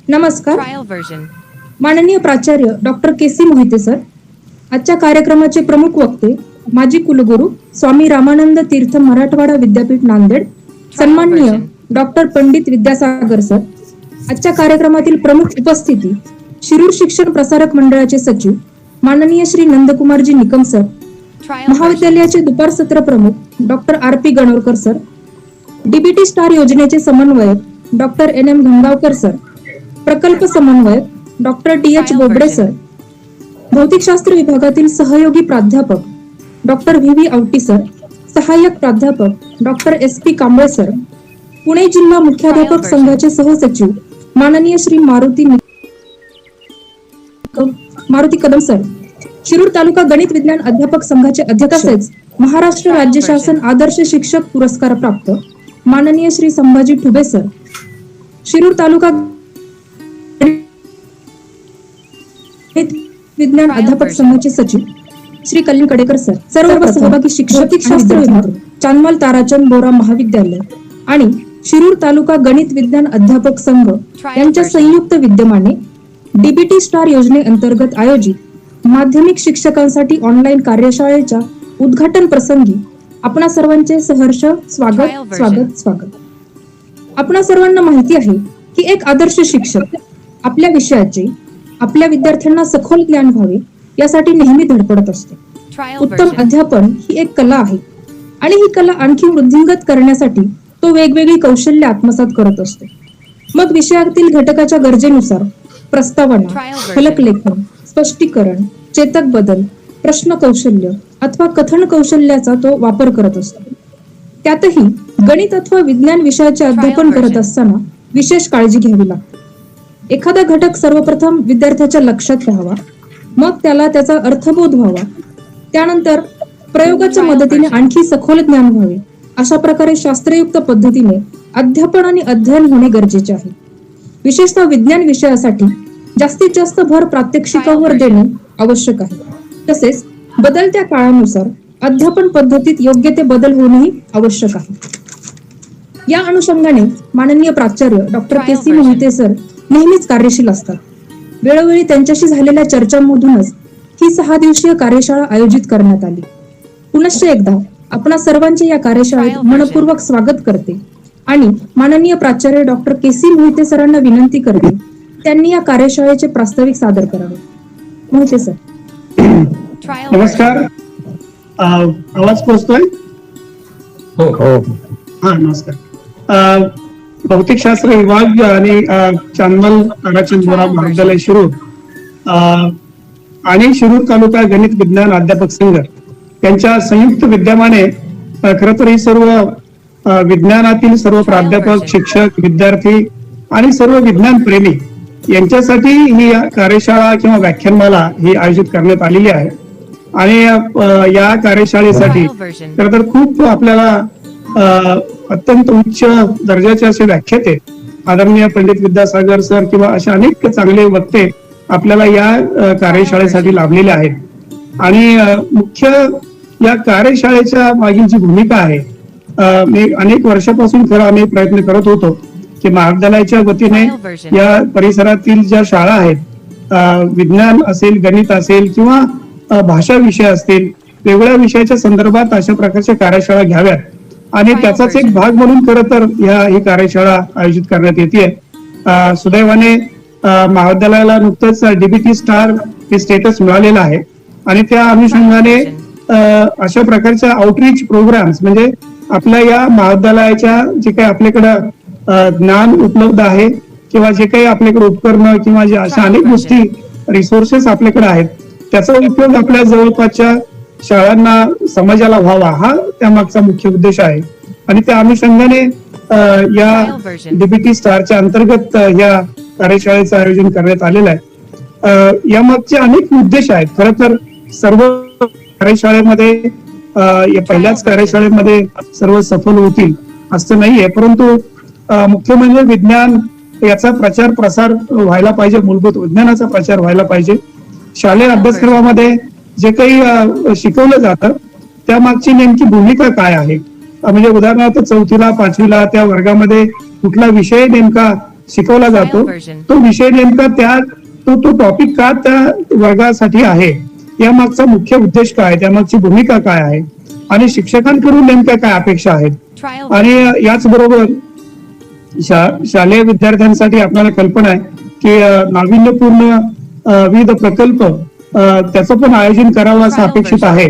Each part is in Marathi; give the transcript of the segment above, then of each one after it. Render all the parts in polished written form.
नमस्कार. माननीय प्राचार्य डॉक्टर के.सी. मोहिते सर, आजच्या कार्यक्रमाचे प्रमुख वक्ते माजी कुलगुरू स्वामी रामानंद तीर्थ मराठवाडा विद्यापीठ नांदेड, सन्माननीय डॉक्टर पंडित विद्यासागर सर, आजच्या कार्यक्रमातील प्रमुख उपस्थिती शिरूर शिक्षण प्रसारक मंडळाचे सचिव माननीय श्री नंदकुमारजी निकम सर, महाविद्यालयाचे दुपार सत्र प्रमुख doctor RP. Ganorkar sir, DBT star योजनेचे समन्वयक डॉक्टर एन.एम. घनगावकर सर, प्रकल्प समन्वयक डॉक्टर डी.एच. बोबडे सर, भौतिकशास्त्र विभागातील सहयोगी प्राध्यापक डॉक्टर व्ही.व्ही. आवटी सर, सहाय्यक प्राध्यापक doctor SP. Kamble sir, Pune जिल्हा मुख्याध्यापक संघाचे सहसचिव माननीय श्री मारुती कदम सर, शिरूर तालुका गणित विज्ञान अध्यापक संघाचे अध्यक्ष तसेच महाराष्ट्र राज्य शासन आदर्श शिक्षक पुरस्कार प्राप्त माननीय श्री संभाजी ठुबे सर, शिरूर तालुका विज्ञान अध्यापक संघाचे सचिव श्री कल्याण कडेकर सर, सर्व सहभागी शिक्षक शास्त्र विभाग, चांदमाल ताराचंद बोरा महाविद्यालय आणि शिरूर तालुका गणित विज्ञान अध्यापक संघ यांच्या संयुक्त विद्यमाने डीबीटी स्टार योजनेअंतर्गत आयोजित माध्यमिक शिक्षकांसाठी ऑनलाईन कार्यशाळेच्या उद्घाटन प्रसंगी आपणा सर्वांचे सहर्ष स्वागत स्वागत स्वागत. आपणा सर्वांना माहिती आहे की एक आदर्श शिक्षक आपल्या विषयाचे आपल्या विद्यार्थ्यांना सखोल ज्ञान व्हावे यासाठी नेहमी धडपडत असतो. उत्तम अध्यापन ही एक कला आहे आणि ही कला आणखी वृद्धिंगत करण्यासाठी तो वेगवेगळी कौशल्य आत्मसात करत असतो. मग विषयातील घटकाच्या गरजेनुसार प्रस्तावना, फलकलेखन, स्पष्टीकरण, चेतक बदल, प्रश्न कौशल्य अथवा कथन कौशल्याचा तो वापर करत असतो. त्यातही गणित अथवा विज्ञान विषयाचे अध्यापन करत असताना विशेष काळजी घ्यावी लागते. एखादा घटक सर्वप्रथम विद्यार्थ्याच्या लक्षात राहावा, मग त्याला त्याचा अर्थबोध व्हावा, त्यानंतर प्रयोगाच्या मदतीने आणखी सखोल ज्ञान व्हावे. अशा प्रकारे शास्त्रयुक्त पद्धतीने अध्यापन आणि अध्ययन होणे गरजेचे आहे. विशेषतः विज्ञान विषयासाठी जास्तीत जास्त भर प्रात्यक्षिकावर देणे आवश्यक आहे. तसेच बदलत्या काळानुसार अध्यापन पद्धतीत योग्य ते बदल होणेही आवश्यक आहे. या अनुषंगाने माननीय प्राचार्य डॉक्टर के.सी. मोहिते सर नेहमीच कार्यशील असतात. वेळोवेळी त्यांच्याशी झालेल्या चर्चांमधूनच ही 6 दिवसीय कार्यशाळा आयोजित करण्यात आली. पुनश्च एकदा आपणा सर्वांचे या कार्यशाळेत मनपूर्वक स्वागत करते आणि माननीय प्राचार्य डॉक्टर के.सी. मोहिते सरांना विनंती करते त्यांनी या कार्यशाळेचे प्रास्ताविक सादर करावे. मोहिते सर. नमस्कार. आवाज पोहोचतोय? हो हो. हा, नमस्कार. भौतिकशास्त्र विभाग आणि चांदमाल ताराचंद बोरा महाविद्यालय शिरूर आणि शिरूर तालुका गणित विज्ञान अध्यापक संघ यांच्या संयुक्त विद्यमाने खर तर ही सर्व विज्ञानातील सर्व प्राध्यापक, शिक्षक, विद्यार्थी आणि सर्व विज्ञान प्रेमी यांच्यासाठी ही कार्यशाळा किंवा व्याख्यानमाला ही आयोजित करण्यात आलेली आहे. आणि या कार्यशाळेसाठी खर तर खूप आपल्याला अत्यंत उच्च दर्जाचे असे व्याख्याते आदरणीय पंडित विद्यासागर सर किंवा असे अनेक चांगले वक्ते आपल्याला या कार्यशाळेसाठी लाभलेले आहेत. आणि मुख्य या कार्यशाळेच्या मागील जी भूमिका आहे, मी अनेक वर्षापासून खरं आम्ही प्रयत्न करत होतो की महाविद्यालयाच्या वतीने या परिसरातील ज्या शाळा आहेत, विज्ञान असेल, गणित असेल किंवा भाषा विषय असतील, वेगवेगळ्या विषयाच्या संदर्भात अशा प्रकारच्या कार्यशाळा घ्याव्यात आणि त्याचाच एक भाग म्हणून खरं तर ही कार्यशाळा आयोजित करण्यात येते. सुदैवाने महाविद्यालयाला नुकतंच डीबीटी स्टार हे स्टेटस मिळालेलं आहे आणि त्या अनुषंगाने अशा प्रकारच्या आउटरीच प्रोग्राम्स म्हणजे आपल्या या महाविद्यालयाच्या जे काही आपल्याकडं ज्ञान उपलब्ध आहे किंवा जे काही आपल्याकडे उपकरणं किंवा जे अशा अनेक गोष्टी रिसोर्सेस आपल्याकडे आहेत त्याचा उपयोग आपल्या जवळपासच्या शाळांना, समाजाला व्हावा हा त्यामागचा मुख्य उद्देश आहे. आणि त्या अनुषंगाने या डीबीटी स्टारच्या अंतर्गत या कार्यशाळेचं आयोजन करण्यात आलेलं आहे. यामागचे अनेक उद्देश आहेत. खरं तर सर्व कार्यशाळेमध्ये या पहिल्याच कार्यशाळेमध्ये सर्व सफल होतील असं नाहीये, परंतु मुख्य म्हणजे विज्ञान याचा प्रचार प्रसार व्हायला पाहिजे, मूलभूत विज्ञानाचा प्रचार व्हायला पाहिजे. शालेय अभ्यासक्रमामध्ये जे काही शिकवलं जातं त्या मागची नेमकी भूमिका काय आहे, म्हणजे उदाहरणार्थ 4थीला 5वीला त्या वर्गामध्ये कुठला विषय नेमका शिकवला जातो तो विषय नेमका तो टॉपिक का त्या वर्गासाठी आहे, या मागचा मुख्य उद्देश काय, त्यामागची भूमिका काय आहे आणि शिक्षकांकडून नेमक्या काय अपेक्षा आहेत. आणि याचबरोबर शालेय विद्यार्थ्यांसाठी आपल्याला कल्पना आहे की नाविन्यपूर्ण विविध प्रकल्प त्याचं पण आयोजन करावं असं अपेक्षित आहे.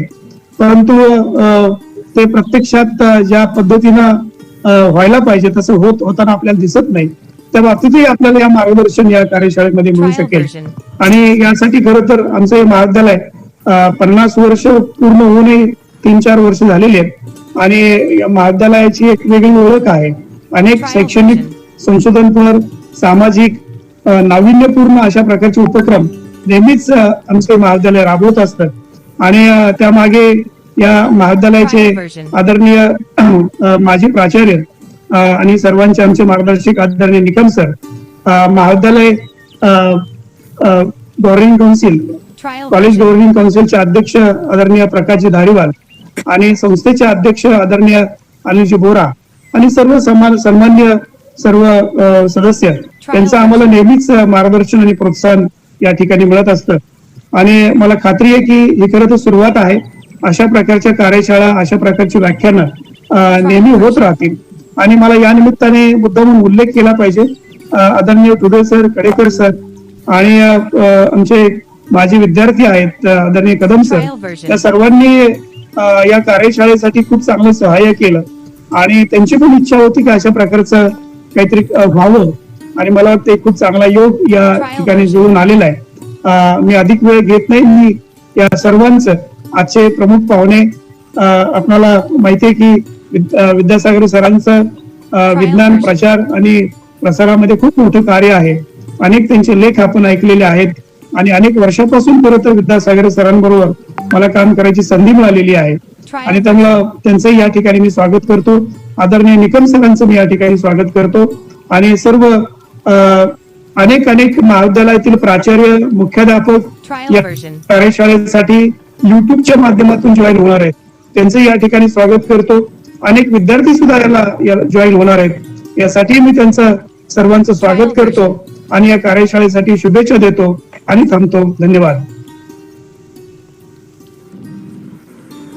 परंतु ते प्रत्यक्षात ज्या पद्धतीनं व्हायला पाहिजे तसं होताना आपल्याला दिसत नाही. त्या बाबतीतही आपल्याला या मार्गदर्शन या कार्यशाळेमध्ये मिळू शकेल. आणि यासाठी खरं तर आमचं हे महाविद्यालय 50 वर्ष पूर्ण होऊनही 3-4 वर्ष झालेली आहेत आणि या महाविद्यालयाची एक वेगळी ओळख आहे. अनेक शैक्षणिक, संशोधनपर, सामाजिक, नाविन्यपूर्ण अशा प्रकारचे उपक्रम नेहमीच आमचे महाविद्यालय राबवत असतात. आणि त्यामागे या महाविद्यालयाचे आदरणीय माजी प्राचार्य आणि सर्वांचे आमचे मार्गदर्शक आदरणीय निकम सर, महाविद्यालय गव्हर्निंग काउन्सिल, कॉलेज गव्हर्निंग काउन्सिलचे अध्यक्ष आदरणीय प्रकाशजी धारीवाल आणि संस्थेचे अध्यक्ष आदरणीय अनिलजी बोरा आणि सर्व सन्मान्य सर्व सदस्य त्यांचं आम्हाला नेहमीच मार्गदर्शन आणि प्रोत्साहन या ठिकाणी मिळत असतं. आणि मला खात्री आहे की ही खरं तर सुरुवात आहे. अशा प्रकारच्या कार्यशाळा, अशा प्रकारची व्याख्यानं नेहमी होत राहतील. आणि मला या निमित्ताने मुद्दामून उल्लेख केला पाहिजे आदरणीय टुडे सर, कडेकर सर आणि आमचे माजी विद्यार्थी आहेत आदरणीय कदम सर, या सर्वांनी या कार्यशाळेसाठी खूप चांगलं सहाय्य केलं आणि त्यांची पण इच्छा होती की अशा प्रकारचं काहीतरी व्हावं. आणि मला वाटतं खूप चांगला योग या ठिकाणी जुळून आलेला आहे. मी अधिक वेळ घेत नाही. मी या सर्वांचं, आजचे प्रमुख पाहुणे, आपल्याला माहिती आहे की विद्यासागर सरांचं विज्ञान प्रचार आणि प्रसारामध्ये खूप मोठं कार्य आहे. अनेक त्यांचे लेख आपण ऐकलेले आहेत आणि अनेक वर्षापासून खरं तर विद्यासागर सरांबरोबर मला काम करायची संधी मिळालेली आहे. आणि त्यामुळं त्यांचंही या ठिकाणी मी स्वागत करतो. आदरणीय निकम सरांचं मी या ठिकाणी स्वागत करतो. आणि सर्व अनेक महाविद्यालयातील प्राचार्य, मुख्याध्यापक या कार्यशाळेसाठी युट्यूबच्या माध्यमातून जॉईन होणार आहेत, त्यांचं या ठिकाणी स्वागत करतो. अनेक विद्यार्थी सुद्धा याला जॉईन होणार आहेत, यासाठी मी त्यांचं सर्वांचं स्वागत करतो आणि या कार्यशाळेसाठी शुभेच्छा देतो आणि थांबतो. धन्यवाद.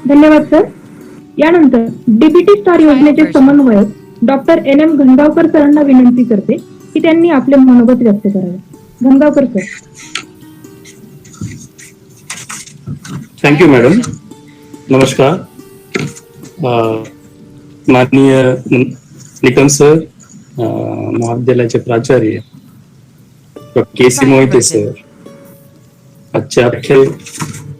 धन्यवाद सर. यानंतर डीबीटी स्टार योजनेचे समन्वयक डॉक्टर NM घनगावकर सरांना विनंती करते की त्यांनी आपले मनोगत व्यक्त करावे. घनगावकर सर. Thank you madam. नमस्कार. माननीय निकम सर, महाविद्यालयाचे प्राचार्य KC मोहिते सर, आजचे अख्खे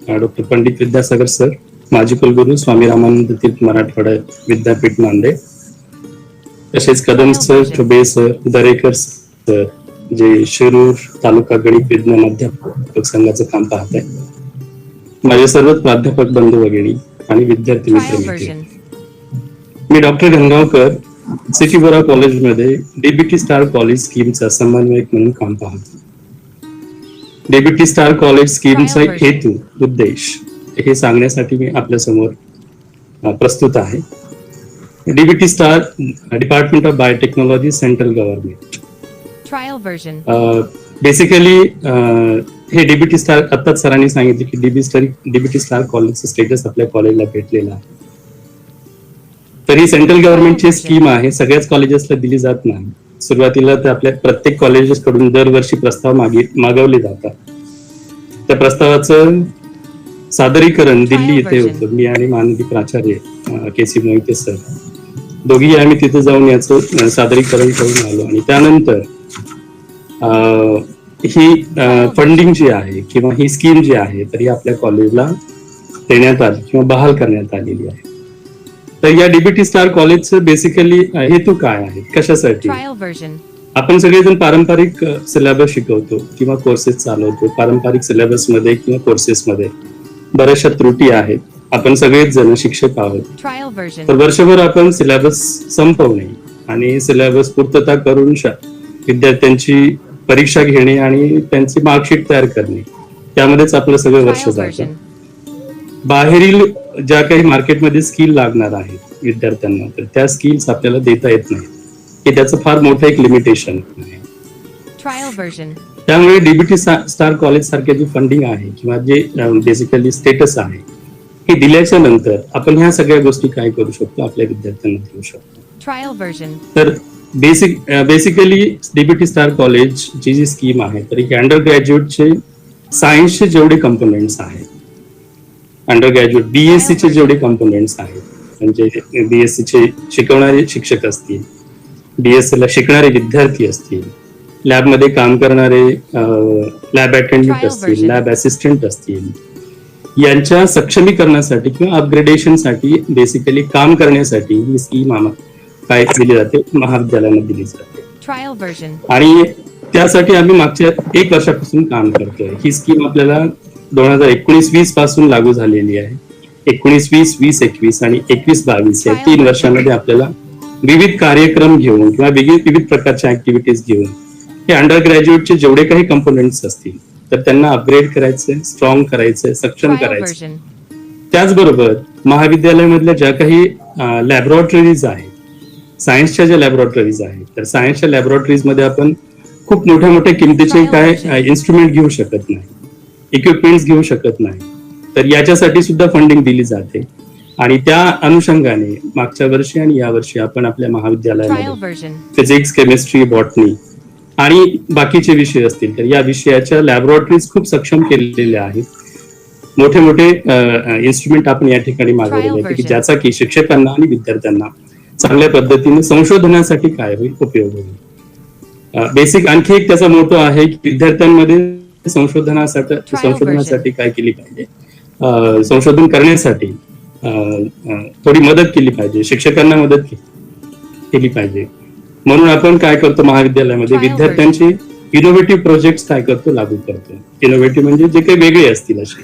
डॉक्टर पंडित विद्यासागर सर, माजी कुलगुरू स्वामी रामानंद तीर्थ मराठवाडा विद्यापीठ नांदेड, तसेच Kadam sir, Thube sir, Darekar sir, जे शिरूर तालुका गणित विज्ञान अध्यापक संघाचं काम पाहत आहे, माझे सर्व प्राध्यापक बंधू भगिनी आणि विद्यार्थी मित्र. मी डॉक्टर घनगावकर सिटी बोरा कॉलेजमध्ये डीबीटी स्टार कॉलेज स्कीमचा समन्वयक म्हणून काम पाहतो. डीबीटी स्टार कॉलेज स्कीमचा हेतू, उद्देश हे सांगण्यासाठी मी आपल्या समोर प्रस्तुत आहे. DBT star department of biotechnology, central government. Basically हे डीबीटी स्टार, आत्ताच सरांनी सांगितले की डीबीटी स्टार कॉलेजचं स्टेटस आपल्या कॉलेजला भेटलेलं आहे. तर ही सेंट्रल गव्हर्नमेंटची स्कीम आहे, सगळ्याच कॉलेजेसला दिली जात नाही. सुरुवातीला तर आपल्या प्रत्येक कॉलेजेस कडून दरवर्षी प्रस्ताव मागवले जातात. त्या प्रस्तावाचं सादरीकरण दिल्ली येथे होतं. मी आणि माननीय प्राचार्य KC मोहिते सर दोघी आम्ही तिथे जाऊन याचं सादरीकरण करून आलो. आणि त्यानंतर ही फंडिंग जी आहे किंवा ही स्कीम जी आहे तर ही आपल्या कॉलेजला देण्यात आली किंवा बहाल करण्यात आलेली आहे. तर या डीबीटी स्टार कॉलेजचं बेसिकली हेतू काय आहे, कशासाठी? आपण सगळेजण पारंपरिक सिलेबस शिकवतो किंवा कोर्सेस चालवतो. पारंपरिक सिलेबस मध्ये किंवा कोर्सेसमध्ये बऱ्याचशा त्रुटी आहेत. आपण सगळेच जण शिक्षक आहोत. तर वर्षभर आपण सिलेबस संपवणे आणि सिलेबस पूर्तता करून विद्यार्थ्यांची परीक्षा घेणे आणि त्यांची मार्कशीट तयार करणे, त्यामध्येच आपलं सगळं वर्ष जातं. बाहेरील ज्या काही मार्केटमध्ये स्किल लागणार आहेत विद्यार्थ्यांना, तर त्या स्किल्स आपल्याला देता येत नाही, की त्याचं फार मोठं एक लिमिटेशन आहे. Trial version. त्यामुळे डीबीटी स्टार कॉलेज सारखे जे फंडिंग आहे किंवा जे बेसिकली स्टेटस आहे हे दिल्याच्या नंतर आपण ह्या सगळ्या गोष्टी काय करू शकतो, आपल्या विद्यार्थ्यांना देऊ शकतो. Trial version. तर बेसिकली डीबीटी स्टार कॉलेज जी स्कीम आहे तर ही अंडर ग्रॅज्युएटचे सायन्सचे जेवढे कंपोनेंट्स आहेत, अंडर ग्रॅज्युएट बीएससी चे जेवढे कंपोनेंट्स आहेत, म्हणजे बीएससी चे शिकवणारे शिक्षक असतील, बीएससी ला शिकणारे विद्यार्थी असतील, लॅबमध्ये काम करणारे लॅब अटेंडंट असतील, लॅब असिस्टंट असतील, यांच्या सक्षमीकरणासाठी किंवा अपग्रेडेशनसाठी बेसिकली काम करण्यासाठी ही स्कीम काय दिली जाते, महाविद्यालयांना दिली जाते. Trial version. आणि त्यासाठी आम्ही मागच्या 1 वर्षापासून काम करतोय. ही स्कीम आपल्याला 2019-20 पासून लागू झालेली आहे. 19-20, 20-21 आणि 21-22 या 3 वर्षांमध्ये आपल्याला विविध कार्यक्रम घेऊन किंवा विविध प्रकारच्या ऍक्टिव्हिटीज घेऊन हे अंडर ग्रॅज्युएटचे जेवढे काही कंपोनेंट्स असतील तर त्यांना अपग्रेड करायचे, स्ट्रॉंग करायचे, सक्षम Trial करायचे. version. त्याचबरोबर महाविद्यालयामधल्या ज्या काही लॅबोरेटरीज आहेत, सायन्सच्या ज्या लॅबोरेटरीज आहेत, तर सायन्सच्या लॅबोरेटरीज मध्ये आपण खूप मोठ्या मोठ्या किमतीचे काय इन्स्ट्रुमेंट घेऊ शकत नाही, इक्विपमेंट्स घेऊ शकत नाही, तर याच्यासाठी सुद्धा फंडिंग दिली जाते. आणि त्या अनुषंगाने मागच्या वर्षी आणि या वर्षी आपण आपल्या Trial महाविद्यालयामध्ये version. फिजिक्स, केमिस्ट्री, बॉटनी आणि बाकीचे विषय असतील तर या विषयाच्या लॅबोरेटरीज खूप सक्षम केलेल्या आहेत. मोठे मोठे इन्स्ट्रुमेंट आपण या ठिकाणी मागवलेले आहेत की ज्याचा की शिक्षकांना आणि विद्यार्थ्यांना चांगल्या पद्धतीने संशोधनासाठी काय होईल, उपयोग होईल. बेसिक आणखी एक त्याचा मोठो आहे की विद्यार्थ्यांमध्ये संशोधनासाठी काय केली पाहिजे, संशोधन करण्यासाठी थोडी मदत केली पाहिजे, शिक्षकांना मदत केली पाहिजे. म्हणून आपण काय करतो महाविद्यालयामध्ये विद्यार्थ्यांचे इनोव्हेटिव्ह प्रोजेक्ट काय करतो, लागू करतो. इनोव्हेटिव्ह म्हणजे जे काही वेगळे असतील असे.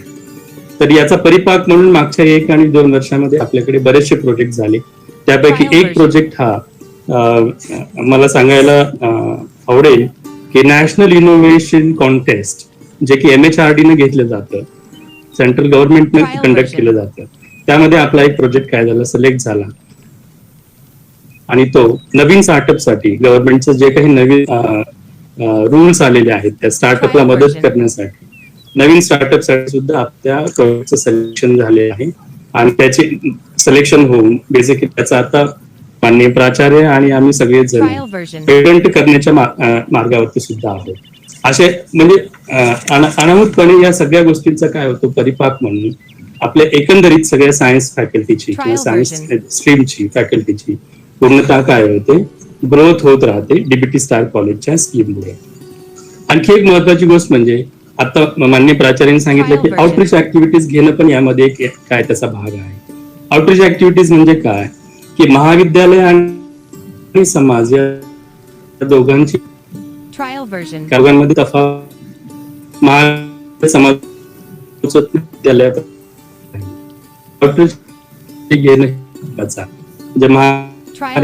तर याचा परिपाक म्हणून मागच्या 1 आणि 2 वर्षामध्ये आपल्याकडे बरेचसे प्रोजेक्ट झाले. त्यापैकी एक प्रोजेक्ट हा मला सांगायला आवडेल की नॅशनल इनोव्हेशन कॉन्टेस्ट, जे की MHRD ने घेतलं जातं, सेंट्रल गव्हर्नमेंटने कंडक्ट केलं जातं. त्यामध्ये आपला एक प्रोजेक्ट काय झाला, सिलेक्ट झाला आणि तो नवीन स्टार्टअप साठी गव्हर्नमेंटचं जे काही नवीन रूल्स आलेले आहेत त्या स्टार्टअपला मदत करण्यासाठी नवीन स्टार्टअप साठी सुद्धा आपल्या प्रोजेक्टचं सिलेक्शन झाले आहे. आणि त्याचे सिलेक्शन होऊन बेसिकली त्याचा आता माननीय प्राचार्य आणि आम्ही सगळेच Trial version. पेटंट करण्याच्या मार्गावरती सुद्धा आहोत. असे म्हणजे अनाहूतपणे या सगळ्या गोष्टींचा काय होतो परिपाक म्हणून आपल्या एकंदरीत सगळ्या सायन्स फॅकल्टीची किंवा सायन्स स्ट्रीमची फॅकल्टीची पूर्णतः काय होते, ग्रोथ होत राहते डीबीटी स्टार कॉलेजच्या स्कीममुळे. आणखी एक महत्वाची गोष्ट म्हणजे आता माननीय प्राचार्यांनी सांगितलं की आउटरीच ऍक्टिव्हिटीज घेणं पण यामध्ये एक काय त्याचा भाग आहे. आउटरीच ऍक्टिव्हिटीज म्हणजे काय की महाविद्यालय आणि समाज या दोघांची Trial version. दोघांमध्ये तफावत समाज विद्यालयात आउटरीच घेणं म्हणजे Trial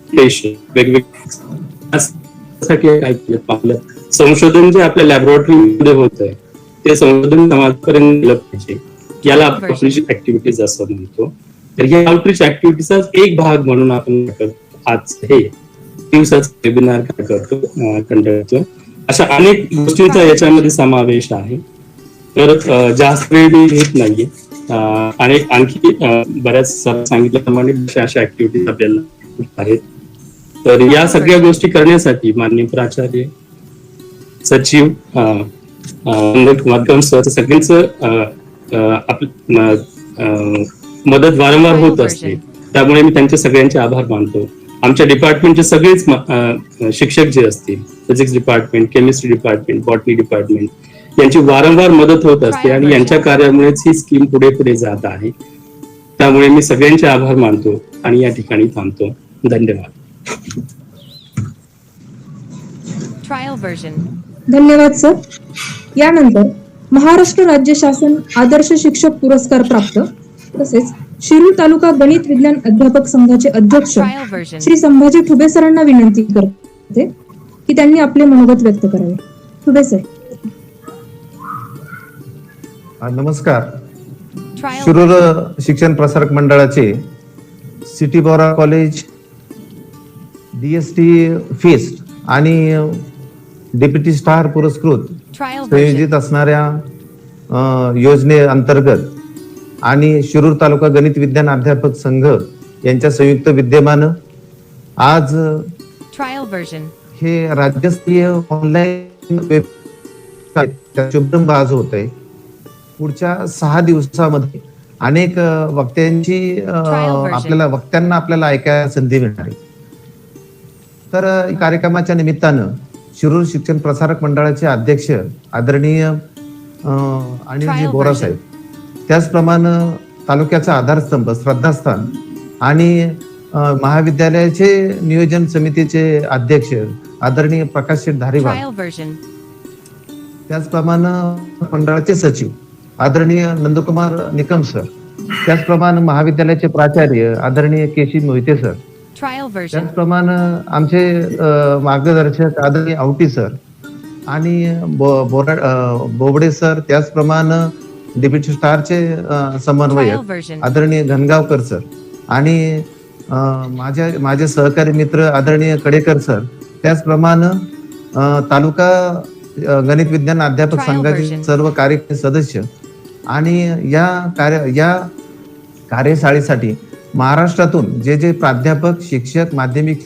version. वेगवेगळ्या काय केलं, संशोधन जे आपल्या लॅबोरेटरीमध्ये होत आहे ते संशोधन समाजपर्यंत गेलं पाहिजे, याला आपण आउटरीच ऍक्टिव्हिटीज असं म्हणतो. तर या आउटरीच ऍक्टिव्हिटीचा एक भाग म्हणून आपण आज हे दिवसाचा वेबिनार काय करतो, कंडक्ट करतो. अशा अनेक गोष्टींचा याच्यामध्ये समावेश आहे. तर जास्त वेळ मी घेत नाहीये. आणि आणखी बऱ्याच सांगितल्याप्रमाणे अशा ऍक्टिव्हिटीज आपल्याला आहेत. तर या सगळ्या गोष्टी करण्यासाठी माननीय प्राचार्य, सचिव, माध्यम सगळ्यांच मदत वारंवार होत असते. त्यामुळे मी त्यांचे सगळ्यांचे आभार मानतो. आमच्या डिपार्टमेंटचे सगळेच शिक्षक जे असतील, physics department, chemistry department, botany department, यांची वारंवार मदत होत असते आणि यांच्या कार्यामुळेच ही स्कीम पुढे पुढे जात आहे. त्यामुळे मी सगळ्यांचे आभार मानतो आणि या ठिकाणी थांबतो. धन्यवाद. Trial version. धन्यवाद सर. यानंतर महाराष्ट्र राज्य शासन आदर्श शिक्षक पुरस्कार प्राप्त तसेच शिरूर तालुका गणित विज्ञान अध्यापक संघाचे अध्यक्ष Trial version. श्री संभाजी ठुबे सरांना विनंती करते की त्यांनी आपले मनोगत व्यक्त करावे. ठुबे सर. नमस्कार. Trial शिरूर शिक्षण प्रसारक मंडळाचे सिटी बोरा कॉलेज, DST फेस्ट आणि डेप्युटी स्टार पुरस्कृत Trial संयोजित version. असणाऱ्या योजने अंतर्गत आणि शिरूर तालुका गणित विज्ञान अध्यापक संघ यांच्या संयुक्त विद्यमानं आज Trial version. हे राज्यस्तरीय ऑनलाईन शुभारंभ आज होत आहे. पुढच्या 6 दिवसामध्ये अनेक वक्त्यांची version. आपल्याला ऐकायला संधी मिळणार आहे. तर कार्यक्रमाच्या निमित्तानं शिरूर शिक्षण प्रसारक मंडळाचे अध्यक्ष आदरणीय अनिलजी Trial बोरा version. साहेब, त्याचप्रमाणे तालुक्याचा आधारस्तंभ श्रद्धास्थान आणि महाविद्यालयाचे नियोजन समितीचे अध्यक्ष आदरणीय प्रकाश शेठ धारीवाल, Trial version. त्याचप्रमाणे मंडळाचे सचिव आदरणीय नंदकुमार निकम सर, त्याचप्रमाणे महाविद्यालयाचे प्राचार्य आदरणीय केसी मोहिते सर, Trial version. त्याचप्रमाणे आमचे मार्गदर्शक आदरणीय आवटी सर आणि बोबडे सर, त्याचप्रमाणे डेप्युटी स्टारचे समन्वयक Trial version. आदरणीय घनगावकर सर आणि माझे सहकारी मित्र आदरणीय कडेकर सर, त्याचप्रमाणे तालुका गणित विज्ञान अध्यापक Trial संघाचे version. सर्व कार्यकारी सदस्य आणि या कार्यशाळेसाठी महाराष्ट्रातून जे प्राध्यापक, शिक्षक, माध्यमिक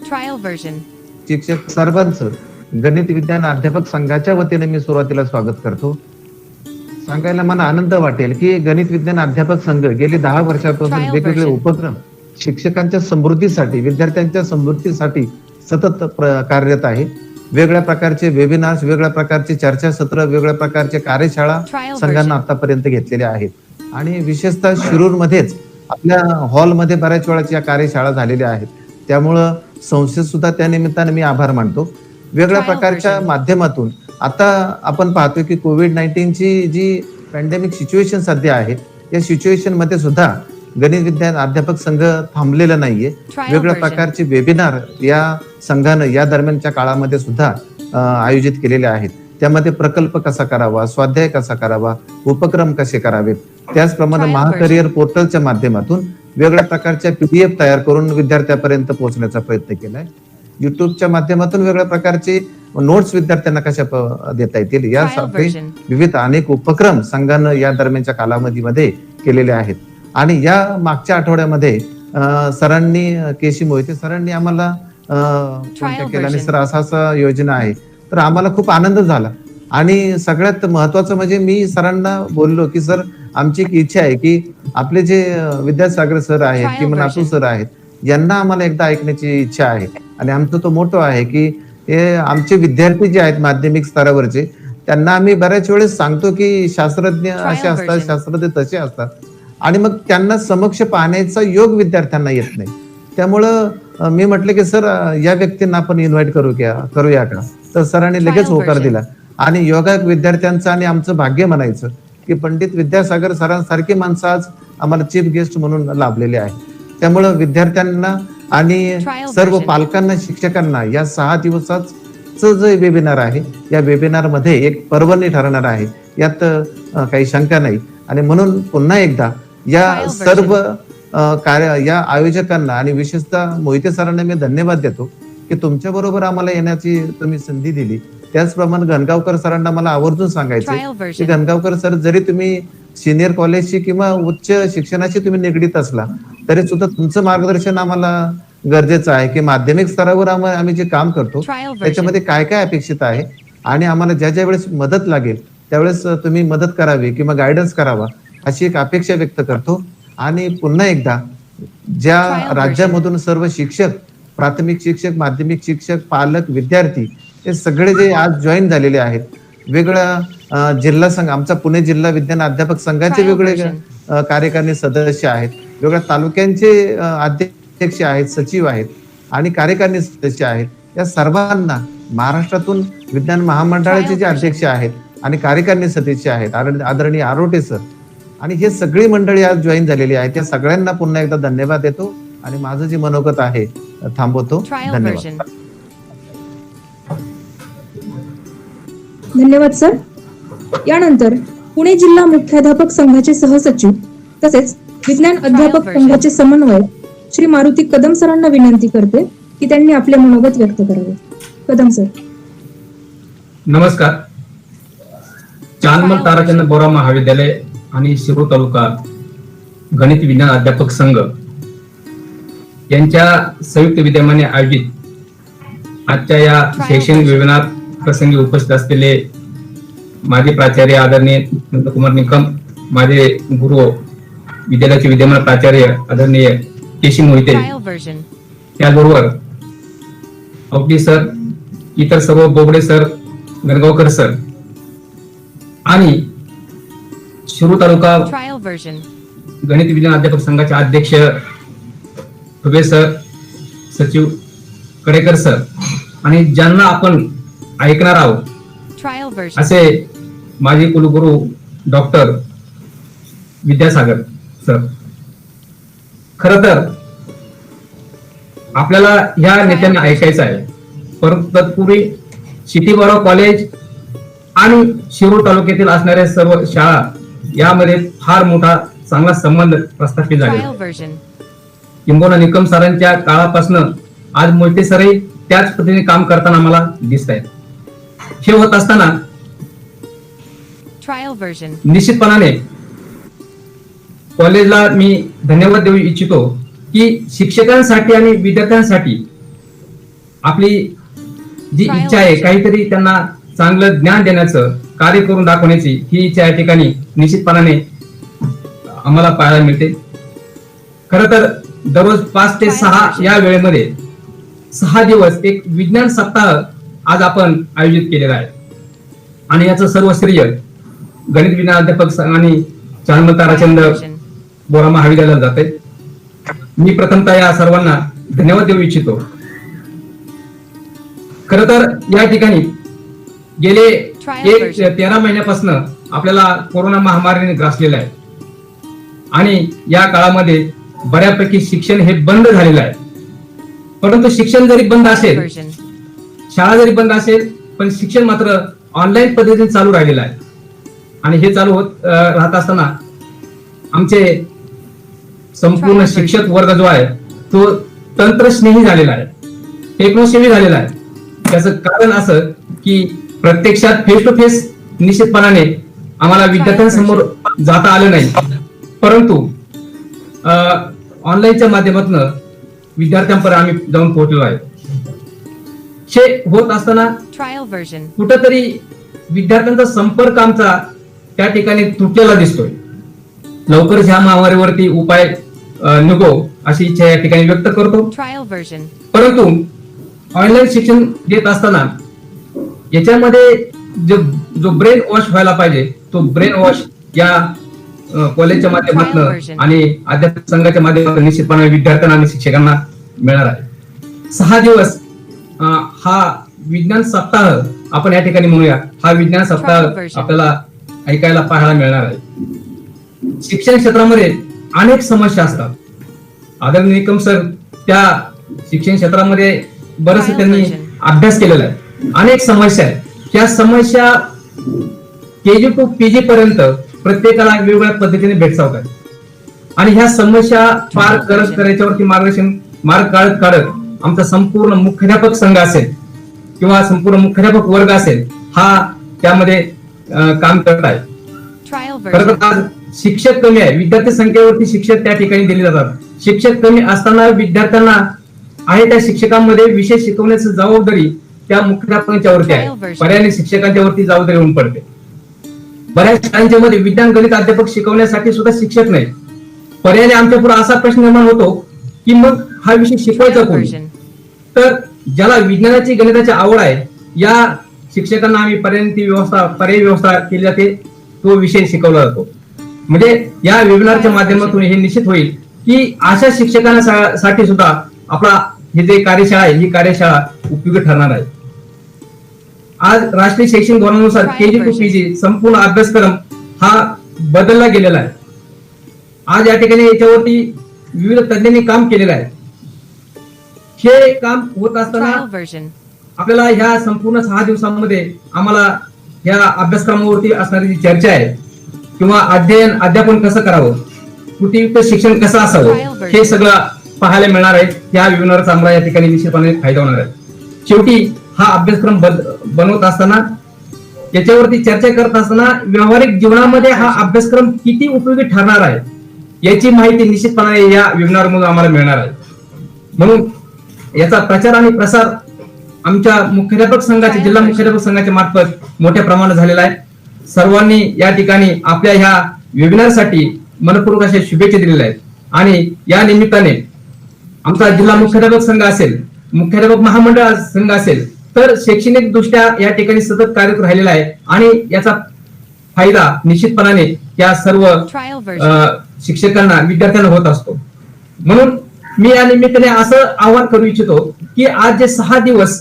Trial version. शिक्षक सर्वांचं गणित विज्ञान अध्यापक संघाच्या वतीने मी सुरुवातीला स्वागत करतो. सांगायला मला आनंद वाटेल की गणित विज्ञान अध्यापक संघ गेली 10 वर्षापासून Trial वेगवेगळे version. उपक्रम शिक्षकांच्या समृद्धीसाठी, विद्यार्थ्यांच्या समृद्धीसाठी सतत कार्यरत आहे. वेगळ्या प्रकारचे वेबिनार्स, वेगळ्या प्रकारचे चर्चासत्र, वेगळ्या प्रकारचे कार्यशाळा Trial संघांना version. आतापर्यंत घेतलेल्या आहेत आणि विशेषतः शिरूर मध्येच आपल्या हॉलमध्ये बऱ्याच वेळाची या कार्यशाळा झालेल्या आहेत. त्यामुळं संस्थेत सुद्धा त्या निमित्ताने मी आभार मानतो. वेगळ्या Trial प्रकारच्या version. माध्यमातून आता आपण पाहतो की कोविड-19ची जी पॅन्डेमिक सिच्युएशन सध्या आहे, या सिच्युएशन मध्ये सुद्धा गणित विज्ञान अध्यापक संघ थांबलेला नाहीये. Trial वेगळ्या version. प्रकारचे वेबिनार या संघानं या दरम्यानच्या काळामध्ये सुद्धा आयोजित केलेले आहेत. त्यामध्ये प्रकल्प कसा करावा, स्वाध्याय कसा करावा, उपक्रम कसे करावेत, त्याचप्रमाणे Trial महाकरिअर पोर्टलच्या माध्यमातून वेगळ्या प्रकारच्या PDF तयार करून विद्यार्थ्यापर्यंत पोहोचण्याचा प्रयत्न केलाय. युट्यूबच्या माध्यमातून वेगळ्या प्रकारचे नोट्स विद्यार्थ्यांना कशा देता येतील Trial यासाठी version. विविध अनेक उपक्रम संघानं या दरम्यानच्या कालावधीमध्ये केलेले आहेत. आणि या मागच्या आठवड्यामध्ये सरांनी, केसी मोहिते सरांनी आम्हाला कॉन्टॅक्ट केला आणि version. सर असा योजना आहे, तर आम्हाला खूप आनंद झाला. आणि सगळ्यात महत्वाचं म्हणजे मी सरांना बोललो की सर आमची एक इच्छा आहे की आपले जे विद्यासागर सर आहेत Trial किंवा नातू version. सर आहेत, यांना आम्हाला एकदा ऐकण्याची इच्छा आहे. आणि आमचा तो मोठो आहे की हे आमचे विद्यार्थी जे आहेत माध्यमिक स्तरावरचे, त्यांना आम्ही बऱ्याच वेळेस सांगतो की शास्त्रज्ञ असे असतात, version. शास्त्रज्ञ तसे असतात, आणि मग त्यांना समक्ष पाहण्याचा योग विद्यार्थ्यांना येत नाही. त्यामुळं मी म्हटलं की सर या व्यक्तींना आपण इन्व्हाइट करूया का? तर सरांनी लगेच Trial होकार version. दिला. आणि योगायोग विद्यार्थ्यांचं आणि आमचं भाग्य म्हणायचं की पंडित विद्यासागर सरांसारखी माणसं आज आम्हाला चीफ गेस्ट म्हणून लाभलेले आहे. त्यामुळं विद्यार्थ्यांना आणि Trial सर्व version. पालकांना, शिक्षकांना या 6 दिवसाचं जे वेबिनार आहे, या वेबिनार मध्ये एक पर्वणी ठरणार आहे, यात काही शंका नाही. आणि म्हणून पुन्हा एकदा या Trial version. सर्व या आयोजकांना आणि विशेषतः मोहिते सरांना मी धन्यवाद देतो की तुमच्या बरोबर आम्हाला येण्याची तुम्ही संधी दिली. त्याचप्रमाणे घनगावकर सरांना मला आवर्जून सांगायचं Trial की version. घनगावकर सर, जरी तुम्ही सिनियर कॉलेजशी किंवा उच्च शिक्षणाशी तुम्ही निगडीत असला तरी सुद्धा तुमचं मार्गदर्शन आम्हाला गरजेचं आहे की माध्यमिक स्तरावर आम्ही जे काम करतो Trial version. त्याच्यामध्ये काय काय अपेक्षित आहे आणि आम्हाला ज्या वेळेस मदत लागेल त्यावेळेस तुम्ही मदत करावी किंवा गायडन्स करावा अशी एक अपेक्षा व्यक्त करतो. आणि पुन्हा एकदा ज्या Trial version. राज्यामधून सर्व शिक्षक, प्राथमिक शिक्षक, माध्यमिक शिक्षक, पालक, विद्यार्थी हे सगळे जे आज जॉईन झालेले आहेत, वेगळ्या जिल्हा संघ, आमचा पुणे जिल्हा विज्ञान अध्यापक संघाचे Trial वेगळे version. कार्यकारिणी सदस्य आहेत, वेगळ्या तालुक्यांचे अध्यक्ष आहेत, सचिव आहेत आणि कार्यकारिणी सदस्य आहेत. या सर्वांना महाराष्ट्रातून विज्ञान महामंडळाचे जे अध्यक्ष आहेत आणि कार्यकारिणी सदस्य आहेत आदरणीय आरोटे सर आणि हे सगळी मंडळी आज जॉईन झालेली आहेत, त्या सगळ्यांना पुन्हा एकदा धन्यवाद देतो आणि माझं जे मनोगत आहे थांबवतो. Trial धन्यवाद. version. धन्यवाद सर. यानंतर पुणे जिल्हा मुख्याध्यापक संघाचे सहसचिव तसेच विज्ञान अध्यापक version. संघाचे समन्वयक श्री मारुती कदम सरांना विनंती करते की त्यांनी आपले मनोगत व्यक्त करावे. कदम सर. नमस्कार. चांदमल ताराचंद बोरा महाविद्यालय आणि शिरूर तालुका गणित विज्ञान अध्यापक संघ यांच्या संयुक्त विद्यमाने आयोजित आजच्या या शैक्षणिक वेबिनार प्रसंगी उपस्थित असलेले माजी प्राचार्य आदरणीय नंदकुमार निकम, माझे गुरु विद्यालयाचे विद्यमान प्राचार्य आदरणीय केसी मोहिते, Trial version. त्याचबरोबर अवटी सर, इतर सर्व बोबडे सर, गणगावकर सर आणि शिरूर तालुका Trial version. गणित विज्ञान अध्यापक संघाचे अध्यक्ष फुबे सर, सचिव कडेकर सर आणि ज्यांना आपण ऐकणार आहोत Trial version. असे माजी कुलगुरू डॉक्टर विद्यासागर सर. खर तर आपल्याला ह्या नेत्यांना ऐकायचं आहे, परंतु तत्पूर्वी सिटी बॉरो कॉलेज आणि शिरूर तालुक्यातील असणाऱ्या सर्व शाळा यामध्ये फार मोठा चांगला संबंध प्रस्थापित झालेला Trial आहे. version. किंबहुना निकम सरांच्या काळापासून आज मोहिते सरही त्याच पद्धतीने काम करताना आम्हाला दिसत आहेत. हे होत असताना Trial version. निश्चितपणाने कॉलेजला मी धन्यवाद देऊ इच्छितो की शिक्षकांसाठी आणि विद्यार्थ्यांसाठी आपली जी इच्छा आहे, काहीतरी त्यांना चांगलं ज्ञान देण्याचं कार्य करून दाखवण्याची ही इच्छा या ठिकाणी निश्चितपणाने आम्हाला पाहायला मिळते. खर तर दररोज 5 ते 6 या वेळेमध्ये 6 दिवस एक विज्ञान सप्ताह आज आपण आयोजित केलेला आहे आणि याचं सर्व श्रेय गणित विज्ञान अध्यापक संघ आणि चांदमल ताराचंद Trial version. बोरा महाविद्यालयाला जाते. मी प्रथमतः या सर्वांना धन्यवाद देऊ इच्छितो. खर तर या ठिकाणी गेले 13 महिन्यापासून आपल्याला कोरोना महामारीने ग्रासलेला आहे आणि या काळामध्ये बऱ्यापैकी शिक्षण हे बंद झालेलं आहे. परंतु शिक्षण जरी बंद Trial असेल, version. शाळा जरी बंद असेल, पण शिक्षण मात्र ऑनलाईन पद्धतीने चालू राहिलेलं आहे. आणि हे चालू होत राहत असताना आमचे संपूर्ण शिक्षक वर्ग जो आहे तो तंत्रस्नेही झालेला आहे, टेक्नोसेवी झालेला आहे. त्याचं कारण असं की प्रत्यक्षात फेस टू फेस निश्चितपणाने आम्हाला विद्यार्थ्यांसमोर जाता आलं नाही, परंतु ऑनलाईनच्या माध्यमातून विद्यार्थ्यांपर्यंत आम्ही जाऊन पोहोचलो आहे. हे होत असताना Trial version. कुठंतरी विद्यार्थ्यांचा संपर्क आमचा त्या ठिकाणी तुटलेला दिसतोय. लवकरच ह्या महामारीवरती उपाय निघो अशी इच्छा या ठिकाणी व्यक्त करतो. Trial version. परंतु ऑनलाईन शिक्षण देत असताना याच्यामध्ये जो ब्रेन वॉश व्हायला पाहिजे तो ब्रेन वॉश या कॉलेजच्या माध्यमातून आणि अध्यापक संघाच्या माध्यमातून निश्चितपणे विद्यार्थ्यांना आणि शिक्षकांना मिळणार आहे. 6 दिवस हा विज्ञान सप्ताह आपण या ठिकाणी म्हणूया, हा विज्ञान सप्ताह आपल्याला ऐकायला पाहायला मिळणार आहे. शिक्षण क्षेत्रामध्ये अनेक समस्या असतात. आदरणीय निकम सर त्या शिक्षण क्षेत्रामध्ये बरेचसे त्यांनी अभ्यास केलेला आहे. अनेक समस्या आहेत. त्या समस्या KG टू PG पर्यंत प्रत्येकाला वेगवेगळ्या पद्धतीने भेडसावतात आणि ह्या समस्या पार करत करायच्यावरती मार्ग काढत आमचा संपूर्ण मुख्याध्यापक संघ असेल किंवा संपूर्ण मुख्याध्यापक वर्ग असेल हा त्यामध्ये काम करत आहे. Trial खरं version. तर आज शिक्षक कमी आहे, विद्यार्थी संख्येवरती शिक्षक त्या ठिकाणी दिले जातात. शिक्षक कमी असताना विद्यार्थ्यांना आहे त्या शिक्षकांमध्ये विषय शिकवण्याची जबाबदारी त्या मुख्याध्यापकांच्या वरती आहे. पर्यायाने शिक्षकांच्या वरती जबाबदारी होऊन पडते. बऱ्याच शाळांच्या मध्ये विज्ञान गणित अध्यापक शिकवण्यासाठी सुद्धा शिक्षक नाही. पर्यायाने आमच्या पुढे असा प्रश्न निर्माण होतो की मग हा विषय शिकवायचा Trial कोणी? version. तर ज्याला विज्ञानाची गणिताची आवड आहे या शिक्षकांना आम्ही पर्यायी व्यवस्था केली जाते, तो विषय शिकवला जातो. म्हणजे या वेबिनारच्या माध्यमातून हे निश्चित होईल की अशा शिक्षकांना साठी सुद्धा आपला हे जे कार्यशाळा आहे ही कार्यशाळा उपयोगी ठरणार आहे. आज राष्ट्रीय शैक्षणिक धोरणानुसार KG टू PG संपूर्ण अभ्यासक्रम हा बदलला गेलेला आहे. आज या ठिकाणी याच्यावरती विविध तज्ञांनी काम केलेलं आहे. हे काम होत असताना Trial version. आपल्याला ह्या संपूर्ण 6 दिवसांमध्ये आम्हाला या अभ्यासक्रमावरती असणारी जी चर्चा आहे किंवा अध्यापन कसं करावं, कृतीयुक्त शिक्षण कसं असावं हे सगळं पाहायला मिळणार आहे. या वेबिनारचा आम्हाला या ठिकाणी निश्चितपणे फायदा होणार आहे. शेवटी हा अभ्यासक्रम बनवत असताना याच्यावरती चर्चा करत असताना व्यावहारिक जीवनामध्ये हा अभ्यासक्रम किती उपयोगी ठरणार आहे याची माहिती निश्चितपणे या वेबिनार मधून आम्हाला मिळणार आहे. म्हणून याचा प्रचार आणि प्रसार आमच्या मुख्याध्यापक संघाचे जिल्हा मुख्याध्यापक संघाच्या मार्फत मोठ्या प्रमाणात झालेला आहे. सर्वांनी या ठिकाणी आपल्या ह्या वेबिनारसाठी मनपूर्वक अशा शुभेच्छा दिलेल्या आहेत आणि या निमित्ताने आमचा जिल्हा मुख्याध्यापक संघ असेल, मुख्याध्यापक महामंडळ संघ असेल तर शैक्षणिक दृष्ट्या या ठिकाणी सतत कार्यरत राहिलेला आहे आणि याचा फायदा निश्चितपणाने या सर्व Trial version. शिक्षकांना विद्यार्थ्यांना होत असतो. म्हणून मी या निमित्ताने असं आवाहन करू इच्छितो की आज जे 6 दिवस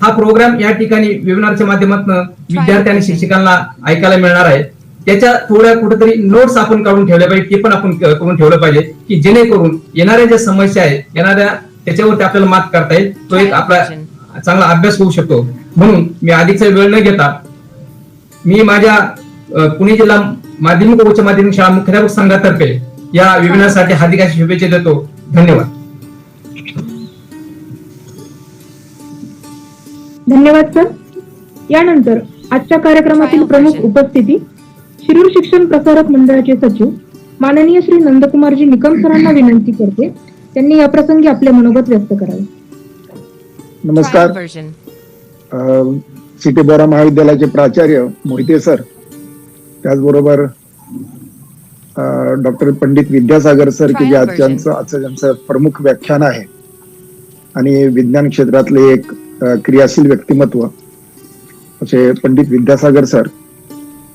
हा प्रोग्राम या ठिकाणी वेबिनारच्या माध्यमातून विद्यार्थी आणि शिक्षकांना ऐकायला मिळणार आहे त्याच्या थोड्या कुठेतरी नोट्स आपण काढून ठेवल्या पाहिजे, ते पण आपण करून ठेवलं पाहिजे की जेणेकरून येणाऱ्या ज्या समस्या आहेत येणाऱ्या त्याच्यावरती आपल्याला मात करता येईल, तो एक आपला चांगला अभ्यास होऊ शकतो. म्हणून मी अधिकचा वेळ न घेता मी माझ्या पुणे जिल्हा माध्यमिक व उच्च माध्यमिक शाळा मुख्याध्यापक संघातर्फे या वेबिनारसाठी हार्दिक अशा शुभेच्छा देतो. धन्यवाद. धन्यवाद सर. यानंतर आजच्या कार्यक्रमातील प्रमुख उपस्थिती शिरूर शिक्षण प्रसारक मंडळाचे सचिव माननीय श्री नंदकुमारजी निकम सरांना विनंती करते त्यांनी या प्रसंगी आपले मनोगत व्यक्त करावे. नमस्कार. Trial version. सिटी बोरा महाविद्यालयाचे प्राचार्य मोहिते सर, त्याचबरोबर डॉक्टर पंडित विद्यासागर सर की जे आजचं ज्यांचं प्रमुख व्याख्यान आहे आणि विज्ञान क्षेत्रातले एक क्रियाशील व्यक्तिमत्व असे पंडित विद्यासागर सर,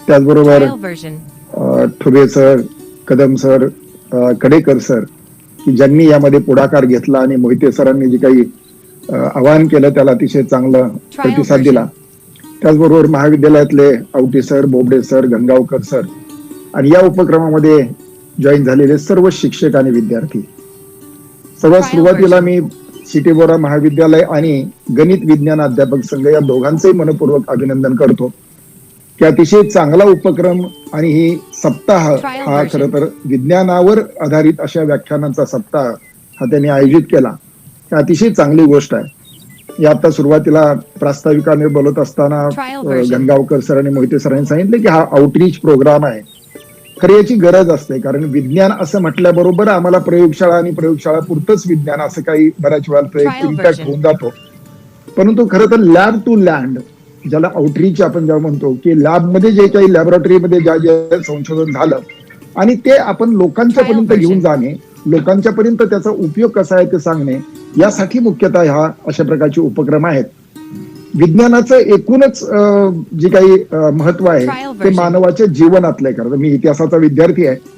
त्याचबरोबर Trial version. Thube sir, Kadam sir, Kadekar sir की ज्यांनी यामध्ये पुढाकार घेतला आणि मोहिते सरांनी जे काही आवाहन केलं त्याला अतिशय चांगला प्रतिसाद दिला. त्याचबरोबर महाविद्यालयातले Awate sir, Bobde sir, Gangavkar sir आणि या उपक्रमामध्ये जॉईन झालेले सर्व शिक्षक आणि विद्यार्थी. सर्वात सुरुवातीला मी सिटी बोरा महाविद्यालय आणि गणित विज्ञान अध्यापक संघ या दोघांचंही मनपूर्वक अभिनंदन करतो की अतिशय चांगला उपक्रम आणि ही सप्ताह हा खरं तर विज्ञानावर आधारित अशा व्याख्यानांचा सप्ताह हा त्यांनी आयोजित केला. ही अतिशय चांगली गोष्ट आहे. या आता सुरुवातीला प्रास्ताविकाने बोलत असताना गंगावकर सर आणि मोहिते सरांनी सांगितले की हा आउटरीच प्रोग्राम आहे. खरी याची गरज असते कारण विज्ञान असं म्हटल्याबरोबर आम्हाला प्रयोगशाळा आणि प्रयोगशाळा पुरतच विज्ञान असं काही बऱ्याच वेळा इम्पॅक्ट होऊन जातो. परंतु खरं तर लॅब टू लँड ज्याला आउटरीच आपण जेव्हा म्हणतो की लॅबमध्ये जे काही लॅबोरेटरीमध्ये जे संशोधन झालं आणि ते आपण लोकांच्या पर्यंत घेऊन जाणे, लोकांच्या पर्यंत त्याचा उपयोग कसा आहे ते सांगणे यासाठी मुख्यतः ह्या अशा प्रकारचे उपक्रम आहेत. विज्ञानाचं एकूणच जे काही महत्व आहे ते मानवाच्या जीवनातलं आहे. कारण मी इतिहासाचा विद्यार्थी आहे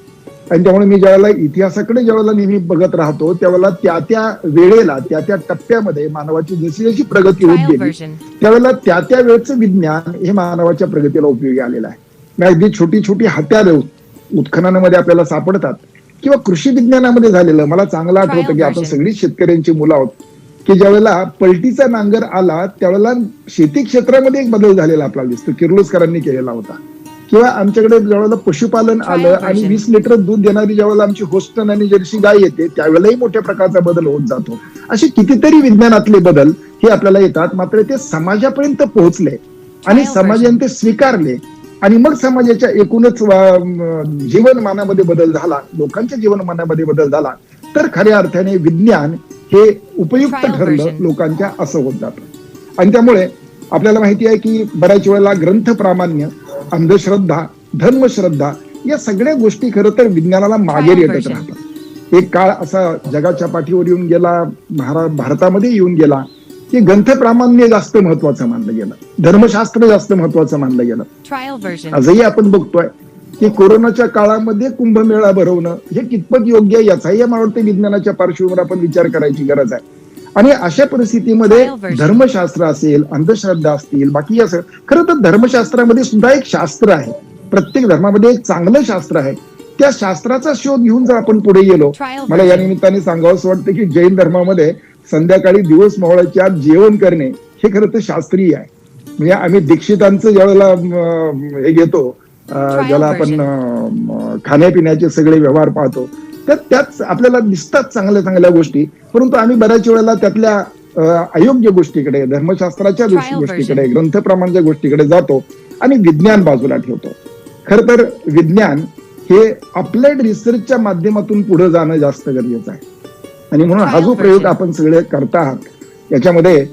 आणि त्यामुळे मी ज्यावेळेला इतिहासाकडे ज्यावेळेला नेहमी बघत राहतो त्यावेळेला त्या वेळेला त्या टप्प्यामध्ये मानवाची जशी जशी प्रगती होत गेली त्यावेळेला त्या वेळेचं विज्ञान हे मानवाच्या प्रगतीला उपयोगी आलेलं आहे. मी अगदी छोटी छोटी हत्यारं उत्खननामध्ये आपल्याला सापडतात किंवा कृषी विज्ञानामध्ये झालेलं मला चांगलं आठवतं की आपण सगळी शेतकऱ्यांची मुलं आहोत की ज्यावेळेला पलटीचा नांगर आला त्यावेळेला शेती क्षेत्रामध्ये एक बदल झालेला आपल्याला दिसतो, किर्लोस्करांनी केलेला होता. किंवा आमच्याकडे ज्यावेळेला पशुपालन आलं आणि 20 लिटर दूध देणारी ज्यावेळेला आमची होस्टन आणि जर्सी गाय येते त्यावेळेलाही मोठ्या प्रकारचा बदल होत जातो. असे कितीतरी विज्ञानातले बदल हे आपल्याला येतात, मात्र ते समाजापर्यंत पोहोचले आणि समाजाने ते स्वीकारले आणि मग समाजाच्या एकूणच जीवनमानामध्ये बदल झाला, लोकांच्या जीवनमानामध्ये बदल झाला तर खऱ्या अर्थाने विज्ञान हे उपयुक्त ठरलं लोकांच्या असं होत जातं. आणि त्यामुळे आपल्याला माहिती आहे की बऱ्याच वेळेला ग्रंथ प्रामाण्य, अंधश्रद्धा, धर्मश्रद्धा या सगळ्या गोष्टी खरं तर विज्ञानाला मागे रेटत राहतात. एक काळ असा जगाच्या पाठीवर येऊन गेला, भारतामध्ये येऊन गेला की ग्रंथ प्रामाण्य जास्त महत्वाचं मानलं गेलं, धर्मशास्त्र जास्त महत्वाचं मानलं गेलं. आजही आपण बघतोय की कोरोनाच्या काळामध्ये कुंभमेळा भरवणं हे कितपत योग्य आहे याचाही मला वाटतं विज्ञानाच्या पार्श्वभूमीवर आपण विचार करायची गरज आहे. आणि अशा परिस्थितीमध्ये धर्मशास्त्र असेल, अंधश्रद्धा असतील, बाकी असं खरं तर धर्मशास्त्रामध्ये सुद्धा एक शास्त्र आहे. प्रत्येक धर्मामध्ये एक चांगलं शास्त्र आहे. त्या शास्त्राचा शोध घेऊन जर आपण पुढे गेलो, मला या निमित्ताने सांगावं असं वाटतं की जैन धर्मामध्ये संध्याकाळी दिवस मावळाच्या आत जेवण करणे हे खरं तर शास्त्रीय आहे. म्हणजे आम्ही दीक्षितांचं ज्यावेळेला हे घेतो, ज्याला आपण खाण्यापिण्याचे सगळे व्यवहार पाहतो तर त्याच आपल्याला दिसतात चांगल्या चांगल्या गोष्टी, परंतु आम्ही बऱ्याच वेळेला त्यातल्या अयोग्य गोष्टीकडे, धर्मशास्त्राच्या Trial गोष्टीकडे, version. ग्रंथप्रमाणाच्या गोष्टीकडे जातो आणि विज्ञान बाजूला ठेवतो. खर तर विज्ञान हे अप्लाइड रिसर्चच्या माध्यमातून पुढे जाणं जास्त गरजेचं आहे. आणि म्हणून हा जो प्रयोग आपण सगळे करता आहात याच्यामध्ये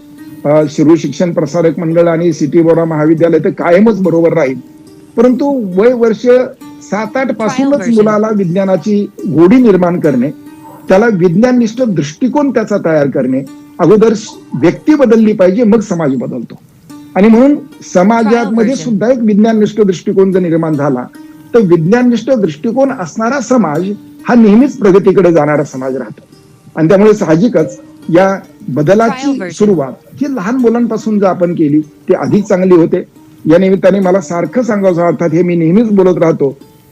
शिरूर शिक्षण प्रसारक मंडळ आणि सिटी बोरा महाविद्यालय तर कायमच बरोबर राहील, परंतु वय वर्ष 7-8 पासूनच version. मुलाला विज्ञानाची गोडी निर्माण करणे, त्याला विज्ञाननिष्ठ दृष्टिकोन त्याचा तयार करणे, अगोदर व्यक्ती बदलली पाहिजे मग समाज बदलतो. आणि म्हणून समाजामध्ये version. सुद्धा एक विज्ञाननिष्ठ दृष्टिकोन जर निर्माण झाला तर विज्ञाननिष्ठ दृष्टिकोन असणारा समाज हा नेहमीच प्रगतीकडे जाणारा समाज राहतो. आणि त्यामुळे साहजिकच या Trial बदलाची version. सुरुवात ही लहान मुलांपासून जर आपण केली ती अधिक चांगली होते. या निमित्ताने मला सारखं सांगावं अर्थात हे मी नेहमीच बोलत राहतो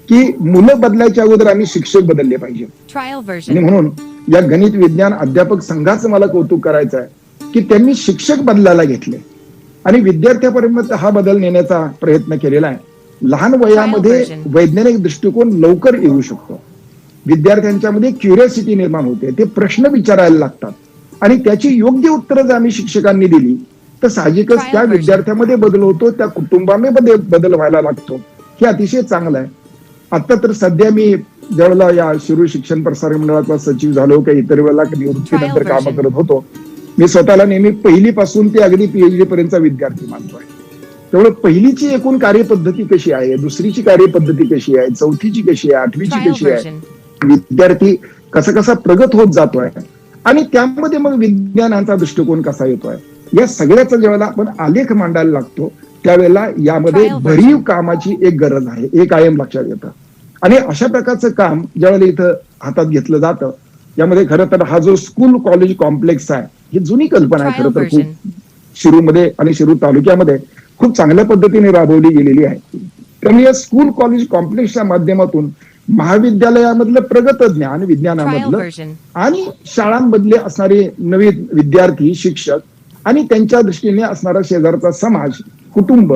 की मुलं बदलायच्या अगोदर आम्ही शिक्षक बदलले पाहिजे. Trial आणि version. म्हणून या गणित विज्ञान अध्यापक संघाचं मला कौतुक करायचं आहे की त्यांनी शिक्षक बदलायला घेतले आणि विद्यार्थ्यापर्यंत हा बदल नेण्याचा प्रयत्न केलेला आहे. लहान वयामध्ये version. वैज्ञानिक दृष्टिकोन लवकर येऊ शकतो. विद्यार्थ्यांच्यामध्ये क्युरियोसिटी निर्माण होते, ते प्रश्न विचारायला लागतात आणि त्याची योग्य उत्तरं जर आम्ही शिक्षकांनी दिली तर साहजिकच Trial त्या version. विद्यार्थ्यामध्ये बदल होतो, त्या कुटुंबामध्ये बदल व्हायला लागतो. हे अतिशय चांगलं आहे. आता तर सध्या मी ज्यावेळेला या शिरूर शिक्षण प्रसारक मंडळाचा सचिव झालो किंवा इतर वेळेला निवृत्तीनंतर Trial कामं version. करत होतो, मी स्वतःला नेहमी पहिलीपासून ते अगदी PhD पर्यंतचा विद्यार्थी मानतोय. त्यामुळे पहिलीची एकूण कार्यपद्धती कशी आहे, दुसरीची कार्यपद्धती कशी आहे, चौथीची कशी आहे, आठवीची Trial कशी आहे, version. विद्यार्थी कसा कसा प्रगत होत जातोय आणि त्यामध्ये मग विज्ञानाचा दृष्टिकोन कसा येतोय, या सगळ्याचा ज्यावेळेला आपण आलेख मांडायला लागतो त्यावेळेला यामध्ये Trial भरीव version. कामाची एक गरज आहे, हे कायम लक्षात येतं. आणि अशा प्रकारचं काम ज्यावेळेला इथं हातात घेतलं जातं यामध्ये खरं तर हा जो स्कूल कॉलेज कॉम्प्लेक्स आहे ही जुनी कल्पना आहे. Trial खरं तर version. खूप शिरूरमध्ये आणि शिरूर तालुक्यामध्ये खूप चांगल्या पद्धतीने राबवली गेलेली आहे. त्यामुळे या स्कूल कॉलेज कॉम्प्लेक्सच्या माध्यमातून महाविद्यालयामधलं प्रगत ज्ञान Trial विज्ञानामधलं version. आणि शाळांमधले असणारे नवीन विद्यार्थी, शिक्षक आणि त्यांच्या दृष्टीने असणारा शेजारचा समाज, कुटुंब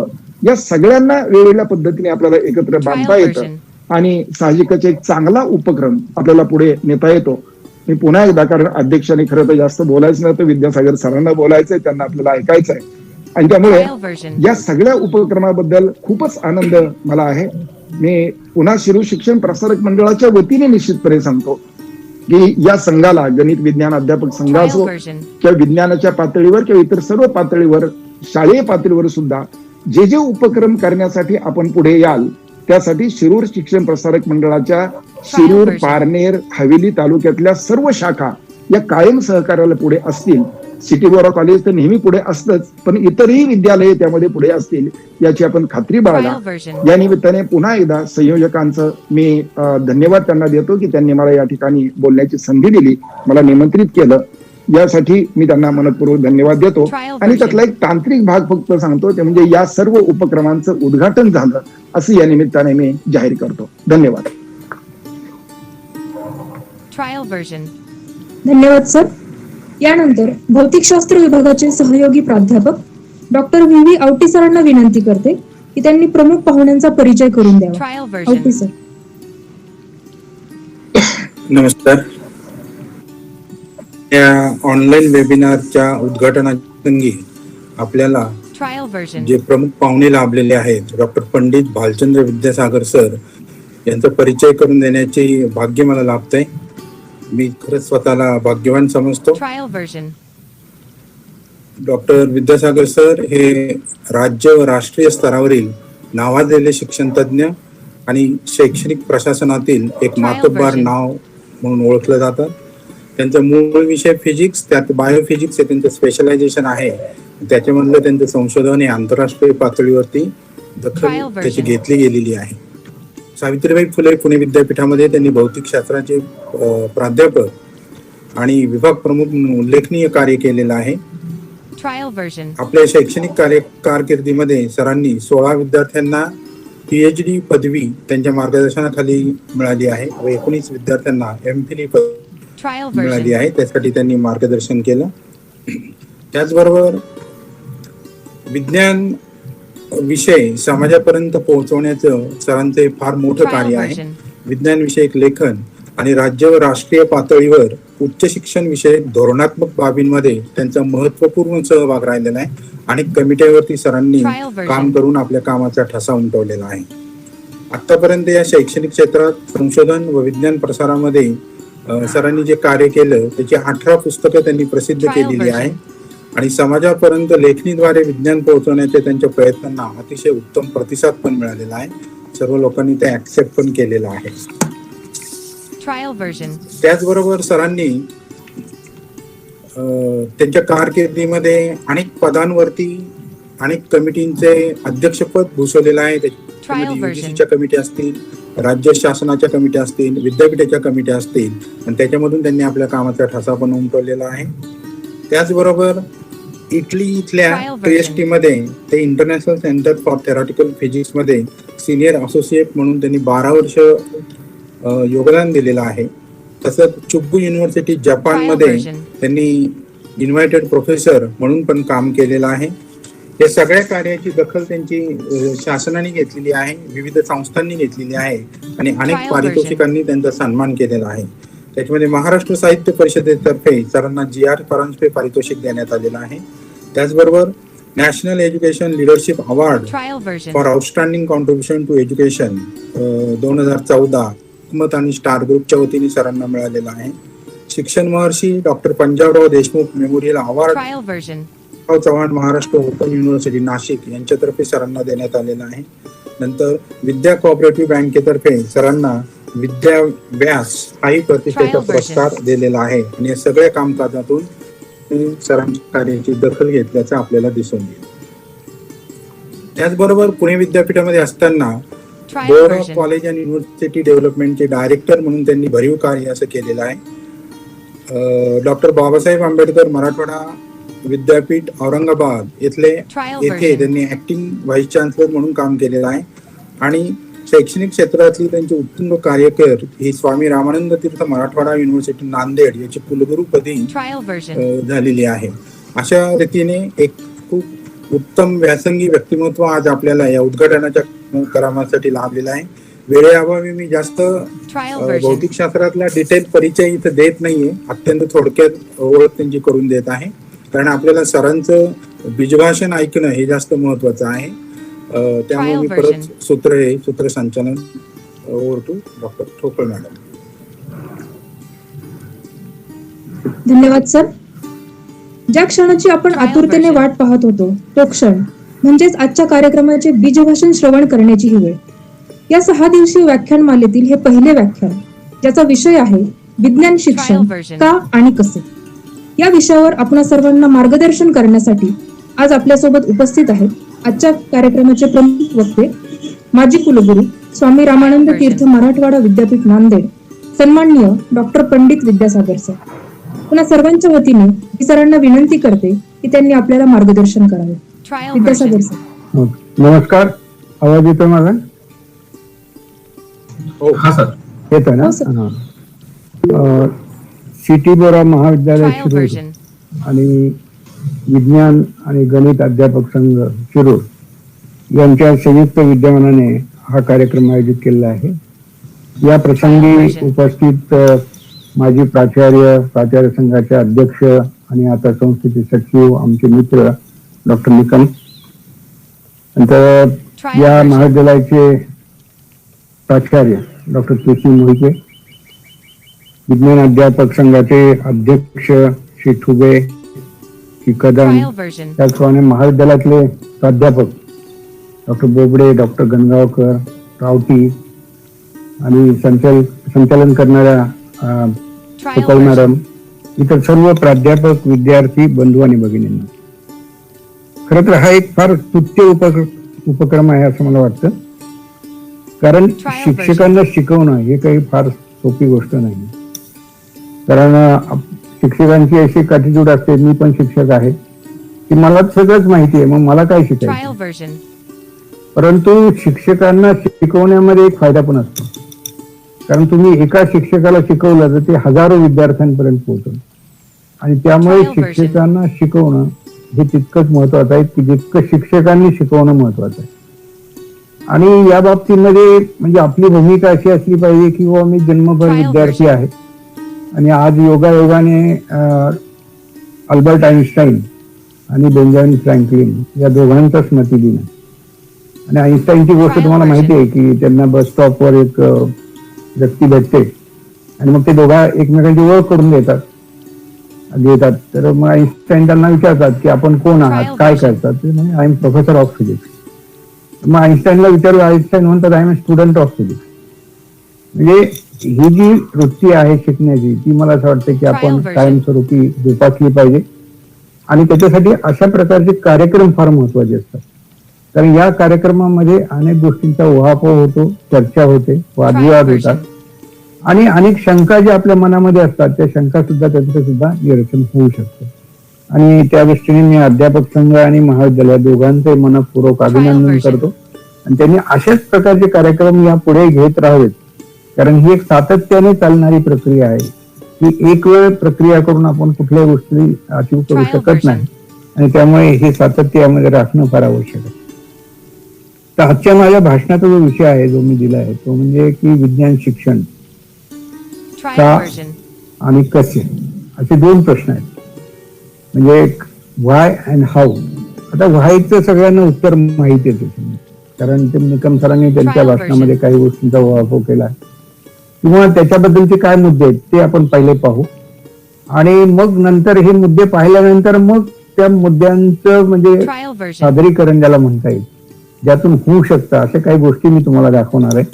या सगळ्यांना वेगवेगळ्या पद्धतीने आपल्याला एकत्र बांधता Trial येतं version. आणि साहजिकच एक चांगला उपक्रम आपल्याला पुढे नेता येतो. मी पुन्हा एकदा, कारण अध्यक्षांनी खरं तर जास्त बोलायचं नव्हतं, विद्यासागर सरांना बोलायचंय, त्यांना आपल्याला ऐकायचं आहे आणि त्यामुळे Trial version. या सगळ्या उपक्रमाबद्दल खूपच आनंद मला आहे. मी पुन्हा शिरूर शिक्षण प्रसारक मंडळाच्या वतीने निश्चितपणे सांगतो की या संघाला, गणित विज्ञान अध्यापक संघ Trial असो version. किंवा विज्ञानाच्या पातळीवर किंवा इतर सर्व पातळीवर, शालेय पातळीवर सुद्धा जे जे उपक्रम करण्यासाठी आपण पुढे याल त्यासाठी शिरूर शिक्षण प्रसारक मंडळाच्या शिरूर, version. पारनेर, हवेली तालुक्यातल्या सर्व शाखा या कायम सहकार्याला पुढे असतील. सिटी बोरा कॉलेज तर नेहमी पुढे असतंच, पण इतरही विद्यालये त्यामध्ये पुढे असतील याची आपण खात्री बाळगा. Trial version. या निमित्ताने पुन्हा एकदा संयोजकांचं मी धन्यवाद त्यांना देतो की त्यांनी मला या ठिकाणी बोलण्याची संधी दिली, मला निमंत्रित केलं, यासाठी मी त्यांना मनपूर्वक धन्यवाद देतो. Trial आणि version. त्यातला एक तांत्रिक भाग फक्त सांगतो, ते म्हणजे या सर्व उपक्रमांचं उद्घाटन झालं असं या निमित्ताने मी जाहीर करतो. धन्यवाद. Trial version. धन्यवाद सर. यानंतर भौतिकशास्त्र विभागाचे सहयोगी प्राध्यापक डॉक्टर व्ही आवटी सरांना विनंती करते की त्यांनी प्रमुख पाहुण्यांचा परिचय करून द्यावा. Trial Awati version. सर. नमस्कार. या ऑनलाईन वेबिनारच्या उद्घाटनाप्रसंगी आपल्याला Trial version. जे प्रमुख पाहुणे लाभलेले आहेत, डॉक्टर पंडित भालचंद्र विद्यासागर सर यांचा परिचय करून देण्याचे भाग्य मला लाभतंय. मी खरंच स्वतःला भाग्यवान समजतो. Trial version. Doctor Vidyasagar sir हे राज्य व राष्ट्रीय स्तरावरील नावाजलेले शिक्षण तज्ज्ञ आणि शैक्षणिक प्रशासनातील एक मातब्बर नाव म्हणून ओळखलं जातात. त्यांचा मूळ विषय फिजिक्स, त्यात बायोफिजिक्स हे त्यांचं स्पेशलायझेशन आहे. त्याच्यामधलं त्यांचं संशोधन हे आंतरराष्ट्रीय पातळीवरती दखल Trial version. त्याची घेतली गेलेली आहे. सावित्रीबाई फुले पुणे विद्यापीठामध्ये त्यांनी भौतिकशास्त्राचे प्राध्यापक आणि विभाग प्रमुख म्हणून उल्लेखनीय कार्य केलेलं आहे. Trial version. आपल्या शैक्षणिक कारकिर्दीमध्ये सरांनी 16 विद्यार्थ्यांना PhD पदवी त्यांच्या मार्गदर्शनाखाली मिळाली आहे व 19 विद्यार्थ्यांना MPhil Trial मिळाली version. आहे. त्यासाठी त्यांनी मार्गदर्शन केलं. त्याचबरोबर विज्ञान विषय समाजापर्यंत पोहोचवण्याचं सरांचे फार मोठं Trial कार्य आहे. version. विज्ञान विषयक लेखन आणि राज्य व राष्ट्रीय पातळीवर उच्च शिक्षण विषयक धोरणात्मक बाबींमध्ये त्यांचा महत्वपूर्ण सहभाग राहिलेला आहे. अनेक कमिट्यांवरती सरांनी Trial version. काम करून आपल्या कामाचा ठसा उमटवलेला आहे. आतापर्यंत या शैक्षणिक क्षेत्रात संशोधन व विज्ञान प्रसारामध्ये सरांनी जे कार्य केलं त्याची 18 पुस्तकं त्यांनी प्रसिद्ध Trial केलेली आहे version. आणि समाजापर्यंत लेखणीद्वारे विज्ञान पोहोचवण्याच्या त्यांच्या प्रयत्नांना अतिशय उत्तम प्रतिसाद पण मिळालेला आहे. सर्व लोकांनी ते ऍक्सेप्ट पण केलेलं आहे. Trial version. त्याचबरोबर सरांनी त्यांच्या कारकिर्दीमध्ये अनेक पदांवरती अनेक कमिटींचे अध्यक्षपद भूषवलेलं आहे. त्याच्यामध्ये version. UGC कमिटी असतील, राज्य शासनाच्या कमिट्या असतील, विद्यापीठाच्या कमिट्या असतील आणि त्याच्यामधून त्यांनी आपल्या कामाचा ठसा पण उमटवलेला आहे. त्याचबरोबर इटली इथल्या Trial version. TST मध्ये ते international centre for theoretical physics मध्ये सिनियर असोसिएट म्हणून त्यांनी 12 वर्ष योगदान दिलेलं आहे. तसंच चुब्बू युनिव्हर्सिटी जपानमध्ये Trial version. त्यांनी इन्व्हायटेड प्रोफेसर म्हणून पण काम केलेलं आहे. या सगळ्या कार्याची दखल त्यांची शासनाने घेतलेली आहे, विविध संस्थांनी घेतलेली आहे आणि अनेक Trial पारितोषिकांनी त्यांचा सन्मान केलेला आहे. त्याच्यामध्ये महाराष्ट्र साहित्य परिषदेतर्फे सरांना GR परांजपे पारितोषिक देण्यात आलेलं आहे. त्याचबरोबर national education leadership award Trial version. For outstanding contribution to education 2014 मत आणि स्टार ग्रुपच्या वतीने सरांना मिळालेला आहे. शिक्षण महर्षी doctor Panjabrao Deshmukh memorial award Trial version. Chavan Maharashtra open university Nashik यांच्यातर्फे सरांना देण्यात आलेला आहे. नंतर विद्या कोऑपरेटिव्ह बँकेतर्फे सरांना विद्या व्यास हाही प्रतिष्ठेचा Trial version. पुरस्कार दिलेला आहे आणि या सगळ्या कामकाजातून सरांच्या कार्याची दखल घेतल्याचं आपल्याला दिसून येईल. त्याचबरोबर पुणे विद्यापीठामध्ये असताना Trial board of version. College and university डेव्हलपमेंटचे डायरेक्टर म्हणून त्यांनी भरीव कार्य असं केलेलं आहे. डॉक्टर बाबासाहेब आंबेडकर मराठवाडा विद्यापीठ औरंगाबाद Trial येथे version. त्यांनी ऍक्टिंग व्हाईस चान्सलर म्हणून काम केलेलं आहे आणि शैक्षणिक क्षेत्रातली त्यांची उत्तुंग कार्यकर ही स्वामी रामानंद तीर्थ मराठवाडा युनिव्हर्सिटी नांदेड याची कुलगुरूपदी Trial version. झालेली आहे. अशा रीतीने एक खूप उत्तम व्यासंगी व्यक्तिमत्व आज आपल्याला या उद्घाटनाच्या करामासाठी लाभलेलं आहे. वेळेअभावी मी जास्त Trial version. भौतिकशास्त्रातला डिटेल परिचय इथं देत नाहीये, अत्यंत थोडक्यात ओळख त्यांची करून देत आहे. कारण आपल्याला सरांचं बीजभाषण ऐकणं हे जास्त महत्वाचं आहे. त्यामुळे मी Trial परत version. सूत्रसंचालन ओव्हर टू डॉक्टर ठोकळ मॅडम. धन्यवाद सर. ज्या क्षणाची आपण Trial आतुरतेने version. वाट पाहत होतो तो क्षण म्हणजेच आजच्या कार्यक्रमाचे बीजभाषण श्रवण करण्याची ही वेळ. या 6 दिवसीय व्याख्यानमालेतील हे पहिले व्याख्यान ज्याचा विषय आहे विज्ञान शिक्षण Trial version. का आणि कसे. या विषयावर आपणा सर्वांना मार्गदर्शन करण्यासाठी आज आपल्यासोबत उपस्थित आहेत आजच्या कार्यक्रमाचे प्रमुख वक्ते माजी कुलगुरू स्वामी रामानंद तीर्थ मराठवाडा विद्यापीठ नांदेड सन्माननीय डॉक्टर पंडित विद्यासागर सर. पुन्हा सर्वांच्या वतीने मी सरांना विनंती करते की त्यांनी आपल्याला मार्गदर्शन करावे. Trial Vidyasagar version. सर. नमस्कार. आवाज येतो माझा? हा सर. येतोय ना? हो, सर. हा. सिटी बोरा महाविद्यालय Trial शिरूर version. आणि विज्ञान आणि गणित अध्यापक संघ शिरूर यांच्या संयुक्त विद्यमानाने हा कार्यक्रम आयोजित केलेला आहे. या प्रसंगी उपस्थित माजी प्राचार्य संघाचे अध्यक्ष आणि आता संस्थेचे सचिव आमचे मित्र डॉक्टर निकम, नंतर Trial या version. महाविद्यालयाचे प्राचार्य डॉक्टर KC मोहिते, विज्ञान अध्यापक संघाचे अध्यक्ष श्री ठुबे, श्री कदम, Trial version. त्याचप्रमाणे महाविद्यालयातले प्राध्यापक डॉक्टर बोबडे, डॉक्टर गणगावकर, रावटी आणि संचालन करणाऱ्या Trial सुकल version. मॅडम, इतर सर्व प्राध्यापक, विद्यार्थी, बंधू आणि भगिनींना. खरं तर हा एक फार स्तुत्य उपक्रम आहे असं मला वाटतं. कारण Trial शिक्षकांना शिकवणं हे काही फार सोपी गोष्ट नाही. कारण शिक्षकांची अशी ॲटिट्यूड असते, मी पण शिक्षक आहे, की मला सगळंच माहिती आहे, मग मला काय शिकायचं. Trial version. परंतु शिक्षकांना शिकवण्यामध्ये एक फायदा पण असतो. कारण तुम्ही एका शिक्षकाला शिकवलं तर ते हजारो विद्यार्थ्यांपर्यंत पोहोचल आणि त्यामुळे Trial version. शिक्षकांना शिकवणं हे तितकंच महत्वाचं आहे की जितकं शिक्षकांनी शिकवणं महत्वाचं आहे. आणि या बाबतीमध्ये म्हणजे आपली भूमिका अशी असली पाहिजे की बाबा मी जन्मभर Trial विद्यार्थी version. आहे आणि आज योगायोगाने अल्बर्ट आईन्स्टाईन आणि बेंजामिन फ्रँकलिन या दोघांचा स्मृती दिन आहे. आणि आईन्स्टाईनची गोष्ट तुम्हाला माहिती आहे की त्यांना बस स्टॉपवर एक व्यक्ती भेटते आणि मग ते दोघा एकमेकांची ओळख करून देतात. तर मग आईन्स्टाईन त्यांना विचारतात की आपण कोण आहात, काय करतात. ते म्हणजे I am professor of physics. मग आईन्स्टाईनला विचारलं, आईन्स्टाईन म्हणतात I am student of physics. म्हणजे ही जी वृत्ती आहे शिकण्याची ती मला असं वाटतं की आपण कायमस्वरूपी जोपासली पाहिजे. आणि त्याच्यासाठी अशा प्रकारचे कार्यक्रम फार महत्वाचे असतात. कारण या कार्यक्रमामध्ये अनेक गोष्टींचा उहापोह होतो, चर्चा होते, वादविवाद होतात आणि अनेक शंका ज्या आपल्या मनामध्ये असतात त्या शंका सुद्धा त्यांचं सुद्धा निरसन होऊ शकतं. आणि त्या दृष्टीने मी अध्यापक संघ आणि महाविद्यालय दोघांचे मनपूर्वक अभिनंदन करतो. आणि त्यांनी अशाच प्रकारचे कार्यक्रम या पुढे घेत राहावेत. कारण ही एक सातत्याने चालणारी प्रक्रिया आहे. ही एक वेळ प्रक्रिया करून आपण कुठल्याही गोष्टी अचीव करू शकत नाही. आणि त्यामुळे हे सातत्य यामध्ये राखणं फार आवश्यक आहे. तर आजच्या माझ्या भाषणाचा जो विषय आहे जो मी दिला आहे तो म्हणजे की विज्ञान शिक्षण का आणि कसे, असे दोन प्रश्न आहेत. म्हणजे एक व्हाय अँड हाऊ. आता व्हायचं सगळ्यांना उत्तर माहिती आहे, कारण ते निकम सरांनी त्यांच्या भाषणामध्ये काही गोष्टींचा उहापोह केला किंवा त्याच्याबद्दलचे काय मुद्दे आहेत ते आपण पहिले पाहू. आणि मग नंतर हे मुद्दे पाहिल्यानंतर मग त्या मुद्द्यांचं म्हणजे सादरीकरण ज्याला म्हणता येईल, ज्यातून होऊ शकतं अशा काही गोष्टी मी तुम्हाला दाखवणार आहे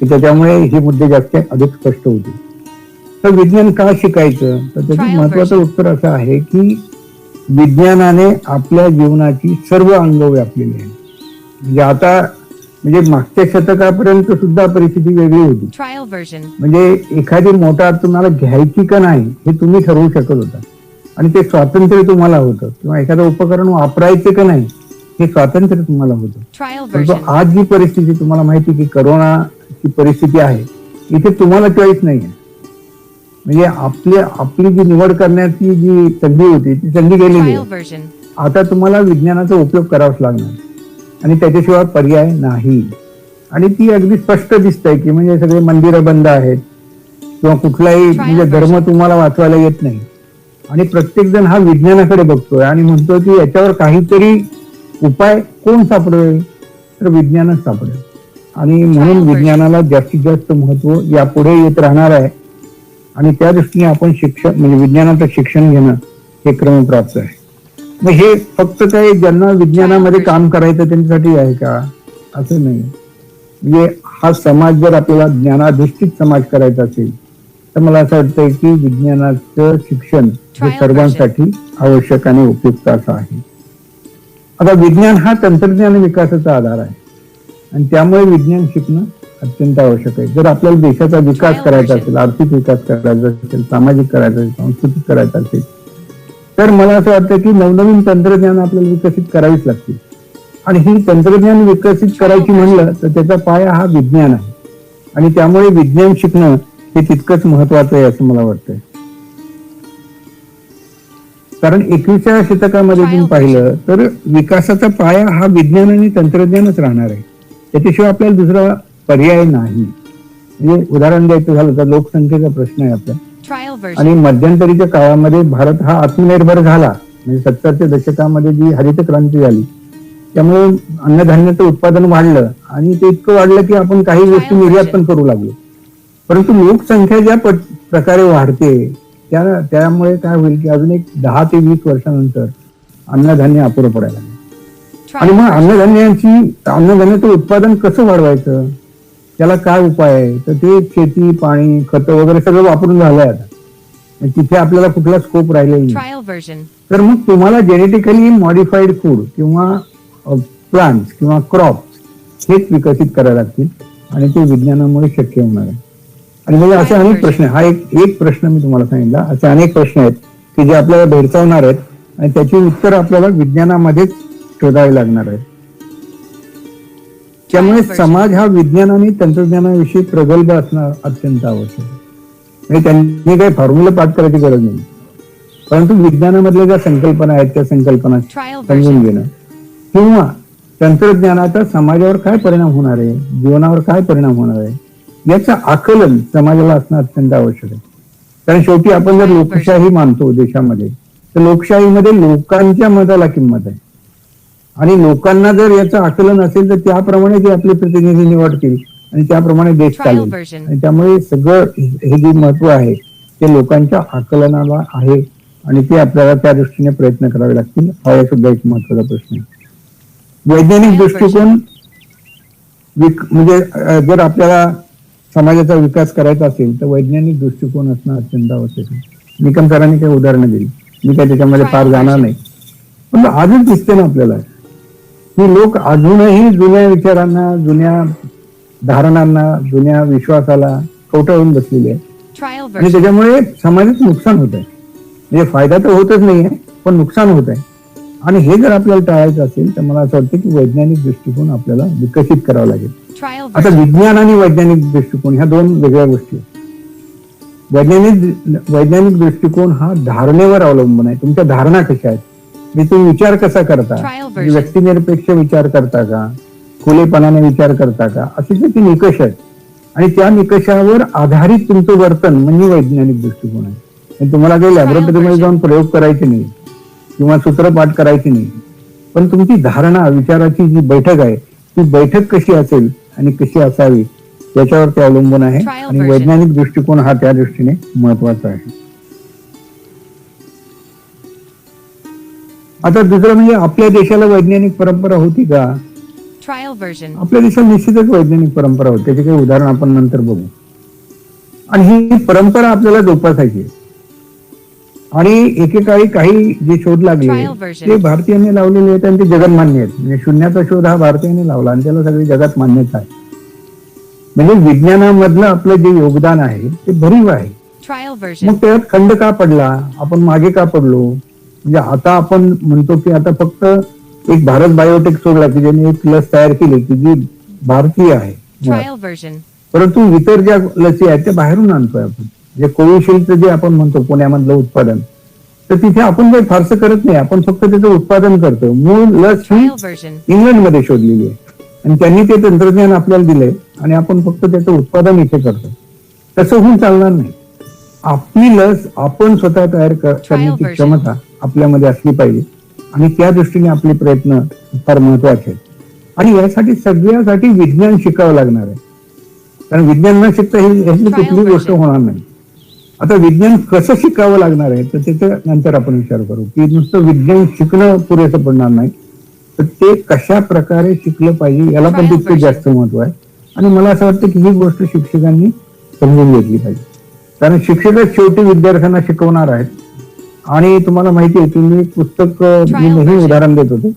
की त्याच्यामुळे हे मुद्दे जास्त अधिक स्पष्ट होतील. तर विज्ञान का शिकायचं, तर त्याचं महत्वाचं उत्तर असं आहे की विज्ञानाने आपल्या जीवनाची सर्व अंग व्यापलेली आहे. म्हणजे आता म्हणजे मागच्या शतकापर्यंत सुद्धा परिस्थिती वेगळी होती. म्हणजे एखादी मोटार तुम्हाला घ्यायची का नाही हे तुम्ही ठरवू शकत होता आणि ते स्वातंत्र्य तुम्हाला होतं. किंवा एखादं उपकरण वापरायचं का नाही हे स्वातंत्र्य तुम्हाला होतं. परंतु आज जी परिस्थिती तुम्हाला माहिती की करोनाची परिस्थिती आहे, इथे तुम्हाला चॉईस नाही आहे. म्हणजे आपली जी निवड करण्याची जी संधी होती ती संधी गेलेली आहे. आता तुम्हाला विज्ञानाचा उपयोग करावाच लागणार आणि त्याच्याशिवाय पर्याय नाही. आणि ती अगदी स्पष्ट दिसतंय की म्हणजे सगळे मंदिरं बंद आहेत किंवा कुठलाही म्हणजे धर्म तुम्हाला वाचवायला येत नाही आणि प्रत्येक जण हा विज्ञानाकडे बघतोय आणि म्हणतोय की याच्यावर काहीतरी उपाय कोण सापडेल, तर विज्ञानच सापडेल. आणि म्हणून विज्ञानाला जास्तीत जास्त महत्व यापुढे येत राहणार आहे. आणि त्या दृष्टीने आपण शिक्षण म्हणजे विज्ञानाचं शिक्षण घेणं हे क्रमप्राप्त आहे. मग हे फक्त काही ज्यांना विज्ञानामध्ये काम करायचं त्यांच्यासाठी आहे का, असं नाही. म्हणजे हा समाज जर आपल्याला ज्ञानाधिष्ठित समाज करायचा असेल तर मला असं वाटतंय की विज्ञानाचं शिक्षण हे सर्वांसाठी आवश्यक आणि उपयुक्त असं आहे. आता विज्ञान हा तंत्रज्ञान विकासाचा आधार आहे आणि त्यामुळे विज्ञान शिकणं अत्यंत आवश्यक आहे. जर आपल्याला देशाचा विकास करायचा असेल, आर्थिक विकास करायचा असेल, सामाजिक करायचा असेल, सांस्कृतिक करायचा असेल, तर मला असं वाटतं की नवनवीन तंत्रज्ञान आपल्याला विकसित करावीच लागतील. आणि ही तंत्रज्ञान विकसित करायची म्हणलं तर त्याचा पाया हा विज्ञान आहे. आणि त्यामुळे विज्ञान शिकणं हे तितकंच महत्वाचं आहे असं मला वाटतंय. कारण 21व्या शतकामध्ये तुम्ही पाहिलं तर विकासाचा पाया हा विज्ञान आणि तंत्रज्ञानच राहणार आहे. त्याच्याशिवाय आपल्याला दुसरा पर्याय नाही. म्हणजे उदाहरण द्यायचं झालं तर लोकसंख्येचा प्रश्न आहे आपल्या. आणि मध्यंतरीच्या काळामध्ये भारत हा आत्मनिर्भर झाला. म्हणजे 70च्या दशकामध्ये जी हरित क्रांती झाली त्यामुळे अन्नधान्याचं उत्पादन वाढलं आणि ते इतकं वाढलं की आपण काही गोष्टी निर्यात पण करू लागलो. परंतु लोकसंख्या ज्या प्रकारे वाढते त्यामुळे काय होईल की अजून एक 10 ते 20 वर्षानंतर अन्नधान्य अपुरं पडायला लागेल. आणि मग अन्नधान्याचं उत्पादन कसं वाढवायचं, त्याला काय उपाय आहे, तर ते शेती, पाणी, खतं वगैरे सगळं वापरून झालंय आता. तिथे आपल्याला कुठला स्कोप राहिलेला नाही. तर मग तुम्हाला जेनेटिकली मॉडिफाईड फूड किंवा प्लांट्स किंवा क्रॉप्स हेच विकसित करायला लागतील आणि ते विज्ञानामुळे शक्य होणार आहे. आणि म्हणजे असे अनेक प्रश्न, हा एक प्रश्न मी तुम्हाला सांगितला, असे अनेक प्रश्न आहेत की जे आपल्याला भेडसावणार आहेत आणि त्याची उत्तर आपल्याला विज्ञानामध्येच शोधावी लागणार आहेत. त्यामुळे समाज हा विज्ञान आणि तंत्रज्ञानाविषयी प्रगल्भ असणं अत्यंत आवश्यक आहे. म्हणजे त्यांनी काही फॉर्म्युला पाठ करायची गरज नाही, परंतु विज्ञानामधल्या ज्या संकल्पना आहेत त्या संकल्पना समजून घेणं किंवा तंत्रज्ञानाचा समाजावर काय परिणाम होणार आहे, जीवनावर काय परिणाम होणार आहे याचं आकलन समाजाला असणं अत्यंत आवश्यक आहे. कारण शेवटी आपण जर लोकशाही मानतो देशामध्ये, तर लोकशाहीमध्ये लोकांच्या मताला किंमत आहे. आणि लोकांना जर याचं आकलन असेल तर त्याप्रमाणे ते आपले प्रतिनिधी निवडतील आणि त्याप्रमाणे देश Trial चालेल. version. आणि त्यामुळे सगळं हे जे महत्व आहे ते लोकांच्या आकलनाला आहे आणि ते आपल्याला त्या दृष्टीने प्रयत्न करावे लागतील. हा सुद्धा एक महत्वाचा प्रश्न आहे. वैज्ञानिक दृष्टिकोन म्हणजे जर आपल्याला समाजाचा विकास करायचा असेल तर वैज्ञानिक दृष्टिकोन असणं अत्यंत आवश्यक आहे. निकम सरांनी काही उदाहरणं दिली, मी काही त्याच्यामध्ये फार जाणार नाही, पण आजच दिसते ना आपल्याला की लोक अजूनही जुन्या विचारांना, जुन्या धारणांना, जुन्या विश्वासाला कवटाळून बसलेले आहे. Trial आणि version. त्याच्यामुळे समाजाचं नुकसान होत आहे. म्हणजे फायदा तर होतच नाहीये, पण नुकसान होत आहे. आणि हे जर आपल्याला टाळायचं असेल तर मला असं वाटतं की वैज्ञानिक दृष्टिकोन आपल्याला विकसित करावा लागेल. Trial आता version. विज्ञान आणि वैज्ञानिक दृष्टिकोन ह्या दोन वेगळ्या गोष्टी आहेत. वैज्ञानिक दृष्टिकोन हा धारणेवर अवलंबून आहे. तुमच्या धारणा कशा आहेत, म्हणजे तुम्ही विचार कसा करता, Trial म्हणजे version. व्यक्तिनिरपेक्ष विचार करता का, खुलेपणाने विचार करता का, असे जे ते निकष आहेत आणि त्या निकषावर आधारित तुमचं वर्तन म्हणजे वैज्ञानिक दृष्टिकोन आहे. आणि तुम्हाला काही लॅबोरेटरीमध्ये जाऊन प्रयोग करायचे नाही किंवा सूत्रपाठ करायचे नाही, पण तुमची धारणा, विचाराची जी बैठक आहे ती बैठक कशी असेल आणि कशी असावी याच्यावर ते अवलंबून आहे. Trial आणि version. वैज्ञानिक दृष्टिकोन हा त्या दृष्टीने महत्वाचा आहे. आता दुसरं म्हणजे आपल्या देशाला वैज्ञानिक परंपरा होती का? Trial version. आपल्या देशात निश्चितच वैज्ञानिक परंपरा होती, त्याचे काही उदाहरण आपण नंतर बघू. आणि ही परंपरा आपल्याला जोपासायची आहे. आणि एकेकाळी काही जे शोध लागले Trial version. ते भारतीयांनी लावलेले आहेत आणि ते जगन्मान्य आहेत. म्हणजे शून्याचा शोध हा भारतीयांनी लावला आणि त्याला सगळी जगात मान्यता आहे. म्हणजे विज्ञानामधलं आपलं जे योगदान आहे ते भरीव आहे. Trial मग version. त्यात खंड का पडला, आपण मागे का पडलो? म्हणजे आता आपण म्हणतो की आता फक्त एक भारत बायोटेक सोडला की ज्यांनी एक लस तयार केली की जी भारतीय आहे, Trial version. परंतु इतर ज्या लसी आहेत त्या बाहेरून आणतोय आपण. जे कोविशिल्डचं जे आपण म्हणतो पुण्यामधलं उत्पादन, तर तिथे आपण काही फारसं करत नाही, आपण फक्त त्याचं उत्पादन करतो. मूळ लस ही Trial version. इंग्लंडमध्ये शोधलेली आहे आणि त्यांनी ते तंत्रज्ञान आपल्याला दिलंय आणि आपण फक्त त्याचं उत्पादन इथे करतो. तसं होऊन चालणार नाही. आपली लस आपण स्वतः तयार करण्याची version. क्षमता आपल्यामध्ये असली पाहिजे आणि त्या दृष्टीने आपले प्रयत्न फार महत्वाचे आहेत. आणि यासाठी सगळ्यासाठी विज्ञान शिकावं लागणार आहे, कारण विज्ञान न शिकता ह्याची कुठली गोष्ट होणार नाही. आता विज्ञान कसं शिकावं लागणार आहे तर त्याच्या नंतर आपण विचार करू की नुसतं विज्ञान शिकणं पुरेसं पडणार नाही, तर ते कशा प्रकारे शिकलं पाहिजे याला पण तितकं जास्त महत्व आहे. आणि मला असं वाटतं की ही गोष्ट शिक्षकांनी समजून घेतली पाहिजे, कारण शिक्षकच शेवटी विद्यार्थ्यांना शिकवणार आहेत. आणि तुम्हाला माहिती आहे, तुम्ही एक पुस्तक मी नेहमी उदाहरण देत होतो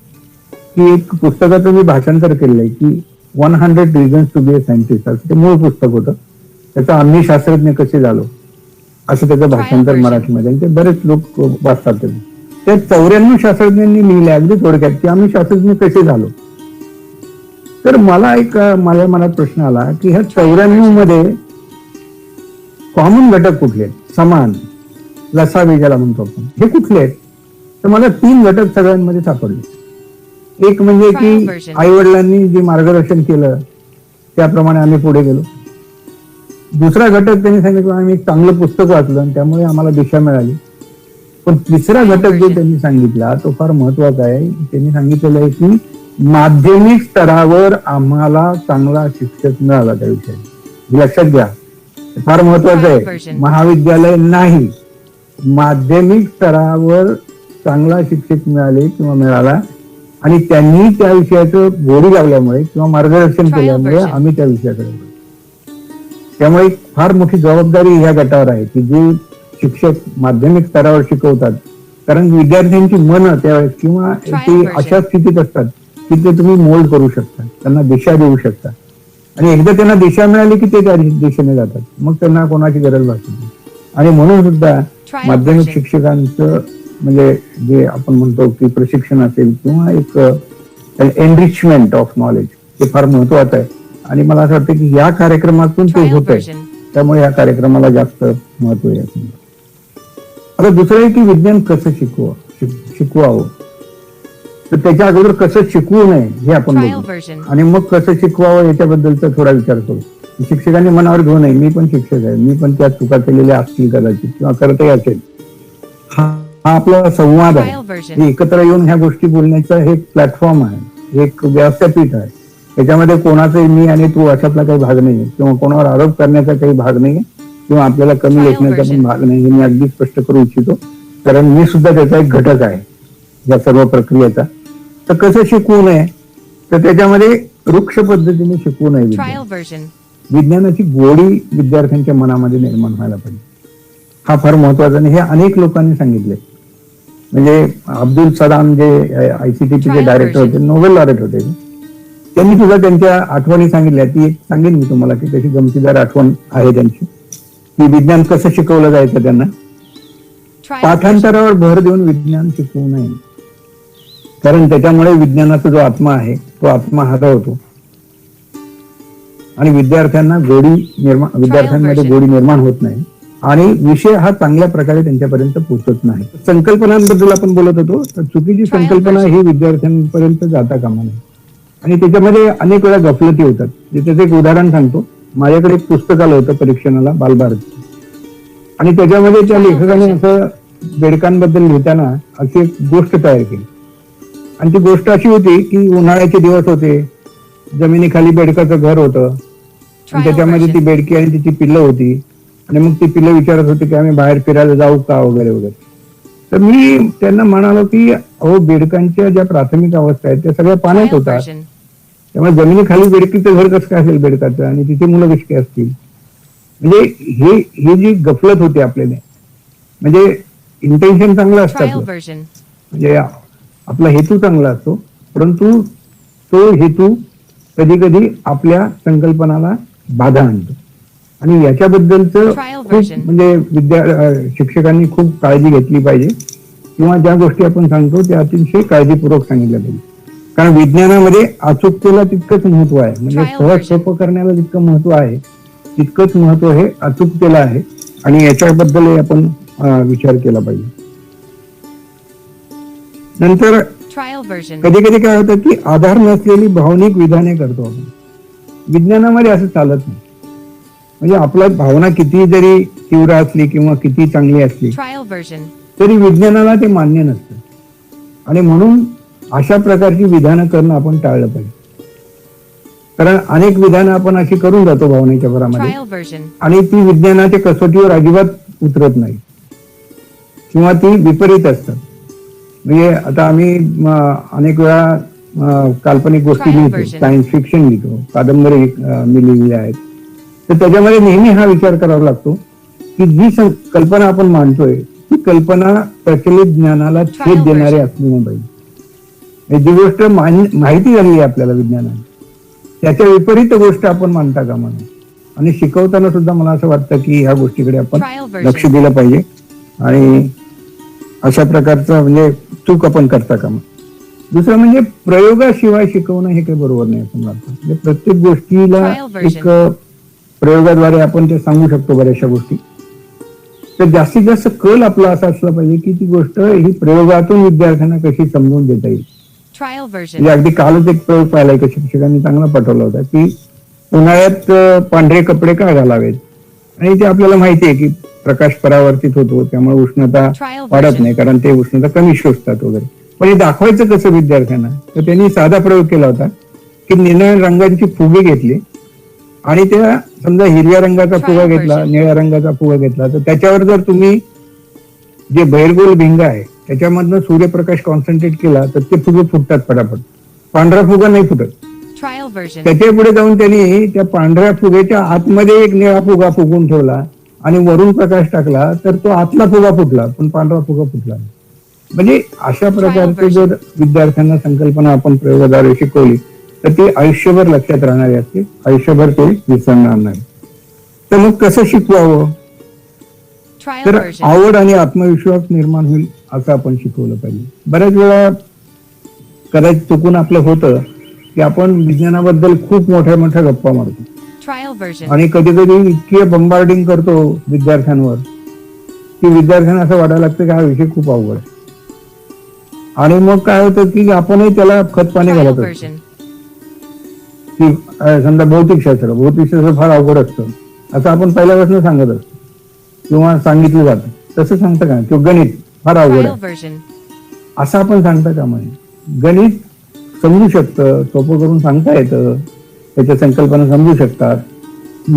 की एक पुस्तकाचं मी भाषांतर केलेलं आहे की 100 reasons to be a scientist, असं ते मूळ पुस्तक होतं. त्याचं आम्ही शास्त्रज्ञ कसे झालो असं त्याचं भाषांतर मराठीमध्ये, आणि ते बरेच लोक वाचतात. त्या 94 शास्त्रज्ञांनी लिहिले अगदी थोडक्यात की आम्ही शास्त्रज्ञ कसे झालो. तर मला एक माझ्या मनात प्रश्न आला की ह्या 94 मध्ये कॉमन घटक कुठले आहेत, समान लसावे ज्याला म्हणतो आपण, हे कुठले आहेत? तर मला 3 घटक सगळ्यांमध्ये सापडले. एक म्हणजे की आई वडिलांनी जे मार्गदर्शन केलं त्याप्रमाणे आम्ही पुढे गेलो. दुसरा घटक त्यांनी सांगितलं आम्ही एक चांगलं पुस्तक वाचलं आणि त्यामुळे आम्हाला दिशा मिळाली. पण तिसरा घटक जो त्यांनी सांगितला तो फार महत्वाचा आहे. त्यांनी सांगितलेलं आहे की माध्यमिक स्तरावर आम्हाला चांगला शिक्षक मिळाला त्या विषयात. लक्षात घ्या, फार महत्वाचं आहे. महाविद्यालय नाही, माध्यमिक स्तरावर चांगला शिक्षक मिळाले किंवा मिळाला आणि त्यांनी त्या विषयाचं गोडी लावल्यामुळे किंवा मार्गदर्शन केल्यामुळे आम्ही त्या विषयाकडे गेलो. त्यामुळे फार मोठी जबाबदारी ह्या गटावर आहे की जे शिक्षक माध्यमिक स्तरावर शिकवतात, कारण विद्यार्थ्यांची मनं त्यावेळेस किंवा ते अशा स्थितीत असतात की ते तुम्ही मोल्ड करू शकता, त्यांना दिशा देऊ शकता. आणि एकदा त्यांना दिशा मिळाली की ते त्या दिशेने जातात, मग त्यांना कोणाची गरज भासत नाही. आणि म्हणून सुद्धा माध्यमिक शिक्षकांचं म्हणजे जे आपण म्हणतो की प्रशिक्षण असेल किंवा एक एनरिचमेंट ऑफ नॉलेज हे फार महत्वाचं आहे. आणि मला असं वाटतं की या कार्यक्रमातून ते होत आहे, त्यामुळे या कार्यक्रमाला जास्त महत्व आहे. आता दुसरं आहे की विज्ञान कसं शिकवावं, तर त्याच्या अगोदर कसं शिकवू नये हे आपण बघू आणि मग कसं शिकवावं याच्याबद्दलचा थोडा विचार करू. शिक्षकांनी मनावर घेऊ नये, मी पण शिक्षक आहे, मी पण त्या चुका केलेल्या असतील कदाचित किंवा करतही असेल. हा हा आपला संवाद आहे. Trial version. हे एकत्र येऊन ह्या गोष्टी बोलण्याचा हे एक प्लॅटफॉर्म आहे, एक व्यासपीठ आहे. त्याच्यामध्ये कोणाचाही मी आणि तू अशातला काही भाग नाहीये किंवा कोणावर आरोप करण्याचा काही भाग नाहीये किंवा आपल्याला कमी Trial लेखण्याचा पण version. भाग नाही, हे मी अगदी स्पष्ट करू इच्छितो. कारण मी सुद्धा त्याचा एक घटक आहे या सर्व प्रक्रियेचा. तर कसं शिकवू नये, तर त्याच्यामध्ये वृक्ष पद्धतीने शिकवू नये. Trial version. विज्ञानाची गोडी विद्यार्थ्यांच्या मनामध्ये निर्माण व्हायला पाहिजे, हा फार महत्वाचा. आणि हे अनेक लोकांनी सांगितले. म्हणजे अब्दुल सलाम जे ICTP चे डायरेक्टर होते, नोबेल लॉरेट होते, त्यांनी सुद्धा त्यांच्या आठवणी सांगितल्या. ती एक सांगेन मी तुम्हाला की कशी गमतीदार आठवण आहे त्यांची, की विज्ञान कसं शिकवलं जायचं त्यांना. Trial version. पाठांतरावर भर देऊन विज्ञान शिकवू नये, कारण त्याच्यामुळे विज्ञानाचा जो आत्मा आहे तो आत्मा हरवतो आणि विद्यार्थ्यांमध्ये गोडी निर्माण होत नाही आणि विषय हा चांगल्या प्रकारे त्यांच्यापर्यंत पोहोचत नाही. संकल्पनांबद्दल आपण बोलत होतो, तर चुकीची संकल्पना ही विद्यार्थ्यांपर्यंत जाता कामा नये आणि त्याच्यामध्ये अनेक वेळा गफलती होतात. त्याचं एक उदाहरण सांगतो. माझ्याकडे एक पुस्तक आलं होतं परीक्षणाला, बालभारती, आणि त्याच्यामध्ये त्या लेखकाने असं बेडकांबद्दल लिहिताना अशी एक गोष्ट तयार केली. आणि ती गोष्ट अशी होती की उन्हाळ्याचे दिवस होते, जमिनीखाली बेडकाचं घर होतं आणि त्याच्यामध्ये ती बेडकी आणि तिची पिल्लं होती आणि मग ती पिल्लं विचारत होती की आम्ही बाहेर फिरायला जाऊ का वगैरे वगैरे. तर मी त्यांना म्हणालो की अहो, बेडकांच्या ज्या प्राथमिक अवस्था आहेत त्या सगळ्या पाण्यात Trial होतात, version. त्यामुळे जमिनीखाली बेडकीचं घर कसं काय असेल बेडकाचं, आणि तिथे मुलं कशी काय असतील. म्हणजे ही जी गफलत होते आपल्याला, म्हणजे इंटेन्शन चांगलं असतं Trial आपलं, version. म्हणजे आपला हेतू चांगला असतो, परंतु तो हेतू कधी कधी आपल्या संकल्पनाला बाधा आणतो. आणि याच्याबद्दलच Trial खूप version. म्हणजे शिक्षकांनी खूप काळजी घेतली पाहिजे किंवा ज्या गोष्टी आपण सांगतो त्या अतिशय काळजीपूर्वक सांगितल्या पाहिजे. कारण विज्ञानामध्ये अचूकतेला तितकंच महत्व आहे, म्हणजे Trial सहज version. सोपं करण्याला जितकं महत्व आहे तितकंच महत्व हे अचूकतेला आहे आणि याच्याबद्दल आपण विचार केला पाहिजे. नंतर Trial version. कधी कधी काय होतं की आधार नसलेली भावनिक विधाने करतो आपण. विज्ञानामध्ये असं चालत नाही. म्हणजे आपल्या भावना किती जरी तीव्र असली किंवा किती चांगली असली Trial version. तरी विज्ञानाला ते मान्य नसतं आणि म्हणून अशा प्रकारची विधानं करणं आपण टाळलं पाहिजे. कारण अनेक विधानं आपण अशी करून जातो भावनेच्या भरामध्ये Trial version. आणि ती विज्ञानाच्या कसोटीवर अजिबात उतरत नाही किंवा ती विपरीत असतात. म्हणजे आता आम्ही अनेक वेळा काल्पनिक गोष्टी Trial लिहितो, version. सायन्स फिक्शन लिहितो, कादंबरी मी लिहिलेल्या आहेत. तर त्याच्यामध्ये नेहमी हा विचार करावा लागतो की जी कल्पना आपण मांडतोय ती कल्पना प्रचलित ज्ञानाला छेद Trial देणारी version. असली नाही पाहिजे. जी गोष्ट माहिती झाली आहे आपल्याला विज्ञानाने, त्याच्या विपरीत गोष्ट आपण मानता कामा नये. आणि शिकवताना सुद्धा मला असं वाटतं की ह्या गोष्टीकडे आपण Trial version. लक्ष दिलं पाहिजे आणि अशा प्रकारचं म्हणजे चूक आपण करता कामा. दुसरं म्हणजे प्रयोगाशिवाय शिकवणं हे काही बरोबर नाही असं मला वाटतं. म्हणजे प्रत्येक गोष्टीला Trial version. एक प्रयोगाद्वारे आपण ते सांगू शकतो बऱ्याचशा गोष्टी. तर जास्तीत जास्त कल आपला असा असला पाहिजे की ती गोष्ट ही प्रयोगातून विद्यार्थ्यांना कशी समजून देता येईल. Trial version. म्हणजे अगदी कालच एक प्रयोग पाहिला एका शिक्षकांनी चांगला पाठवला होता की उन्हाळ्यात पांढरे कपडे का घालावेत, आणि ते आपल्याला माहिती आहे की प्रकाश परावर्तित होतो त्यामुळे उष्णता Trial वाढत version. नाही, कारण ते उष्णता कमी शोषतात वगैरे. पण हे दाखवायचं कसं विद्यार्थ्यांना, तर त्यांनी साधा प्रयोग केला होता की निळ्या रंगाची फुगे घेतली आणि त्या समजा हिरव्या रंगाचा फुगा Trial घेतला, version. निळ्या रंगाचा फुगा घेतला, तर त्याच्यावर जर तुम्ही जे बहिर्गोल भिंग आहे त्याच्यामधनं सूर्यप्रकाश कॉन्सन्ट्रेट केला तर ते फुगे फुटतात पटापट. पांढरा फुगा नाही फुटत. Trial version. त्याच्या पुढे जाऊन त्यांनी त्या पांढऱ्या फुग्याच्या आतमध्ये एक निळा फुगा फुगून ठेवला आणि वरून प्रकाश टाकला तर तो आतला फुगा फुटला पण पांढरा फुगा फुटला नाही. म्हणजे अशा प्रकारचे जर विद्यार्थ्यांना संकल्पना आपण प्रयोगाद्वारे शिकवली तर ती आयुष्यभर लक्षात राहणारी असते, आयुष्यभर ते विसरणार नाही. तर मग कसं शिकवावं, Trial तर version. आवड आणि आत्मविश्वास निर्माण होईल असं आपण शिकवलं पाहिजे. बऱ्याच वेळा कदाचित चुकून आपलं होतं की आपण विज्ञानाबद्दल खूप मोठ्या मोठ्या गप्पा मारतो Trial version. आणि कधी कधी इतकी बंबार्डिंग करतो विद्यार्थ्यांवर की विद्यार्थ्यांना असं वाटायला लागतं की हा विषय खूप अवघड आहे. आणि मग काय होतं की आपणही त्याला खत पाणी Trial घालत असतो. version. की समजा भौतिकशास्त्र फार अवघड असतं असं आपण पहिल्यापासून सांगत असतो किंवा सांगितलं जातं. तसं सांगतं का किंवा गणित फार अवघड Trial आहे version. असं आपण सांगता का म्हणे. गणित समजू शकतं, सोपं करून सांगता येतं, त्याच्या संकल्पना समजू शकतात,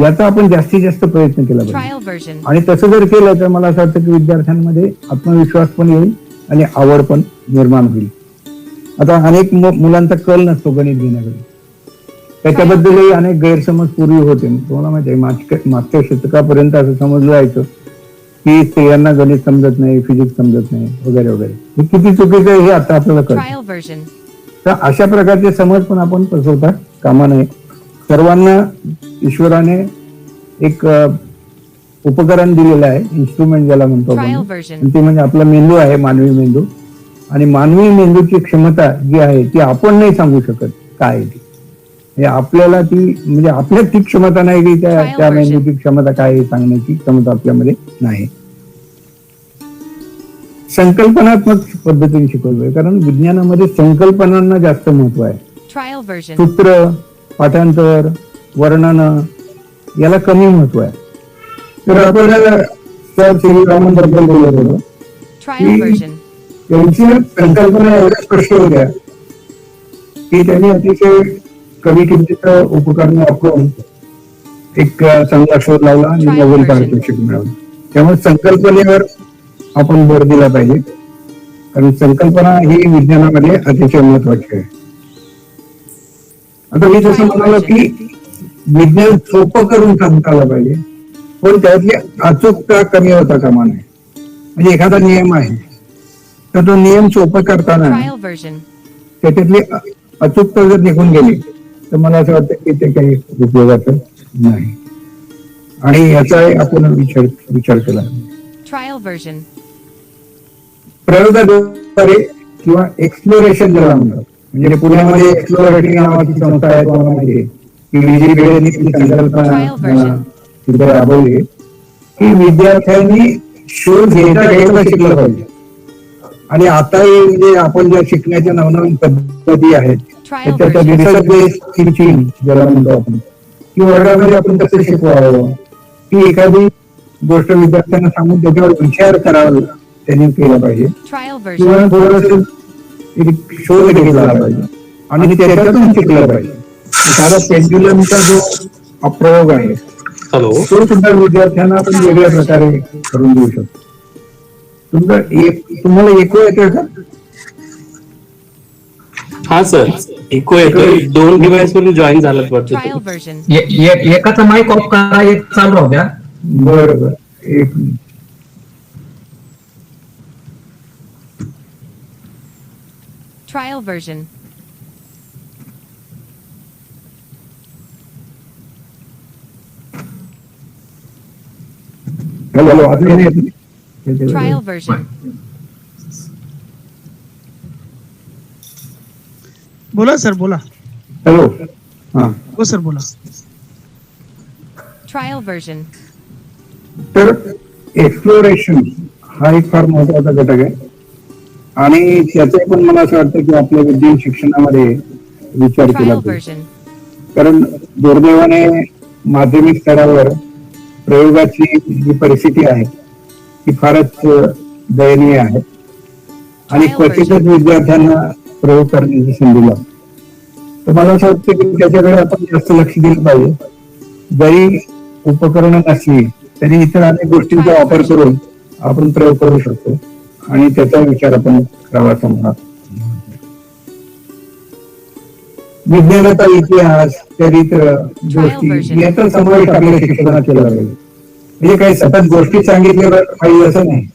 याचा आपण जास्तीत जास्त प्रयत्न केला पाहिजे. Trial version. आणि तसं जर केलं तर मला असं वाटतं की विद्यार्थ्यांमध्ये आत्मविश्वास पण येईल आणि आवड पण निर्माण होईल. आता अनेक मुलांचा कल नसतो गणित घेण्याकडे, त्याच्याबद्दलही अनेक गैरसमज पूर्वी होते. तुम्हाला माहिती आहे मागच्या शतकापर्यंत असं समजलं जायचं की स्त्रियांना गणित समजत नाही, फिजिक्स समजत नाही वगैरे वगैरे. हे किती चुकीचं आहे हे आता आपल्याला कळतं. Trial version. तर अशा प्रकारचे समज पण आपण पसरवता कामा नये. सर्वांना ईश्वराने एक उपकरण दिलेलं आहे, इन्स्ट्रुमेंट ज्याला म्हणतो Trial आपण, version. आणि ते म्हणजे आपला मेंदू आहे, मानवी मेंदू. आणि मानवी मेंदूची क्षमता जी आहे ती आपण नाही सांगू शकत काय आहे ती. हे आपल्याला ती म्हणजे आपल्यात ती क्षमता नाही की त्या मेंदूची क्षमता काय आहे सांगण्याची क्षमता आपल्यामध्ये नाही. संकल्पनात्मक पद्धतीने शिकवलं, कारण विज्ञानामध्ये संकल्पनांना जास्त महत्व आहे. Trial version. सूत्र, पाठांतर, वर्णन याला कमी महत्व आहे. तर आपल्याला सर श्रीरामांबद्दल बोलत होतो. Trial version. त्यांची संकल्पना एवढ्या स्पष्ट होत्या की त्यांनी अतिशय कमी किमतीच उपकरण वापरून एक चांगला शोध लावला आणि नोबेल पारितोषिक मिळवलं. त्यामुळे संकल्पनेवर आपण भर दिला पाहिजे, कारण संकल्पना ही विज्ञानामध्ये अतिशय महत्वाची आहे. आता मी जसं म्हणालो की विज्ञान सोपं करून सांगता आलं पाहिजे, पण त्यातली अचूकता कमी होता कामा नये. म्हणजे एखादा नियम आहे तर तो नियम सोपं करताना Trial version. त्याच्यातली अचूकता जर निघून गेली तर मला असं वाटतं की ते काही उपयोगाचं नाही. आणि याचाही आपण विचार केला. Trial version. प्रयोगाद्वारे किंवा एक्सप्लोरेशन ज्याला म्हणतात, म्हणजे पुण्यामध्ये एक्सप्लोरेटरी नावाची संस्था आहे, तुम्हाला माहिती आहे की विजेकडे संकल्पना तिथे राबवली की विद्यार्थ्यांनी शोध घ्यायला शिकलं पाहिजे. आणि आता म्हणजे आपण ज्या शिकण्याच्या नवनवीन पद्धती आहेत Trial त्याच्या version. रिसर्च बेस्ड टीचिंग ज्याला म्हणतो आपण, की वर्गामध्ये आपण कसं शिकवावं, की एखादी गोष्ट विद्यार्थ्यांना सांगून त्याच्यावर विचार करावा त्यांनी केला पाहिजे, Trial किंवा version. थोडस एक शोध घेतला पाहिजे आणि त्याच्यातून शिकलं पाहिजे. एखादा पेंड्युलमचा जो प्रयोग आहे हॅलो. तो सुद्धा विद्यार्थ्यांना आपण वेगळ्या प्रकारे करून देऊ शकतो. तुम्हाला ऐकू येतोय का? हा सर, इको येतोय. 2 डिव्हाइस वरून जॉईन झालं वाटतं. Trial version. एकाचा माईक ऑफ करा, एक चालू राहू द्या. बरोबर, एक मिनिट. Trial version. हॅलो, आता येत नाही? Trial version. बोला सर, बोला. हॅलो, हा. हो सर, बोला. Trial version. तर एक्सप्लोरेशन हा एक फार महत्वाचा घटक आहे आणि त्याचा पण मला असं वाटतं की आपल्या विद्यार्थी शिक्षणामध्ये विचार केला Trial पाहिजे. version. कारण दुर्दैवाने माध्यमिक स्तरावर प्रयोगाची जी परिस्थिती आहे ती फारच दयनीय आहे आणि क्वचितच विद्यार्थ्यांना प्रयोग करण्याची संधी लागते. तर मला असं वाटतं की त्याच्याकडे आपण जास्त लक्ष दिलं पाहिजे. जरी उपकरणं नसली तरी इतर अनेक गोष्टींचा वापर करून आपण प्रयोग करू शकतो आणि त्याचा विचार आपण करावा असं मला विज्ञानाचा इतिहास, चरित्र, गोष्टी याचा समावेश आपल्या शिक्षणात केला पाहिजे. म्हणजे काही सतत गोष्टी सांगितल्या पाहिजे असं नाही,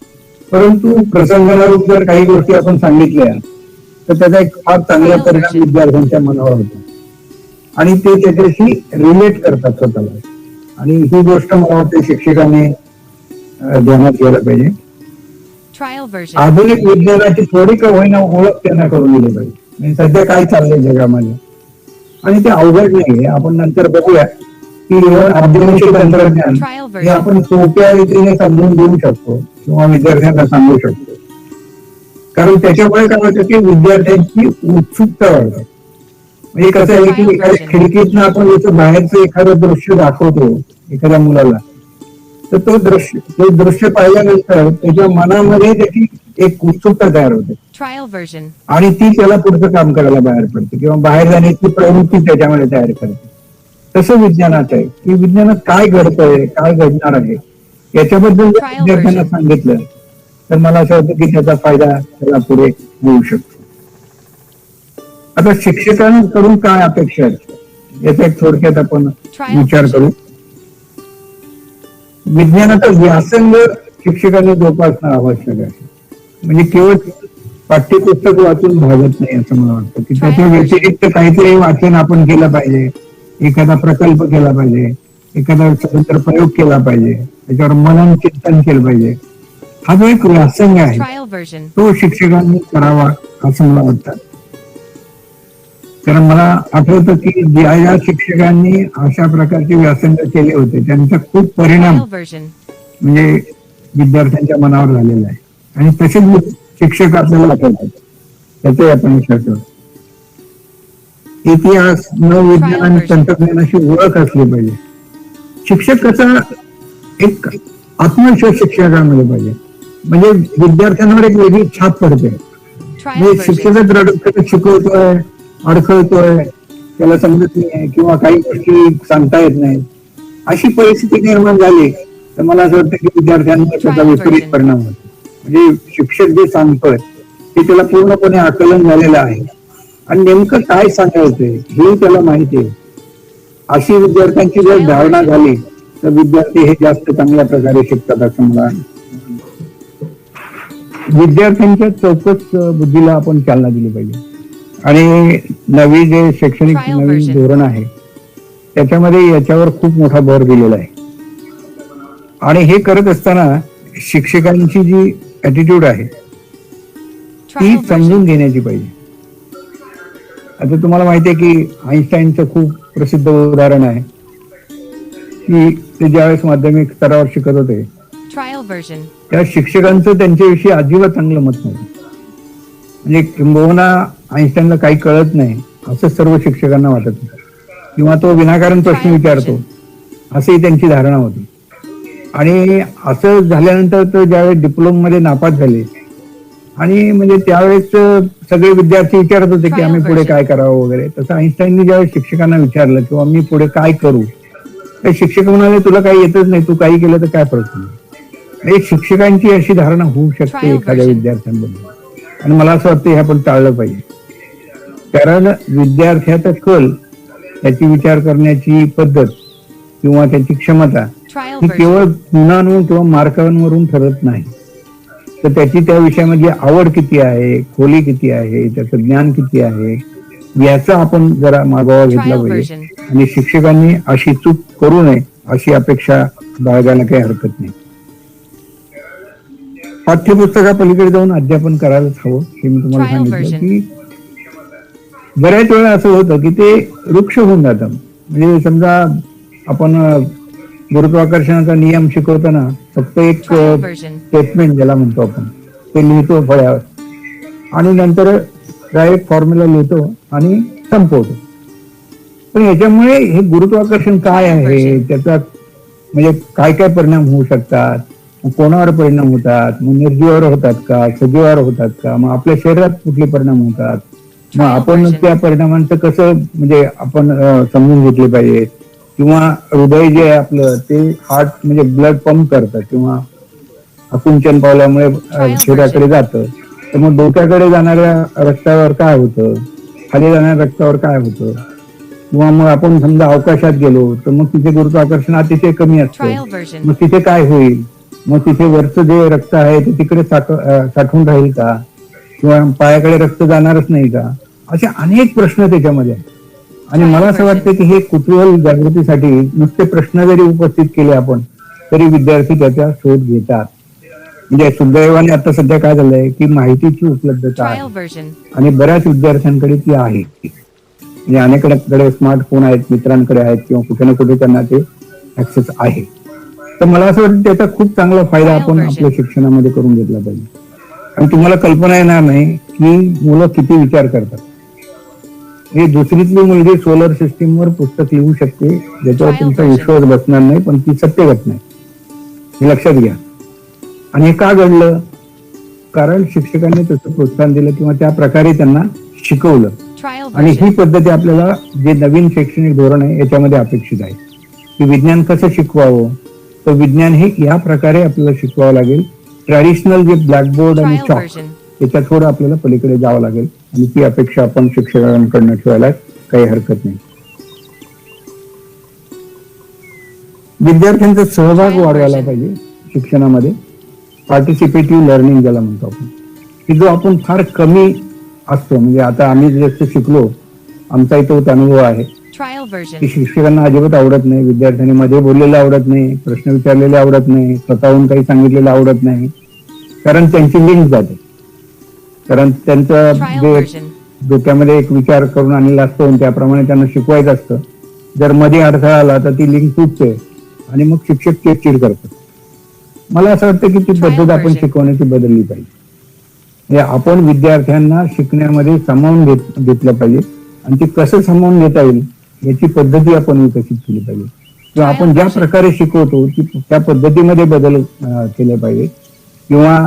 परंतु प्रसंगानुरूप जर काही गोष्टी आपण सांगितल्या तर त्याचा एक फार चांगला परिणाम विद्यार्थ्यांच्या मनावर होतो आणि ते त्याच्याशी रिलेट करतात स्वतःला. आणि ही गोष्ट मला वाटते शिक्षकांनी ध्यानात घ्यायला पाहिजे. Trial version. आधुनिक विज्ञानाची थोडी का होईना ओळख त्यांना करून दिली पाहिजे. म्हणजे सध्या काय चाललंय जगामध्ये आणि ते अवघड नाहीये. आपण नंतर बघूया की अभ्यासक तंत्रज्ञान हे आपण सोप्या रीतीने समजून देऊ शकतो किंवा विद्यार्थ्यांना सांगू शकतो. कारण त्याच्यामुळे काय होतं की विद्यार्थ्यांची उत्सुकता वाढते. म्हणजे कसं आहे की एखाद्या खिडकीतनं आपण जसं बाहेरचं एखादं दृश्य दाखवतो एखाद्या मुलाला, तर तो दृश्य पाहिल्यानंतर त्याच्या मनामध्ये त्याची एक उत्सुकता तयार होते Trial version. आणि ती त्याला पुढचं काम करायला बाहेर पडते किंवा बाहेर जाण्याची प्रवृत्ती त्याच्यामध्ये तयार करते. तसं विज्ञानात आहे की विज्ञानात काय घडतंय, काय घडणार आहे याच्याबद्दल जर विद्यार्थ्यांना सांगितलं तर मला असं वाटतं की त्याचा फायदा त्याला पुढे होऊ शकतो. आता शिक्षकांकडून काय अपेक्षा आहेत याचा एक थोडक्यात आपण विचार करू. विज्ञानाचा व्यासंग शिक्षकांनी जोपासणं आवश्यक आहे. म्हणजे केवळ पाठ्यपुस्तक वाचून भागत नाही असं मला वाटतं की त्याच्या व्यतिरिक्त काहीतरी वाचन आपण केलं पाहिजे, एखादा प्रकल्प केला पाहिजे, एखादा स्वतंत्र प्रयोग केला पाहिजे, त्याच्यावर मनन चिंतन केलं पाहिजे. हा जो एक व्यासंग आहे Trial version. तो शिक्षकांनी करावा असं मला वाटतं. कारण मला आठवतं की ज्या शिक्षकांनी अशा प्रकारचे व्यासंग केले होते त्यांचा खूप परिणाम Trial version. म्हणजे विद्यार्थ्यांच्या मनावर झालेला आहे. आणि तसेच शिक्षक आपल्याला आठवतात, त्याचाही आपण विचार करू. इतिहास, नवविज्ञान आणि तंत्रज्ञानाची ओळख असली पाहिजे. शिक्षक कसा एक आत्मविश्वास शिक्षकांमध्ये पाहिजे, म्हणजे विद्यार्थ्यांवर एक वेगळी छाप पडते. Trial म्हणजे version. शिक्षकच रडत शिकवतोय, अडखळतोय, त्याला समजत नाही किंवा काही गोष्टी सांगता येत नाही, अशी परिस्थिती निर्माण झाली तर मला असं वाटतं की विद्यार्थ्यांवर त्याचा विपरीत परिणाम होतो. म्हणजे शिक्षक जे सांगतोय ते त्याला पूर्णपणे आकलन झालेलं आहे आणि नेमकं काय सांगायचंय हे त्याला माहिती आहे. अशी विद्यार्थ्यांची जर धारणा झाली तर विद्यार्थी हे जास्त चांगल्या प्रकारे शिकतात असं मला वाटतं. विद्यार्थ्यांच्या चौकस बुद्धीला आपण चालना दिली पाहिजे आणि नवी जे शैक्षणिक नवीन धोरण आहे त्याच्यामध्ये याच्यावर खूप मोठा भर दिलेला आहे. आणि हे करत असताना शिक्षकांची जी ऍटिट्यूड आहे ती Trial समजून version. घेण्याची पाहिजे. आता तुम्हाला माहिती आहे की आईन्स्टाईनचं खूप प्रसिद्ध उदाहरण आहे की ते ज्यावेळेस माध्यमिक स्तरावर शिकत होते Trial version. त्या शिक्षकांचं त्यांच्याविषयी अजिबात चांगलं मत नव्हतं. म्हणजे किंबहुना आईन्स्टाईनला काही कळत नाही असं सर्व शिक्षकांना वाटत होतं किंवा तो विनाकारण प्रश्न विचारतो अशी त्यांची धारणा होती. आणि असं झाल्यानंतर तो ज्यावेळेस डिप्लोमा मध्ये नापास झाले आणि म्हणजे त्यावेळेस सगळे विद्यार्थी विचारत होते की आम्ही पुढे काय करावं वगैरे, तसं आईन्स्टाईनने ज्यावेळेस शिक्षकांना विचारलं किंवा मी पुढे काय करू, तर शिक्षक म्हणाले तुला काही येतच नाही, तू काही केलं तर काय फरक नाही. शिक्षकांची अशी धारणा होऊ शकते एखाद्या विद्यार्थ्यांबद्दल आणि मला असं वाटतं हे आपण टाळलं पाहिजे. कारण विद्यार्थ्याचा कल, त्याची विचार करण्याची पद्धत किंवा त्याची क्षमता Trial ही version. केवळ गुणांवरून किंवा मार्कांवरून ठरत नाही, तर त्याची त्या विषयामध्ये आवड किती आहे, खोली किती आहे, त्याचं ज्ञान किती आहे याचा आपण जरा मागोवा घेतला Trial पाहिजे. version. आणि शिक्षकांनी अशी चूक करू नये अशी अपेक्षा बाळगायला काही हरकत नाही. पाठ्यपुस्तकापलीकडे जाऊन अध्यापन करायलाच हवं हे मी तुम्हाला Trial सांगितलं version. की बऱ्याच वेळा असं होतं की ते वृक्ष होऊन जातं. म्हणजे समजा आपण गुरुत्वाकर्षणाचा नियम शिकवताना फक्त एक Trial version. स्टेटमेंट ज्याला म्हणतो आपण ते लिहितो फळ्यावर आणि नंतर डायरेक्ट फॉर्म्युला लिहितो आणि संपवतो. पण याच्यामुळे हे गुरुत्वाकर्षण काय आहे, त्याचा म्हणजे काय काय परिणाम होऊ शकतात, मग कोणावर परिणाम होतात, मग निर्जीवावर होतात का, सजीवावर होतात का, मग आपल्या शरीरात कुठले परिणाम होतात, मग आपण त्या परिणामांचं कसं म्हणजे आपण समजून घेतले पाहिजे. किंवा हृदय जे आहे आपलं ते हार्ट म्हणजे ब्लड पंप करतं किंवा आकुंचन पावल्यामुळे शरीराकडे जातं, तर मग डोक्याकडे जाणाऱ्या रक्तावर काय होतं, खाली जाणाऱ्या रक्तावर काय होतं, किंवा मग आपण समजा अवकाशात गेलो तर मग तिथे गुरुत्वाकर्षण अतिशय कमी असतं, Trial version. मग तिथे काय होईल, मग तिथे वरचं जे रक्त आहे ते तिकडे साठवून राहील का किंवा पायाकडे रक्त जाणारच नाही का, असे अनेक प्रश्न त्याच्यामध्ये आहेत. आणि मला असं वाटतं की हे कुतूहल जागृतीसाठी नुसते प्रश्न जरी उपस्थित केले आपण तरी विद्यार्थी त्याचा शोध घेतात. म्हणजे सुदैवाने आता सध्या काय झालंय की माहितीची उपलब्धता आहे Trial version. आणि बऱ्याच विद्यार्थ्यांकडे ती आहे. म्हणजे अनेकांकडे स्मार्टफोन आहेत, मित्रांकडे आहेत किंवा कुठे ना कुठे त्यांना ते ऍक्सेस आहे. तर मला असं वाटतं त्याचा खूप चांगला फायदा आपण आपल्या शिक्षणामध्ये करून घेतला पाहिजे. आणि तुम्हाला कल्पना येणार नाही की मुलं किती विचार करतात. ही दुसरीतली मुलगी सोलर सिस्टीमवर पुस्तक लिहू शकते, ज्याच्यावर तुमचा विश्वास बसणार नाही, पण ती सत्य घटना आहे, हे लक्षात घ्या. आणि हे का घडलं? कारण शिक्षकांनी तसं प्रोत्साहन दिलं किंवा त्या प्रकारे त्यांना शिकवलं. Trial आणि ही version. पद्धती आपल्याला जे नवीन शैक्षणिक धोरण आहे याच्यामध्ये अपेक्षित आहे की विज्ञान कसं शिकवावं. तर विज्ञान हे या प्रकारे आपल्याला शिकवावं लागेल. ट्रॅडिशनल जे ब्लॅकबोर्ड आणि Trial चॉक version. याच्या थोडं आपल्याला पलीकडे जावं लागेल आणि ती अपेक्षा आपण शिक्षकांकडनं ठेवायला काही हरकत नाही. विद्यार्थ्यांचा सहभाग वाढवायला पाहिजे शिक्षणामध्ये. पार्टिसिपेटिव्ह लर्निंग ज्याला म्हणतो आपण, की जो आपण फार कमी असतो. म्हणजे आता आम्ही जसं शिकलो, आमचाही तोच अनुभव आहे Trial की version. शिक्षकांना अजिबात आवडत नाही, विद्यार्थ्यांनी मध्ये बोललेलं आवडत नाही, प्रश्न विचारलेले आवडत नाही, स्वतःहून काही सांगितलेलं आवडत नाही, कारण त्यांची लिंक जाते. कारण त्यांचं Trial जे version. डोक्यामध्ये एक विचार करून आणलेला असतो आणि त्याप्रमाणे त्यांना शिकवायचं असतं. जर मध्ये अडथळा आला तर ती लिंक तुटते आणि मग शिक्षक चिडचिड करतात. मला असं वाटतं की ती पद्धत आपण शिकवण्याची बदलली पाहिजे. म्हणजे आपण विद्यार्थ्यांना शिकण्यामध्ये सामावून घेतलं पाहिजे आणि ते कसं सामावून घेता येईल याची पद्धती आपण विकसित केली पाहिजे. किंवा आपण ज्या प्रकारे शिकवतो त्या पद्धतीमध्ये बदल केले पाहिजे. किंवा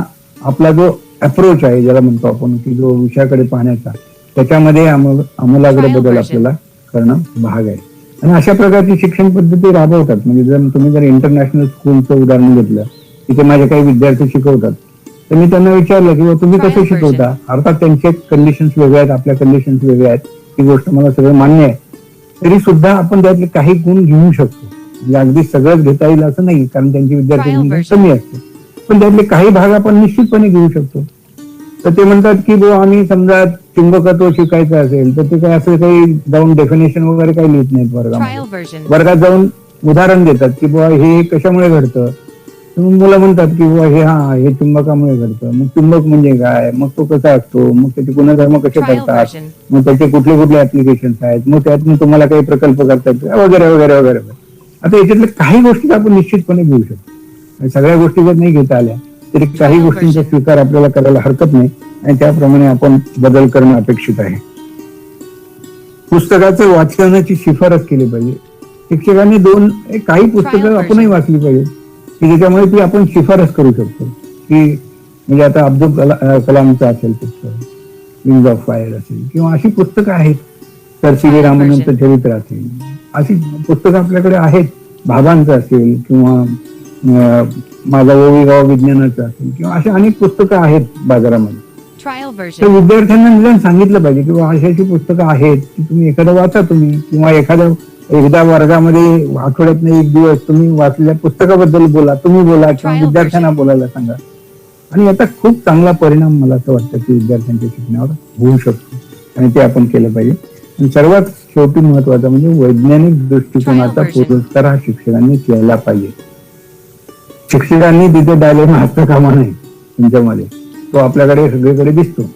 आपला जो अप्रोच आहे ज्याला म्हणतो आपण, की जो विषयाकडे पाहण्याचा, त्याच्यामध्ये आमूलाग्र बदल आपल्याला करणं भाग आहे. आणि अशा प्रकारची शिक्षण पद्धती राबवतात. म्हणजे जर तुम्ही जर इंटरनॅशनल स्कूलचं उदाहरण घेतलं, तिथे माझे काही विद्यार्थी शिकवतात, तर मी त्यांना विचारलं की तुम्ही कसं शिकवता. अर्थात त्यांचे कंडिशन्स वेगळे आहेत, आपल्या कंडिशन्स वेगळ्या आहेत, ही गोष्ट मला सगळं मान्य आहे. तरी सुद्धा आपण त्यातले काही गुण घेऊ शकतो. म्हणजे अगदी सगळंच घेता येईल असं नाही, कारण त्यांची विद्यार्थी संख्या कमी असते, पण त्यातले काही भाग आपण निश्चितपणे घेऊ शकतो. तर ते म्हणतात की आम्ही समजा चुंबकत्व शिकायचं असेल तर ते काय असं काही जाऊन डेफिनेशन वगैरे काही लिहित नाहीत वर्गामध्ये. Trial version. वर्गात जाऊन उदाहरण देतात की हे कशामुळे घडतं. तर मग मुलं म्हणतात की हे चुंबकामुळे घडतं. मग चुंबक म्हणजे काय, मग तो कसा असतो, मग त्याचे गुणधर्म कसे Trial करतात, version. मग त्याचे कुठले कुठले ऍप्लिकेशन्स आहेत, मग त्यातून तुम्हाला काही प्रकल्प करता येतो वगैरे वगैरे वगैरे. आता याच्यातल्या काही गोष्टी आपण निश्चितपणे घेऊ शकतो. आणि सगळ्या गोष्टी जर नाही घेता आल्या तरी काही गोष्टींचा स्वीकार आपल्याला करायला हरकत नाही आणि त्याप्रमाणे आपण बदल करणं अपेक्षित आहे. पुस्तकाचं वाचनाची शिफारस केली पाहिजे. शिक्षकांनी काही पुस्तकं आपणही वाचली पाहिजे की ज्याच्यामुळे ती आपण शिफारस करू शकतो. की म्हणजे आता अब्दुल कलामचं असेल पुस्तक, विंग्स ऑफ फायर असेल, किंवा अशी पुस्तकं आहेत, सर सी व्ही रामानंदचं चरित्र असेल, अशी पुस्तकं आपल्याकडे आहेत. भाभांचं असेल किंवा माझा ओवी गाव विज्ञानाचं असेल, किंवा अशी अनेक पुस्तकं आहेत बाजारामध्ये. Trial तर version. विद्यार्थ्यांना निदान सांगितलं पाहिजे की अशी पुस्तकं आहेत की तुम्ही एखादं वाचा तुम्ही, किंवा एकदा वर्गामध्ये आठवड्यात एक दिवस तुम्ही वाचलेल्या पुस्तकाबद्दल बोला, तुम्ही बोला किंवा विद्यार्थ्यांना बोलायला सांगा. आणि याचा खूप चांगला परिणाम मला असं वाटतं की विद्यार्थ्यांच्या शिकण्यावर होऊ शकतो आणि ते आपण केलं पाहिजे. आणि सर्वात शेवटी महत्वाचं म्हणजे वैज्ञानिक दृष्टिकोनाचा पुरस्कार हा शिक्षकांनी केला पाहिजे. शिक्षकांनी तिथे डायलेमा असता कामा नये त्यांच्यामध्ये. तो आपल्याकडे सगळीकडे दिसतो.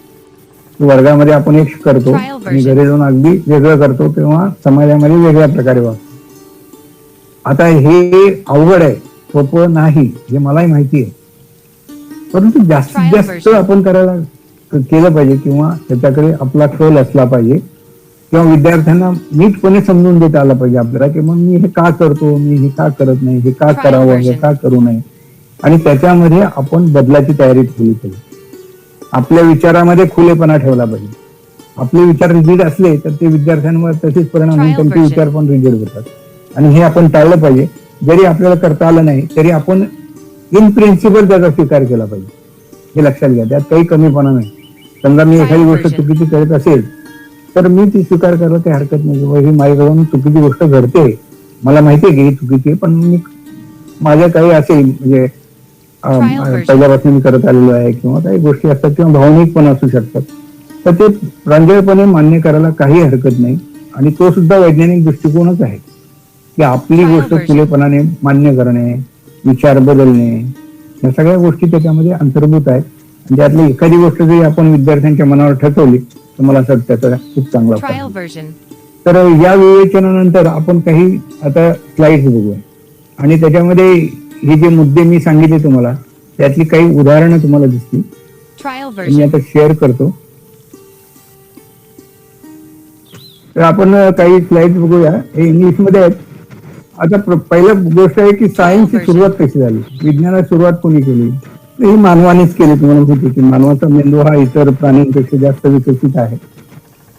वर्गामध्ये आपण एक करतो आणि घरी जाऊन अगदी वेगळं करतो, तेव्हा समाजामध्ये वेगळ्या प्रकारे वागतो. आता हे अवघड आहे, सोपं नाही, हे मलाही माहिती आहे. परंतु जास्तीत जास्त आपण केलं पाहिजे किंवा त्याच्याकडे आपला कल असला पाहिजे किंवा विद्यार्थ्यांना नीटपणे समजून देता आला पाहिजे आपल्याला की मग मी हे का करतो, मी हे का करत नाही, हे का करावं, हे का करू नये. आणि त्याच्यामध्ये आपण बदलाची तयारी ठेवली पाहिजे. आपल्या विचारामध्ये खुलेपणा ठेवला पाहिजे. आपले विचार रिजिड असले तर ते विद्यार्थ्यांवर तसेच परिणाम होऊन त्यांचे विचार पण रिजिड होतात. आणि हे आपण टाळलं पाहिजे. जरी आपल्याला करता आलं नाही तरी आपण इन प्रिन्सिपल त्याचा स्वीकार केला पाहिजे. हे लक्षात घ्या, त्यात काही कमीपणा नाही. समजा मी एखादी गोष्ट चुकीची करत असेल तर मी ती स्वीकार करायला काही हरकत नाही. ही माझ्याकडून चुकीची गोष्ट घडते, मला माहितीये की ही चुकीची आहे, पण मी माझ्या काही असेल म्हणजे पहिल्यापासून मी करत आलेलो आहे किंवा काही गोष्टी असतात किंवा भावनिक पण असू शकतात, तर ते प्रांजळपणे मान्य करायला काही हरकत नाही. आणि तो सुद्धा वैज्ञानिक दृष्टिकोनच आहे की आपली गोष्ट खुलेपणाने मान्य करणे, विचार बदलणे, या सगळ्या गोष्टी त्याच्यामध्ये अंतर्भूत आहेत. आणि त्यातली एखादी गोष्ट जरी आपण विद्यार्थ्यांच्या मनावर ठसवली तर मला असं त्याचा खूप चांगला फायदा. तर या विवेचनानंतर आपण काही आता स्लाइड्स बघूया आणि त्याच्यामध्ये हे जे मुद्दे मी सांगितले तुम्हाला त्यातली काही उदाहरणं तुम्हाला दिसतील. मी आता शेअर करतो. तर आपण काही स्लाइड बघूया, हे इंग्लिश मध्ये आहेत. आता पहिलं गोष्ट आहे की सायन्सची सुरुवात कशी झाली, विज्ञानाची सुरुवात कोणी केली, तर ही मानवानेच केली. तुम्हाला माहिती की मानवाचा मेंदू हा इतर प्राण्यांपेक्षा जास्त विकसित आहे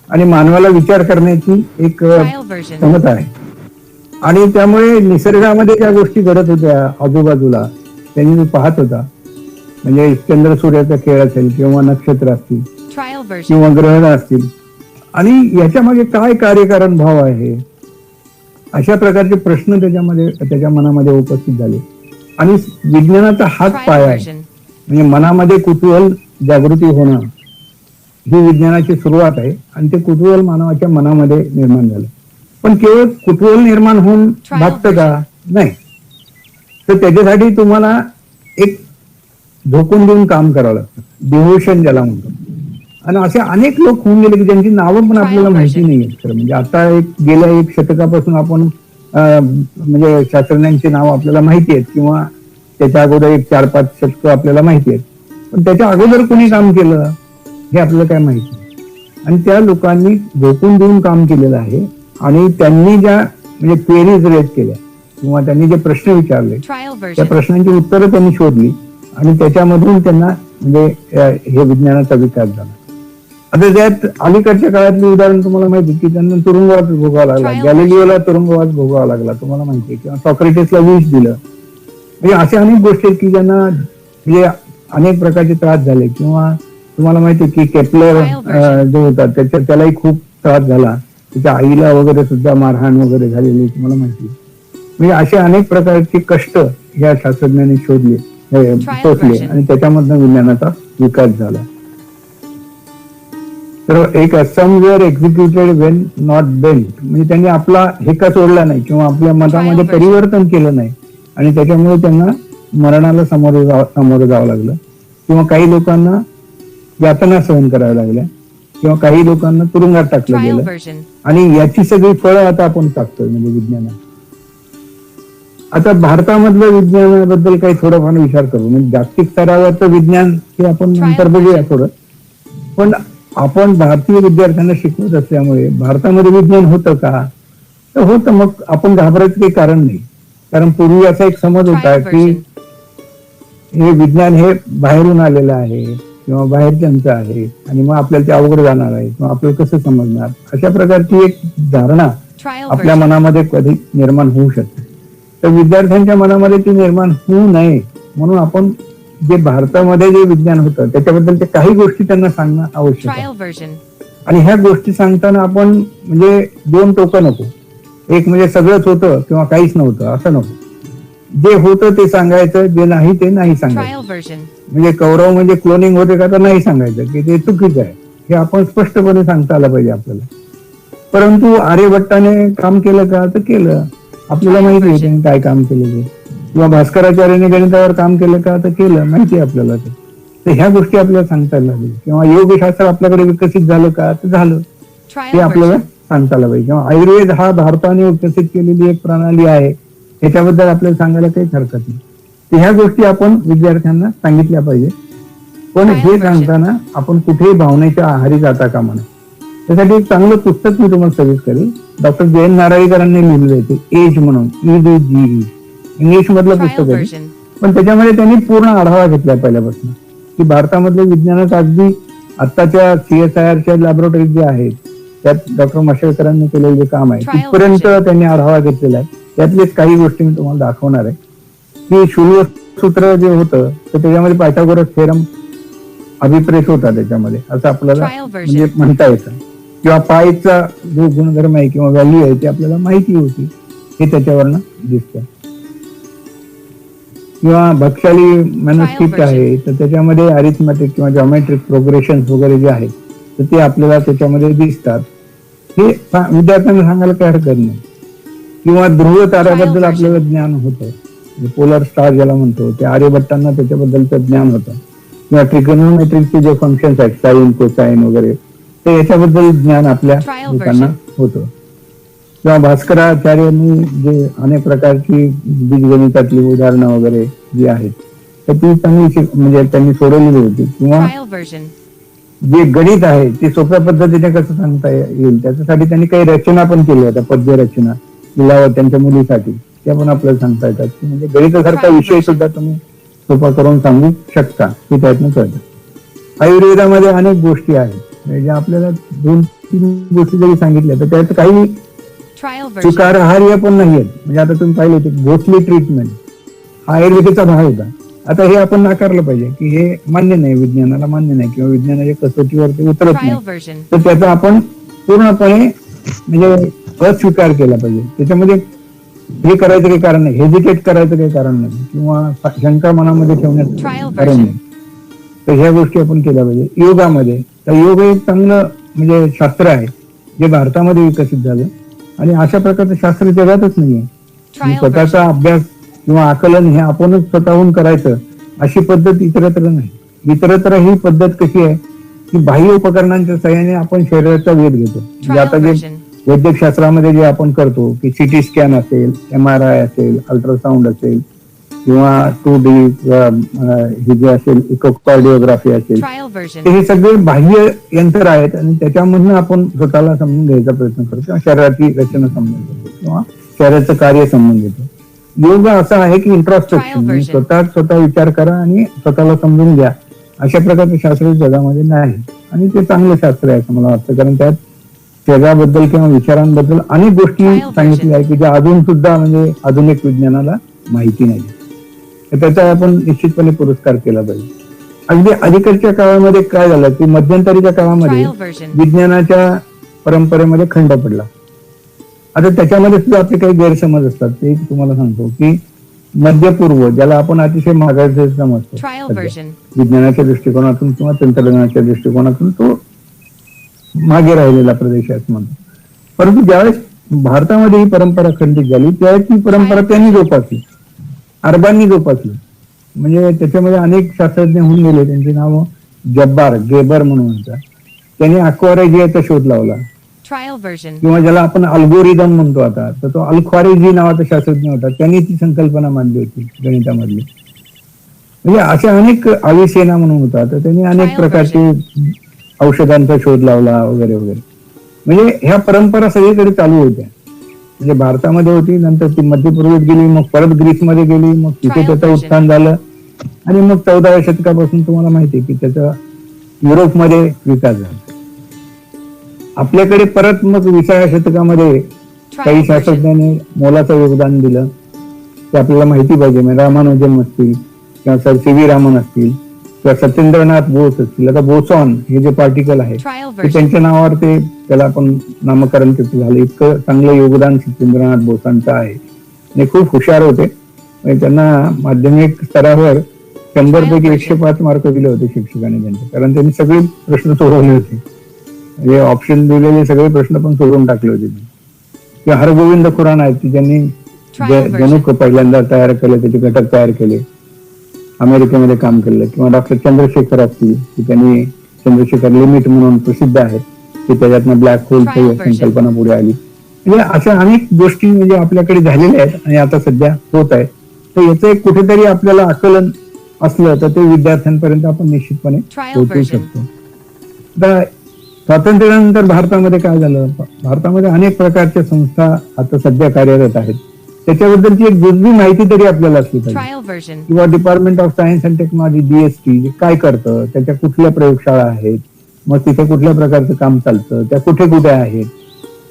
आणि मानवाला विचार करण्याची एक Trial version. क्षमता आहे. आणि त्यामुळे निसर्गामध्ये ज्या गोष्टी घडत होत्या आजूबाजूला त्यांनी जो पाहत होता, म्हणजे चंद्र सूर्याचा खेळ असेल किंवा नक्षत्र असतील Trial version. किंवा ग्रहण असतील आणि याच्या मागे काय कार्यकारण भाव आहे, अशा प्रकारचे प्रश्न त्याच्या मनामध्ये उपस्थित झाले. आणि विज्ञानाचा हाच Trial पाया आहे. version. म्हणजे मनामध्ये कुतूहल जागृती होणं ही विज्ञानाची सुरुवात आहे आणि ते कुतूहल मानवाच्या मनामध्ये निर्माण झालं. पण केवळ कुतूहल निर्माण होऊन भागतं का? नाही. तर त्याच्यासाठी तुम्हाला एक झोकून देऊन काम करावं लागतं, डिव्होशन ज्याला म्हणतो. आणि असे अनेक लोक होऊन गेले की ज्यांची नावं पण आपल्याला माहिती नाही. तर म्हणजे आता गेल्या एक शतकापासून आपण म्हणजे शास्त्रज्ञांची नावं आपल्याला माहिती आहेत किंवा त्याच्या अगोदर एक 4-5 शतकं आपल्याला माहिती आहेत, पण त्याच्या अगोदर कोणी काम केलं हे आपल्याला काय माहिती नाही. आणि त्या लोकांनी झोकून देऊन काम केलेलं आहे आणि त्यांनी ज्या म्हणजे क्वेरीज रेज केल्या किंवा त्यांनी जे प्रश्न विचारले Trial त्या version. प्रश्नांची उत्तरं त्यांनी शोधली आणि त्याच्यामधून त्यांना म्हणजे हे विज्ञानाचा विकास झाला. आता त्यात अलीकडच्या काळातली उदाहरण तुम्हाला माहिती की त्यांना तुरुंगवास भोगावा लागला, Trial गॅलिलिओला तुरुंगवास भोगावा लागला, तुम्हाला माहिती आहे, किंवा सॉक्रेटिसला विष दिलं. म्हणजे अशा अनेक गोष्टी आहेत की ज्यांना म्हणजे अनेक प्रकारचे त्रास झाले. किंवा तुम्हाला माहिती आहे की केपलर जो होता त्यालाही खूप त्रास झाला, त्याच्या आईला वगैरे सुद्धा मारहाण वगैरे झालेली तुम्हाला माहिती आहे. म्हणजे असे अनेक प्रकारचे कष्ट या शास्त्रज्ञांनी सोसले आणि त्याच्यामधनं विज्ञानाचा विकास झाला. तर एक somewhere executed Wien not bent, म्हणजे त्यांनी आपला हेका सोडला नाही किंवा आपल्या मतामध्ये परिवर्तन केलं नाही आणि त्याच्यामुळे त्यांना मरणाला सामोरं जावं लागलं किंवा काही लोकांना यातना सहन कराव्या लागल्या किंवा काही लोकांना तुरुंगात टाकलं Trial गेलं. version. आणि याची सगळी फळं आता आपण टाकतोय म्हणजे विज्ञानात. आता भारतामधलं विज्ञानाबद्दल काही थोडंफार विचार करू. म्हणजे जागतिक स्तरावरचं विज्ञान हे आपण नंतर बघूया थोडं, पण आपण भारतीय विद्यार्थ्यांना शिकवत असल्यामुळे भारतामध्ये विज्ञान होतं का? तर होतं. मग आपण घाबरायचं काही कारण नाही. कारण पूर्वी असा एक समज होता Trial की version. हे विज्ञान हे बाहेरून आलेलं आहे किंवा बाहेरच्यांचं आहे आणि मग आपल्याला ते अवघड जाणार आहे किंवा आपल्याला कसं समजणार, अशा प्रकारची एक धारणा Trial आपल्या version. मनामध्ये कधी निर्माण होऊ शकते. तर विद्यार्थ्यांच्या मनामध्ये ती निर्माण होऊ नये म्हणून आपण जे भारतामध्ये जे विज्ञान होतं त्याच्याबद्दल काही गोष्टी त्यांना सांगणं आवश्यक आहे. Trial version. आणि ह्या गोष्टी सांगताना आपण म्हणजे दोन टोकं नको. एक म्हणजे सगळंच होतं किंवा काहीच नव्हतं असं नको. जे होतं ते सांगायचं, जे नाही ते नाही सांगायचं. Trial version. म्हणजे कौरव म्हणजे क्लोनिंग होते का तर नाही सांगायचं की ते चुकीचं आहे, हे आपण स्पष्टपणे सांगता आलं पाहिजे आपल्याला. परंतु आर्यभट्टाने काम केलं का तर केलं, आपल्याला माहिती आहे त्यांनी काय काम केलं ते. किंवा भास्कराचार्याने गणितावर काम केलं का तर केलं, माहिती आहे आपल्याला ते. तर ह्या गोष्टी आपल्याला सांगता आल्या पाहिजे. किंवा योगशास्त्र आपल्याकडे विकसित झालं का तर झालं, ते Trial आपल्याला version. सांगता आलं पाहिजे. किंवा आयुर्वेद हा भारताने विकसित केलेली एक प्रणाली आहे, त्याच्याबद्दल आपल्याला सांगायला काहीच हरकत नाही. तर ह्या गोष्टी आपण विद्यार्थ्यांना सांगितल्या पाहिजे. पण हे सांगताना आपण कुठेही भावनेच्या आहारी जाता कामा नये. त्यासाठी एक चांगलं पुस्तक मी तुम्हाला सजेस्ट करेल. डॉक्टर जयंत नारळीकरांनी लिहिलेलं आहे ते एज म्हणून, EDGE, इंग्लिश मधलं Trial पुस्तक आहे. version. पण त्याच्यामध्ये त्यांनी पूर्ण आढावा घेतला पहिल्यापासून की भारतामधले विज्ञानात अगदी आत्ताच्या CSIRच्या लॅबोरेटरी जे आहेत त्यात डॉक्टर मशेलकरांनी केलेलं जे काम आहे Trial तिथपर्यंत version. त्यांनी आढावा घेतलेला आहे. त्यातलेच काही गोष्टी मी तुम्हाला दाखवणार आहे की शून्यसूत्र जे होतं तर त्याच्यामध्ये पायथागोरस थेरम अभिप्रेत होता त्याच्यामध्ये, असं आपल्याला Trial version. म्हणजे म्हणता येतं. किंवा पायचा जो गुणधर्म आहे किंवा व्हॅल्यू आहे ती आपल्याला माहिती होती, हे त्याच्यावरनं दिसतं. किंवा भक्षाली मॅन्युस्क्रिप्ट Trial version. आहे तर त्याच्यामध्ये अरिथमॅटिक किंवा जॉमेट्रिक प्रोग्रेशन वगैरे जे आहेत तर ते आपल्याला त्याच्यामध्ये दिसतात. हे विद्यार्थ्यांना सांगायला काही हरकत नाही. किंवा ध्रुव ताऱ्याबद्दल version. आपल्याला ज्ञान होतं, पोलर स्टार ज्याला म्हणतो, ते आर्यभट्टांना त्याच्याबद्दलचं ज्ञान होतं. किंवा ट्रिगोनोमेट्रिकचे जे फंक्शन्स आहेत, साईन कोसाईन वगैरे, ते याच्याबद्दल ज्ञान आपल्या Trial लोकांना version. होतं. किंवा भास्कराचार्यांनी जे अनेक प्रकारची बीजगणितातली उदाहरणं वगैरे जी आहेत तर ती चांगली म्हणजे त्यांनी सोडवलेली होती. किंवा Trial version. जे गणित आहे ते सोप्या पद्धतीने कसं सांगता येईल त्याच्यासाठी त्यांनी काही रचना पण केल्या होत्या, पद्य रचना लिलावं त्यांच्या मुलीसाठी, त्या पण आपल्याला सांगता येतात की म्हणजे गणितासारखा विषय सुद्धा तुम्ही सोपा करून सांगू शकता हे त्यातनं कळतं. आयुर्वेदामध्ये अनेक गोष्टी आहेत म्हणजे आपल्याला 2-3 गोष्टी जरी सांगितल्या तर त्यात काही Trial version. स्वीकारार्ह पण नाहीयेत. म्हणजे आता तुम्ही पाहिले ते घोसली ट्रीटमेंट हा आयुर्वेदाचा भाग होता. आता हे आपण नाकारलं पाहिजे की हे मान्य नाही, विज्ञानाला मान्य नाही किंवा विज्ञानाच्या कसोटीवर ते उतरत Trial नाही, version. तर त्याचा आपण पूर्णपणे म्हणजे अस्वीकार केला पाहिजे. त्याच्यामध्ये हे करायचं काही कारण नाही, हेजिटेट करायचं काही कारण नाही किंवा शंका मनामध्ये ठेवण्याचं Trial कारण version. नाही. तर ह्या गोष्टी आपण केल्या पाहिजे. योगामध्ये तर योग हे एक चांगलं म्हणजे शास्त्र आहे जे भारतामध्ये विकसित झालं आणि अशा प्रकारचं शास्त्र जगातच नाहीये. Trial स्वतःचा version. अभ्यास किंवा आकलन हे आपणच स्वतःहून करायचं अशी पद्धत इतरत्र नाही. इतरत्र ही पद्धत कशी आहे की बाह्य उपकरणांच्या सहाय्याने आपण शरीराचा वेध घेतो. म्हणजे आता Trial जे version. वैद्यक शास्त्रामध्ये जे आपण करतो की सिटी स्कॅन असेल, MRI असेल, अल्ट्रासाऊंड असेल किंवा 2D हे जे असेल इकोकार्डिओग्राफी असेल, Trial version. तर हे सगळे बाह्य यंत्र आहेत आणि त्याच्यामधून आपण स्वतःला समजून घ्यायचा प्रयत्न करतो किंवा शरीराची रचना समजून घेतो किंवा शरीराचं कार्य समजून घेतो. योग असं आहे की इंट्रॉस्पेक्शन, Trial version. स्वतः विचार करा आणि स्वतःला समजून घ्या. अशा प्रकारचं शास्त्र जगामध्ये नाही आणि ते चांगलं शास्त्र आहे असं मला वाटतं, कारण त्यात जगाबद्दल किंवा विचारांबद्दल अनेक गोष्टी Trial सांगितल्या आहेत की ज्या अजून सुद्धा म्हणजे आधुनिक विज्ञानाला माहिती नाही. तर त्याचा आपण निश्चितपणे पुरस्कार केला पाहिजे. अगदी अलीकडच्या काळामध्ये काय झालं की मध्यंतरीच्या काळामध्ये Trial version. विज्ञानाच्या परंपरेमध्ये खंड पडला. आता त्याच्यामध्ये सुद्धा आपले काही गैरसमज असतात. ते तुम्हाला सांगतो की मध्य पूर्व ज्याला आपण अतिशय मागास समजतो Trial सध्या, version. विज्ञानाच्या दृष्टिकोनातून किंवा तंत्रज्ञानाच्या दृष्टिकोनातून तो मागे राहिलेला प्रदेश आहे असं म्हणतो. परंतु ज्यावेळेस भारतामध्ये ही परंपरा खंडित झाली त्यावेळेस ती परंपरा त्यांनी जोपासली, अरबांनी जोपासली. म्हणजे त्याच्यामध्ये अनेक शास्त्रज्ञ होऊन गेले, त्यांचे नाव गेबर म्हणून होता. त्यांनी अक्वारेजियाचा शोध लावला Trial version. किंवा ज्याला आपण अल्गोरिदम म्हणतो आता, तर तो अल्ख्वारेजी नावाचा शास्त्रज्ञ होता, त्यांनी ती संकल्पना मांडली होती गणितामधली. म्हणजे अशा अनेक अविसेना म्हणून होता, तर त्यांनी अनेक प्रकारचे औषधांचा शोध लावला वगैरे वगैरे. म्हणजे ह्या परंपरा सगळीकडे चालू होत्या. म्हणजे भारतामध्ये होती, नंतर ती मध्य पूर्वेत गेली, मग परत ग्रीसमध्ये गेली, मग तिथे त्याचं उत्थान झालं आणि मग 14व्या शतकापासून तुम्हाला माहिती आहे की त्याचा युरोपमध्ये विकास झाला. आपल्याकडे परत मग 20व्या शतकामध्ये काही शास्त्रज्ञांनी मोलाचं योगदान दिलं ते आपल्याला माहिती पाहिजे. म्हणजे रामानुजन असतील किंवा सर CV रामन असतील किंवा सत्येंद्रनाथ बोस असतील. आता बोसॉन हे जे पार्टिकल आहे Trial ते version. त्यांच्या नावावर ते त्याला आपण नामकरण कसं झालं. इतकं चांगलं योगदान सत्येंद्रनाथ बोसांचं आहे आणि खूप हुशार होते. म्हणजे त्यांना माध्यमिक स्तरावर 100 पैकी 105 मार्क दिले होते शिक्षकांनी त्यांचे, कारण त्यांनी सगळे प्रश्न सोडवले होते. म्हणजे ऑप्शन दिलेले सगळे प्रश्न पण सोडवून टाकले होते. किंवा हरगोविंद खुराना आहेत की ज्यांनी जनुक पहिल्यांदा तयार केले, त्याचे घटक तयार केले, अमेरिकेमध्ये काम केलं. किंवा डॉक्टर चंद्रशेखर असतील की त्यांनी चंद्रशेखर लिमिट म्हणून प्रसिद्ध आहेत की त्याच्यातनं ब्लॅक होलची संकल्पना पुढे आली. म्हणजे अशा अनेक गोष्टी म्हणजे आपल्याकडे झालेल्या आहेत आणि आता सध्या होत आहे. तर याचं एक कुठेतरी आपल्याला आकलन असलं तर ते विद्यार्थ्यांपर्यंत आपण निश्चितपणे पोहोचवू शकतो. आता स्वातंत्र्यानंतर भारतामध्ये काय झालं, भारतामध्ये अनेक प्रकारच्या संस्था आता सध्या कार्यरत आहेत. त्याच्याबद्दलची एक जुजबी माहिती तरी आपल्याला असली पाहिजे. Trial version. किंवा department of science and technology DST काय करतं, त्याच्या कुठल्या प्रयोगशाळा आहेत, मग तिथे कुठल्या प्रकारचं काम चालतं, त्या कुठे कुठे आहेत,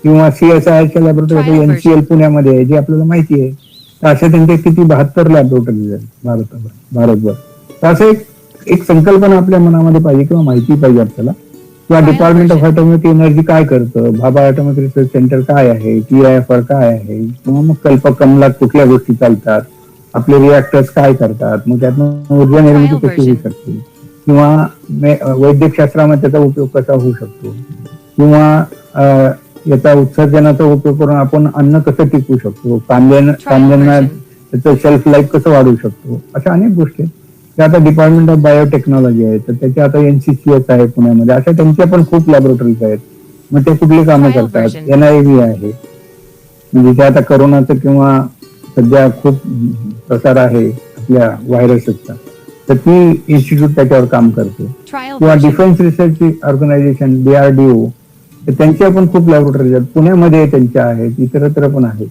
किंवा CSIRच्या लॅबोरेटरी NCL पुण्यामध्ये आहे जे आपल्याला माहिती आहे. तर अशा त्यांच्या किती 72 लॅबोरेटरीज आहेत भारतभर. तर असं एक संकल्पना आपल्या मनामध्ये पाहिजे किंवा माहिती पाहिजे आपल्याला. किंवा डिपार्टमेंट ऑफ ॲटॉमिक एनर्जी काय करतं, भाभा ॲटॉमिक रिसर्च सेंटर काय आहे, TIFR काय आहे, किंवा मग कल्पकमलात कुठल्या गोष्टी चालतात, आपले रिॲक्टर्स काय करतात, मग त्यातून ऊर्जा निर्मिती कशी होऊ शकते, किंवा वैद्यक शास्त्रामध्ये त्याचा उपयोग कसा होऊ शकतो, किंवा याचा उत्सर्जनाचा उपयोग करून आपण अन्न कसं टिकवू शकतो, कांद्यांना त्याचं शेल्फ लाईफ कसं वाढवू शकतो. अशा अनेक गोष्टी आहेत. ते आता डिपार्टमेंट ऑफ बायोटेक्नॉलॉजी आहे, तर त्याच्या आता NCCS आहे पुण्यामध्ये. अशा त्यांच्या पण खूप लॅबोरेटरीज आहेत. मग ते कुठली कामं करतात. NIV आहे, म्हणजे ते आता करोनाचं किंवा सध्या खूप प्रसार आहे आपल्या व्हायरसचा, तर ती इन्स्टिट्यूट त्याच्यावर काम करते. Trial किंवा version. Defence research organisation DRDO, तर त्यांच्या पण खूप लॅबोरेटरीज आहेत, पुण्यामध्ये त्यांच्या आहेत, इतरत्र पण आहेत.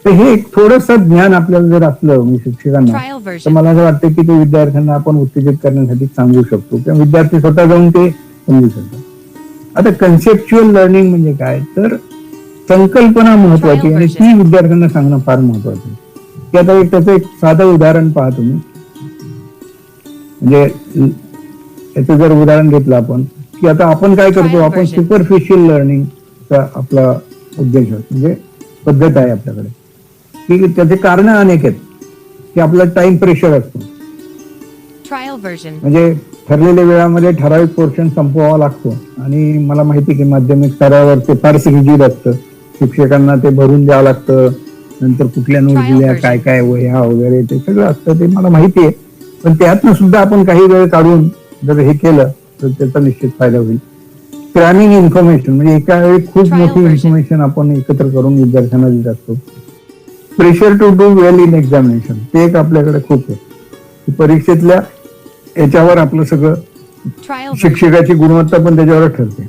तर हे एक थोडंसं ज्ञान आपल्याला जर असलं म्हणजे शिक्षकांना, Trial तर version. मला असं वाटतं की ते विद्यार्थ्यांना आपण उत्तेजित करण्यासाठी सांगू शकतो किंवा विद्यार्थी स्वतः जाऊन ते समजू शकतात. आता कन्सेप्च्युअल लर्निंग म्हणजे काय, तर संकल्पना महत्वाची आणि ती विद्यार्थ्यांना सांगणं फार महत्वाचं आहे. की आता एक त्याचं एक साधं उदाहरण पहा तुम्ही, म्हणजे याचं जर उदाहरण घेतलं आपण, की आता आपण काय करतो, Trial आपण version. सुपरफिशियल लर्निंगचा आपला उद्देश आहे, म्हणजे पद्धत आहे आपल्याकडे, की त्याचे कारण अनेक आहेत. की आपला टाइम प्रेशर असतो, Trial version. म्हणजे ठरलेल्या वेळामध्ये ठराविक पोर्शन संपवावा लागतो आणि मला माहिती की माध्यमिक स्तरावर ते फारसं रिजिड असतं, शिक्षकांना ते भरून द्यावं लागतं, नंतर कुठल्या नोट Trial दिल्या, version. काय काय वह्या वगैरे ते सगळं असतं, ते मला माहिती आहे. पण त्यातनं सुद्धा आपण काही वेळ काढून जर हे केलं तर त्याचा निश्चित फायदा होईल. क्रॅमिंग इन्फॉर्मेशन म्हणजे एका वेळी खूप Trial मोठी version. इन्फॉर्मेशन आपण एकत्र करून विद्यार्थ्यांना देत असतो. Pressure to do well in examination, ते एक आपल्याकडे खूप आहे की परीक्षेतल्या याच्यावर आपलं सगळं Trial version. शिक्षकाची गुणवत्ता पण त्याच्यावर ठरते.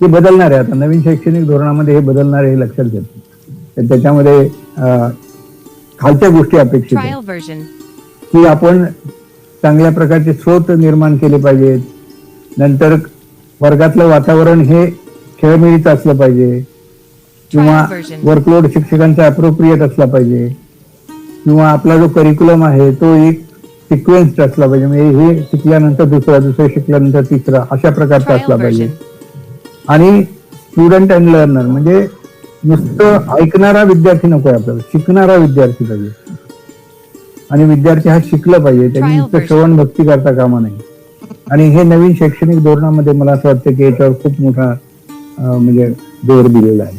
हे बदलणार आहे, आता नवीन शैक्षणिक धोरणामध्ये हे बदलणार आहे, हे लक्षात घेतो. तर त्याच्यामध्ये खालच्या गोष्टी अपेक्षित आहेत Trial version. की आपण चांगल्या प्रकारचे स्रोत निर्माण केले पाहिजेत. नंतर वर्गातलं वातावरण हे खेळमेळीचं असलं पाहिजे किंवा Trial version. वर्कलोड शिक्षकांचा अप्रोप्रिएट असला पाहिजे किंवा आपला जो करिक्युलम आहे तो एक सिक्वेन्स्ड असला पाहिजे, म्हणजे हे शिकल्यानंतर दुसरं शिकल्यानंतर तिसरा अशा प्रकारचा Trial असला पाहिजे. version. आणि स्टुडंट अँड लर्नर म्हणजे नुसतं ऐकणारा विद्यार्थी नको आहे आपल्याला, शिकणारा विद्यार्थी पाहिजे. आणि विद्यार्थी हा शिकला पाहिजे, त्यांनी Trial नुसतं version. श्रवण भक्ती करता कामा नाही. आणि हे नवीन शैक्षणिक धोरणामध्ये मला असं वाटतं की याच्यावर खूप मोठा म्हणजे जोर दिलेला आहे.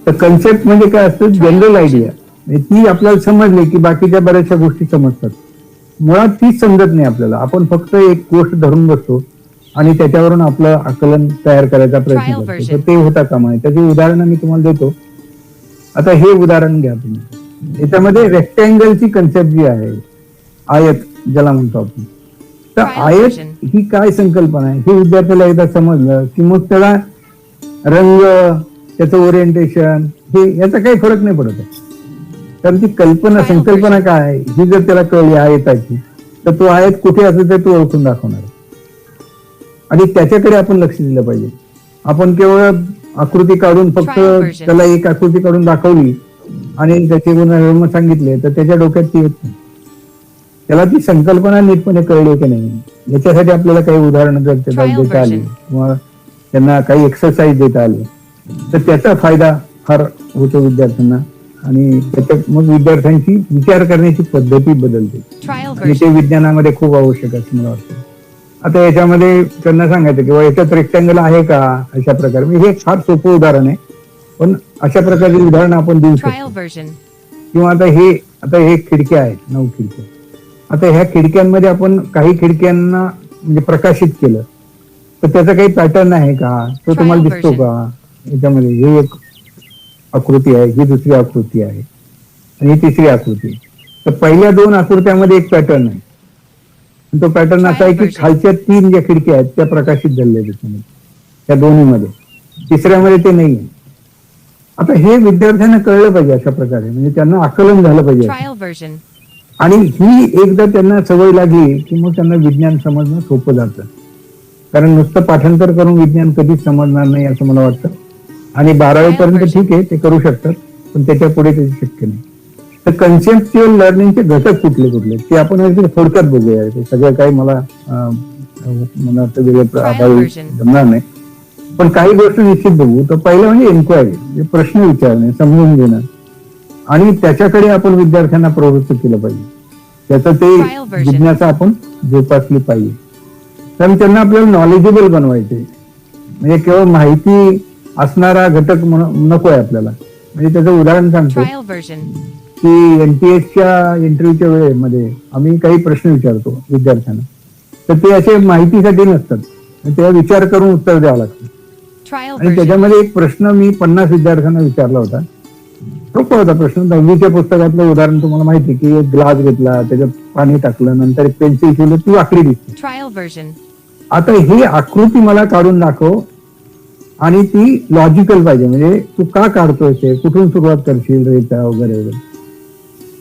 तर कन्सेप्ट म्हणजे काय असतं, जनरल आयडिया, ती आपल्याला समजली की बाकीच्या बऱ्याचशा गोष्टी समजतात. मुळात तीच समजत नाही आपल्याला, आपण फक्त एक गोष्ट धरून बसतो आणि त्याच्यावरून आपलं आकलन तयार करायचा प्रयत्न Trial करतो. version. तर ते होता कामा नये. त्याची उदाहरणं मी तुम्हाला देतो. आता हे उदाहरण घ्या तुम्ही, याच्यामध्ये रेक्टँगलची कन्सेप्ट जी आहे, आयत ज्याला म्हणतो आपण, तर Trial आयत version. ही काय संकल्पना आहे हे विद्यार्थ्याला एकदा समजलं की मग त्याला रंग, त्याचं ओरिएंटेशन हे याचा काही फरक नाही पडत आहे. कारण ती कल्पना, Trial संकल्पना version. काय आहे ही जर त्याला कळली आयताची, तर तो आयत कुठे असेल तर तो ओळखून दाखवणार आहे. आणि त्याच्याकडे आपण लक्ष दिलं पाहिजे. आपण केवळ आकृती काढून फक्त Trial version. त्याला एक आकृती काढून दाखवली आणि त्याचे गुणधर्म सांगितले तर त्याच्या डोक्यात ती येत नाही. त्याला ती संकल्पना नीटपणे कळली की नाही, याच्यासाठी आपल्याला काही उदाहरणं जर त्याला Trial देता आली version. किंवा त्यांना काही एक्सरसाइज देता आली तर त्याचा फायदा फार होतो विद्यार्थ्यांना. आणि त्याच्या मग विद्यार्थ्यांची विचार करण्याची पद्धती बदलते Trial आणि ते version. विज्ञानामध्ये खूप आवश्यक असं मला वाटतं. आता याच्यामध्ये त्यांना सांगायचं किंवा याच्यात रेक्टँगल आहे का, अशा प्रकारे, म्हणजे हे फार सोपं उदाहरण आहे पण अशा प्रकारचे उदाहरण आपण देऊ Trial शकतो. version. किंवा आता हे खिडक्या आहेत, 9 खिडक्या. आता ह्या खिडक्यांमध्ये आपण काही खिडक्यांना म्हणजे प्रकाशित केलं तर त्याचा काही पॅटर्न आहे का, तो तुम्हाला Trial दिसतो का याच्यामध्ये. ही एक आकृती आहे, ही दुसरी आकृती आहे आणि ही तिसरी आकृती आहे. तर पहिल्या 2 आकृत्यामध्ये एक पॅटर्न आहे. तो पॅटर्न असा आहे की खालच्या 3 ज्या खिडक्या आहेत त्या प्रकाशित झालेल्या त्याच्यामध्ये, त्या दोन्हीमध्ये. तिसऱ्यामध्ये ते नाही आहे. आता हे विद्यार्थ्यांना कळलं पाहिजे अशा प्रकारे, म्हणजे त्यांना आकलन झालं पाहिजे. Trial version. आणि ही एकदा त्यांना सवय लागली की मग त्यांना विज्ञान समजणं सोपं जातं. कारण नुसतं पाठांतर करून विज्ञान कधीच समजणार नाही असं मला वाटतं. आणि 12वी पर्यंत ठीक आहे ते करू शकतात पण त्याच्या पुढे ते शक्य नाही. तर कन्सेप्च्युअल लर्निंगचे घटक कुठले कुठले ते आपण एकदा थोडक्यात बघूया. ते सगळं काही मला वाटतं वेगळं अभावी जमणार नाही, पण काही गोष्टी निश्चित बघू. तर पहिलं म्हणजे एन्क्वायरी, प्रश्न विचारणे, समजून घेणं आणि त्याच्याकडे आपण विद्यार्थ्यांना प्रवृत्त केलं पाहिजे. त्याचं ते Trial version. जिज्ञासा आपण जोपासली पाहिजे. कारण त्यांना आपल्याला नॉलेजेबल बनवायचे, म्हणजे केवळ माहिती असणारा घटक नको आहे आपल्याला. म्हणजे त्याचं उदाहरण सांगतो Trial version. की NTSच्या इंटरव्ह्यूच्या वेळेमध्ये आम्ही काही प्रश्न विचारतो विद्यार्थ्यांना, तर ते असे माहितीसाठी नसतात, तेव्हा विचार करून उत्तर द्यावं लागतं. Trial आणि version. त्याच्यामध्ये एक प्रश्न मी 50 विद्यार्थ्यांना विचारला होता. तो सोपा होता प्रश्न. 10वीच्या पुस्तकातलं उदाहरण तुम्हाला माहिती की एक ग्लास घेतला, त्याच्यात पाणी टाकलं, नंतर एक पेन्सिल ठेवलं, ती वाकडी दिसते. Trial version. आता ही आकृती मला काढून दाखव आणि ती लॉजिकल पाहिजे. म्हणजे तू का काढतोय ते, कुठून सुरुवात करशील रेचा वगैरे वगैरे.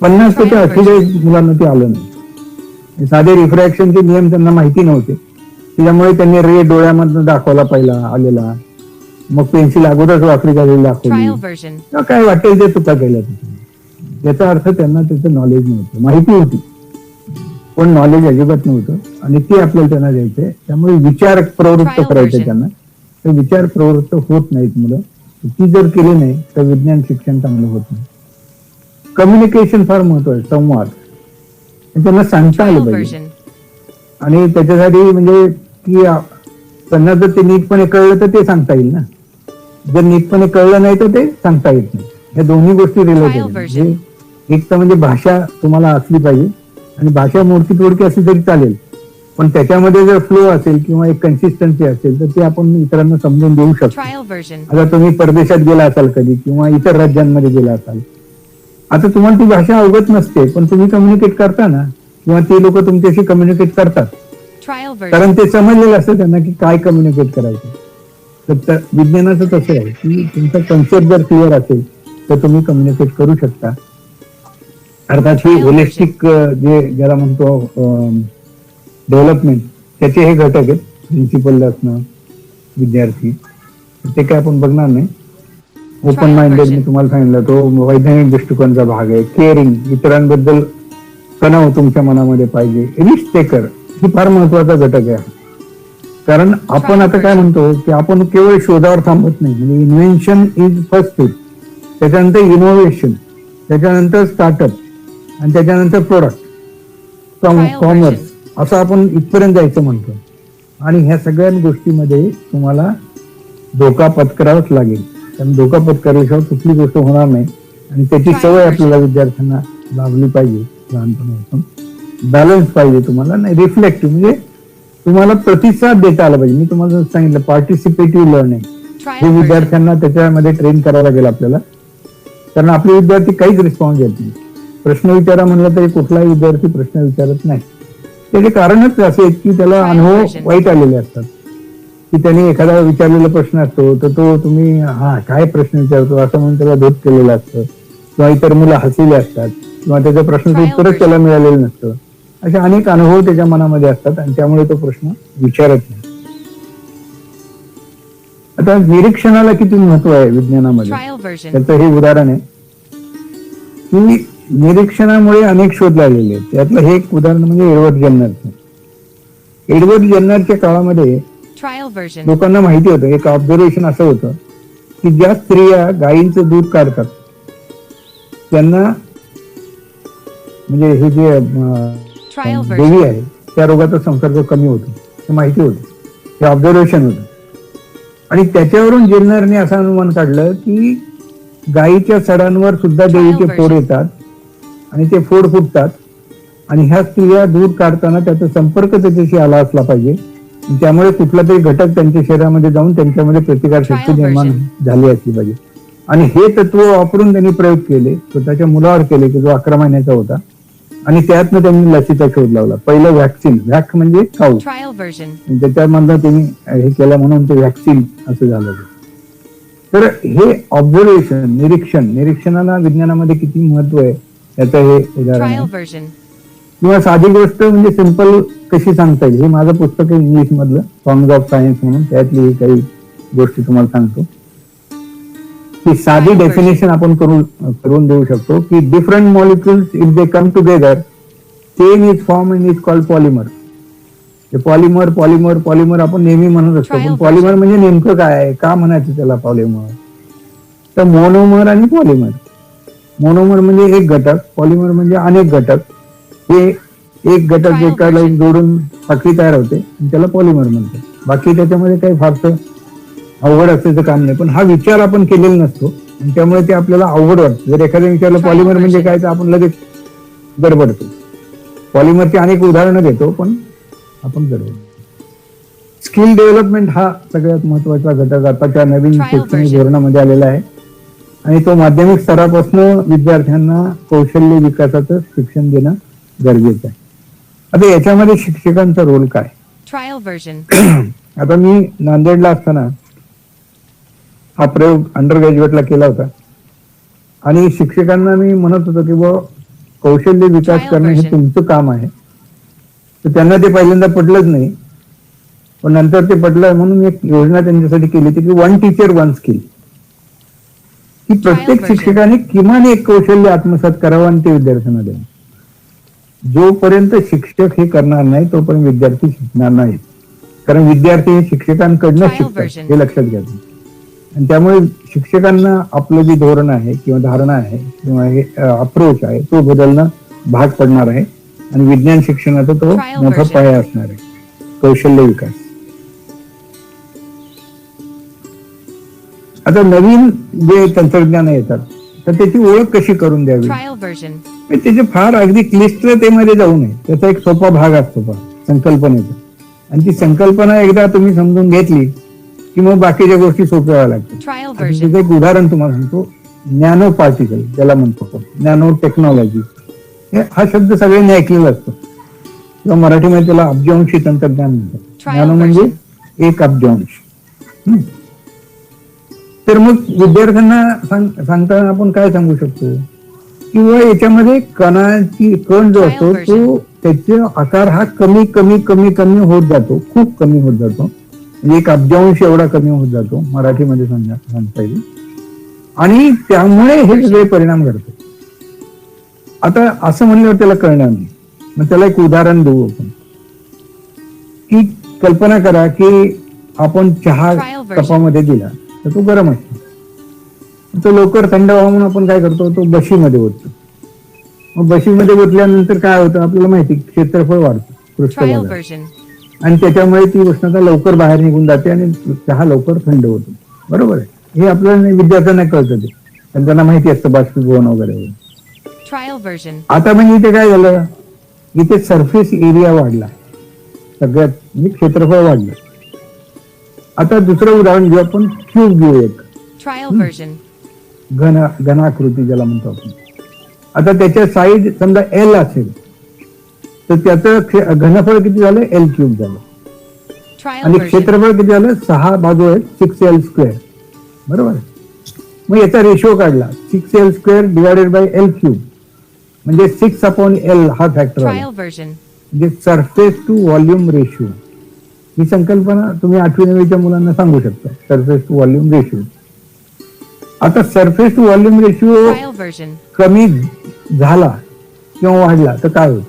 50% असलेल्या मुलांना ते आलं नाही. साधे रिफ्रॅक्शनचे नियम त्यांना माहिती नव्हते, त्याच्यामुळे त्यांनी रे डोळ्यामधनं दाखवला पहिला आलेला, मग पेन्सिल अगोदरच वाकडी झालेली दाखवली, Trial version. किंवा काय वाटेल ते चुका केल्या तिथे. याचा अर्थ त्यांना त्याचं नॉलेज नव्हतं. माहिती होती पण नॉलेज अजिबात नव्हतं, आणि ते आपल्याला त्यांना द्यायचंय. त्यामुळे विचार प्रवृत्त Trial करायचे version. त्यांना. ते विचार प्रवृत्त होत नाहीत मुलं. ती जर केली नाही तर विज्ञान शिक्षण चांगलं होत नाही. कम्युनिकेशन फार महत्वाचं, संवाद. आणि त्यांना सांगता आलं Trial पाहिजे. version. आणि त्याच्यासाठी म्हणजे की त्यांना जर ते नीटपणे कळलं तर ते सांगता येईल ना, जर नीटपणे कळलं नाही तर ते सांगता येत नाही. या दोन्ही गोष्टी रिलेटेड. Trial version. म्हणजे एक तर म्हणजे भाषा तुम्हाला असली पाहिजे, आणि भाषा मोडकी तोडकी असली तरी चालेल, पण त्याच्यामध्ये जर फ्लो असेल किंवा एक कन्सिस्टन्सी असेल तर ते आपण इतरांना समजून देऊ शकतो. Trial version. आता तुम्ही परदेशात गेला असाल कधी किंवा इतर राज्यांमध्ये गेला असाल, आता तुम्हाला ती भाषा अवगत नसते, पण तुम्ही कम्युनिकेट करता ना, किंवा ते लोक तुमच्याशी कम्युनिकेट करतात, Trial version. कारण ते समजलेलं असतं त्यांना की काय कम्युनिकेट करायचं. तर विज्ञानाचं तसं आहे की तुमचा कन्सेप्ट जर क्लिअर असेल तर तुम्ही कम्युनिकेट करू शकता. अर्थात ही होलिस्टिक जे ज्याला म्हणतो डेव्हलपमेंट, त्याचे हे घटक आहेत. प्रिन्सिपल असणं, विद्यार्थी, ते काय आपण बघणार नाही. ओपन माइंडेड मी तुम्हाला सांगितलं, तो वैज्ञानिक दृष्टिकोनाचा भाग आहे. केअरिंग, इतरांबद्दल तणाव तुमच्या मनामध्ये पाहिजे. रिस्क टेकर, ही फार महत्वाचा घटक आहे. कारण आपण आता काय म्हणतो की आपण केवळ शोधावर थांबत नाही. म्हणजे इन्व्हेन्शन इज फर्स्ट स्टेप, त्याच्यानंतर इनोव्हेशन, त्याच्यानंतर स्टार्टअप, आणि त्याच्यानंतर प्रोडक्ट, कॉमर्स, असं आपण इथपर्यंत जायचं म्हणतो. आणि ह्या सगळ्या गोष्टीमध्ये तुम्हाला धोका पत्करावाच लागेल. कारण धोका पत्करल्याशिवाय कुठली गोष्ट होणार नाही, आणि त्याची सवय आपल्याला विद्यार्थ्यांना लावली पाहिजे लहानपणापासून. बॅलन्स पाहिजे तुम्हाला, नाही रिफ्लेक्टिव्ह, म्हणजे तुम्हाला प्रतिसाद देता आला पाहिजे. मी तुम्हाला सांगितलं पार्टिसिपेटिव्ह लर्निंग, हे Trial version. विद्यार्थ्यांना त्याच्यामध्ये ट्रेन करावं लागेल आपल्याला. कारण आपले विद्यार्थी काहीच रिस्पॉन्स देत नाही. प्रश्न विचारा म्हणलं तरी कुठलाही विद्यार्थी प्रश्न विचारत नाही. त्याचे कारणच असे आहेत की त्याला अनुभव वाईट आलेले असतात, की त्यांनी एखादा विचारलेला प्रश्न असतो तर तो तुम्ही हा काय प्रश्न विचारतो असं म्हणून त्याला धोत केलेलं असतं, किंवा इतर मुलं हसलेले असतात, किंवा त्याच्या प्रश्नाचं उत्तरच त्याला मिळालेलं नसतं. असे अनेक अनुभव त्याच्या मनामध्ये असतात, आणि त्यामुळे तो प्रश्न विचारत नाही. आता निरीक्षणाला किती महत्व आहे विज्ञानामध्ये, Trial version. त्याचं हे उदाहरण आहे की निरीक्षणामुळे अनेक शोध लागलेले आहेत. त्यातलं हे एक उदाहरण म्हणजे एडवर्ड जन्नरचं. एडवर्ड जन्नरच्या काळामध्ये Trial version. लोकांना माहिती होतं, एक ऑब्झर्वेशन असं होतं की ज्या स्त्रिया गायींचं दूध काढतात त्यांना, म्हणजे हे जे Trial देवी version. आहे त्या रोगाचा संसर्ग कमी होतो, हे माहिती होतं, हे ऑब्झर्वेशन होतं. आणि त्याच्यावरून जेन्नरने असं अनुमान काढलं की गायीच्या सडांवर सुद्धा देवीचे फोड येतात, आणि ते फोड फुटतात, आणि ह्या स्त्रिया दूध काढताना त्याचा संपर्क त्याच्याशी आला असला पाहिजे, त्यामुळे कुठला तरी घटक त्यांच्या शरीरामध्ये जाऊन त्यांच्यामध्ये प्रतिकारशक्ती निर्माण झाली असली पाहिजे. आणि हे तत्व वापरून त्यांनी प्रयोग केले, स्वतःच्या मुलावर केले की जो 11 महिन्याचा होता, आणि त्यातनं त्यांनी लसीचा शोध लावला. पहिलं व्हॅक्सिन, व्हॅक म्हणजे काऊ, Trial version. त्याच्यामधलं त्यांनी हे केलं म्हणून ते व्हॅक्सिन असं झालं. तर हे ऑब्झर्वेशन, निरीक्षणाला विज्ञानामध्ये किती महत्व आहे याचं हे उदाहरण आहे. Trial version. किंवा साधी गोष्ट म्हणजे सिंपल कशी सांगता येईल, हे माझं पुस्तक आहे इंग्लिश मधलं, सॉंग्स ऑफ सायन्स म्हणून, त्यातली काही गोष्टी तुम्हाला सांगतो. की साधी डेफिनेशन आपण करून देऊ शकतो की different molecules if they come together same is form and is called polymer. Polymer polymer polymer आपण नेहमी म्हणत असतो, पण पॉलिमर म्हणजे नेमकं काय आहे, का म्हणायचं त्याला पॉलिमर. तर मोनोमर आणि पॉलिमर, मोनोमर म्हणजे एक घटक, पॉलिमर म्हणजे अनेक घटक. हे एक घटक एकाला जोडून साखळी तयार होते आणि त्याला पॉलिमर म्हणतात. बाकी त्याच्यामध्ये काही फारसं अवघड असायचं काम नाही, पण हा विचार आपण केलेला नसतो आणि त्यामुळे ते आपल्याला अवघड वाटतं. जर एखाद्या विचारलं पॉलिमर म्हणजे काय तर आपण लगेच गडबडतो. पॉलिमरची अनेक उदाहरणं देतो पण आपण गडबडतो. स्किल डेव्हलपमेंट हा सगळ्यात महत्वाचा घटक आताच्या नवीन शैक्षणिक धोरणामध्ये आलेला आहे. आणि तो माध्यमिक स्तरापासून विद्यार्थ्यांना कौशल्य विकासाचं शिक्षण देणं गरजेचं आहे. आता याच्यामध्ये शिक्षकांचा रोल काय? Trial version. आता मी नांदेडला असताना हा प्रयोग अंडर ग्रॅज्युएटला केला होता आणि शिक्षकांना मी म्हणत होतो की बुवा कौशल्य विकास करणं हे तुमचं काम आहे. तर त्यांना ते पहिल्यांदा पटलंच नाही, पण नंतर ते पटलं म्हणून एक योजना त्यांच्यासाठी केली होती की 1 टीचर 1 स्किल, की प्रत्येक शिक्षकाने किमान एक कौशल्य आत्मसात करावं आणि ते विद्यार्थ्यांना द्यावं. जोपर्यंत शिक्षक हे करणार नाही तोपर्यंत विद्यार्थी शिकणार नाहीत, कारण विद्यार्थी हे शिक्षकांकडनं शिकतात हे लक्षात घ्या. आणि त्यामुळे शिक्षकांना आपलं जे धोरण आहे किंवा धारणा आहे किंवा हे अप्रोच आहे तो बदलणं भाग पडणार आहे आणि विज्ञान शिक्षणाचा तो मोठा पाया असणार आहे. कौशल्य विकास. आता नवीन जे तंत्रज्ञान येतात तर त्याची ओळख कशी करून द्यावी? Trial version. त्याचे फार अगदी क्लिष्टतेमध्ये जाऊ नये. त्याचा एक सोपा भाग असतो पहा संकल्पनेचा, आणि ती संकल्पना एकदा तुम्ही समजून घेतली की मग बाकीच्या गोष्टी सोप्या व्हायला लागतात. Trial आता version. त्याचं एक उदाहरण तुम्हाला सांगतो. नॅनो पार्टिकल ज्याला म्हणतो आपण, नॅनो टेक्नॉलॉजी, हा शब्द सगळ्यांनी ऐकलेला असतो किंवा मराठीमध्ये त्याला अब्जांशी तंत्रज्ञान म्हणतात. नॅनो म्हणजे 1 अब्जांश. तर मग विद्यार्थ्यांना सांगताना आपण काय सांगू शकतो? किंवा याच्यामध्ये कण जो असतो तो त्याचा आकार हा कमी कमी कमी कमी होत जातो, खूप कमी होत जातो, म्हणजे 1 अब्जांश एवढा कमी होत जातो मराठीमध्ये सांगता येईल. आणि त्यामुळे हे सगळे परिणाम घडतात. आता असं म्हणल्यावर त्याला कळणार नाही. मग त्याला एक उदाहरण देऊ आपण, की कल्पना करा की आपण चहा कपामध्ये दिला तर तो गरम असतो, तो लवकर थंड व्हावा म्हणून आपण काय करतो, तो बशीमध्ये ओततो. मग बशीमध्ये ओतल्यानंतर काय होतं आपल्याला माहिती, क्षेत्रफळ वाढतं Trial पृष्ठभागात, version. आणि त्याच्यामुळे ती उष्णता लवकर बाहेर निघून जाते आणि चहा लवकर थंड होतो. बरोबर आहे. हे आपल्याला विद्यार्थ्यांना कळतं, ते त्यांना माहिती असतं बाष्पीभवन वगैरे. Trial version. आता म्हणजे इथे काय झालं, इथे सरफेस एरिया वाढला, सगळ्यात म्हणजे क्षेत्रफळ वाढलं. आता दुसरं उदाहरण घेऊ आपण, क्यूब घेऊ एक, Trial version. घनाकृती ज्याला म्हणतो आपण. आता त्याच्या साईज समजा L असेल तर त्याचं घनफळ किती झालं, L³ झालं. Trial आणि version. क्षेत्रफळ किती झालं, 6 बाजू आहेत 6L². बरोबर. मग याचा रेशो काढला, 6L² डिवायडेड बाय L³ म्हणजे 6/L हा फॅक्टर आला. Trial version. म्हणजे सरफेस टू व्हॉल्यूम रेशिओ. ही संकल्पना तुम्ही 8वी 9वीच्या मुलांना सांगू शकता, सरफेस टू व्हॉल्यूम रेशिओ. आता surface to volume ratio Trial version. कमी झाला किंवा वाढला तर काय होतं?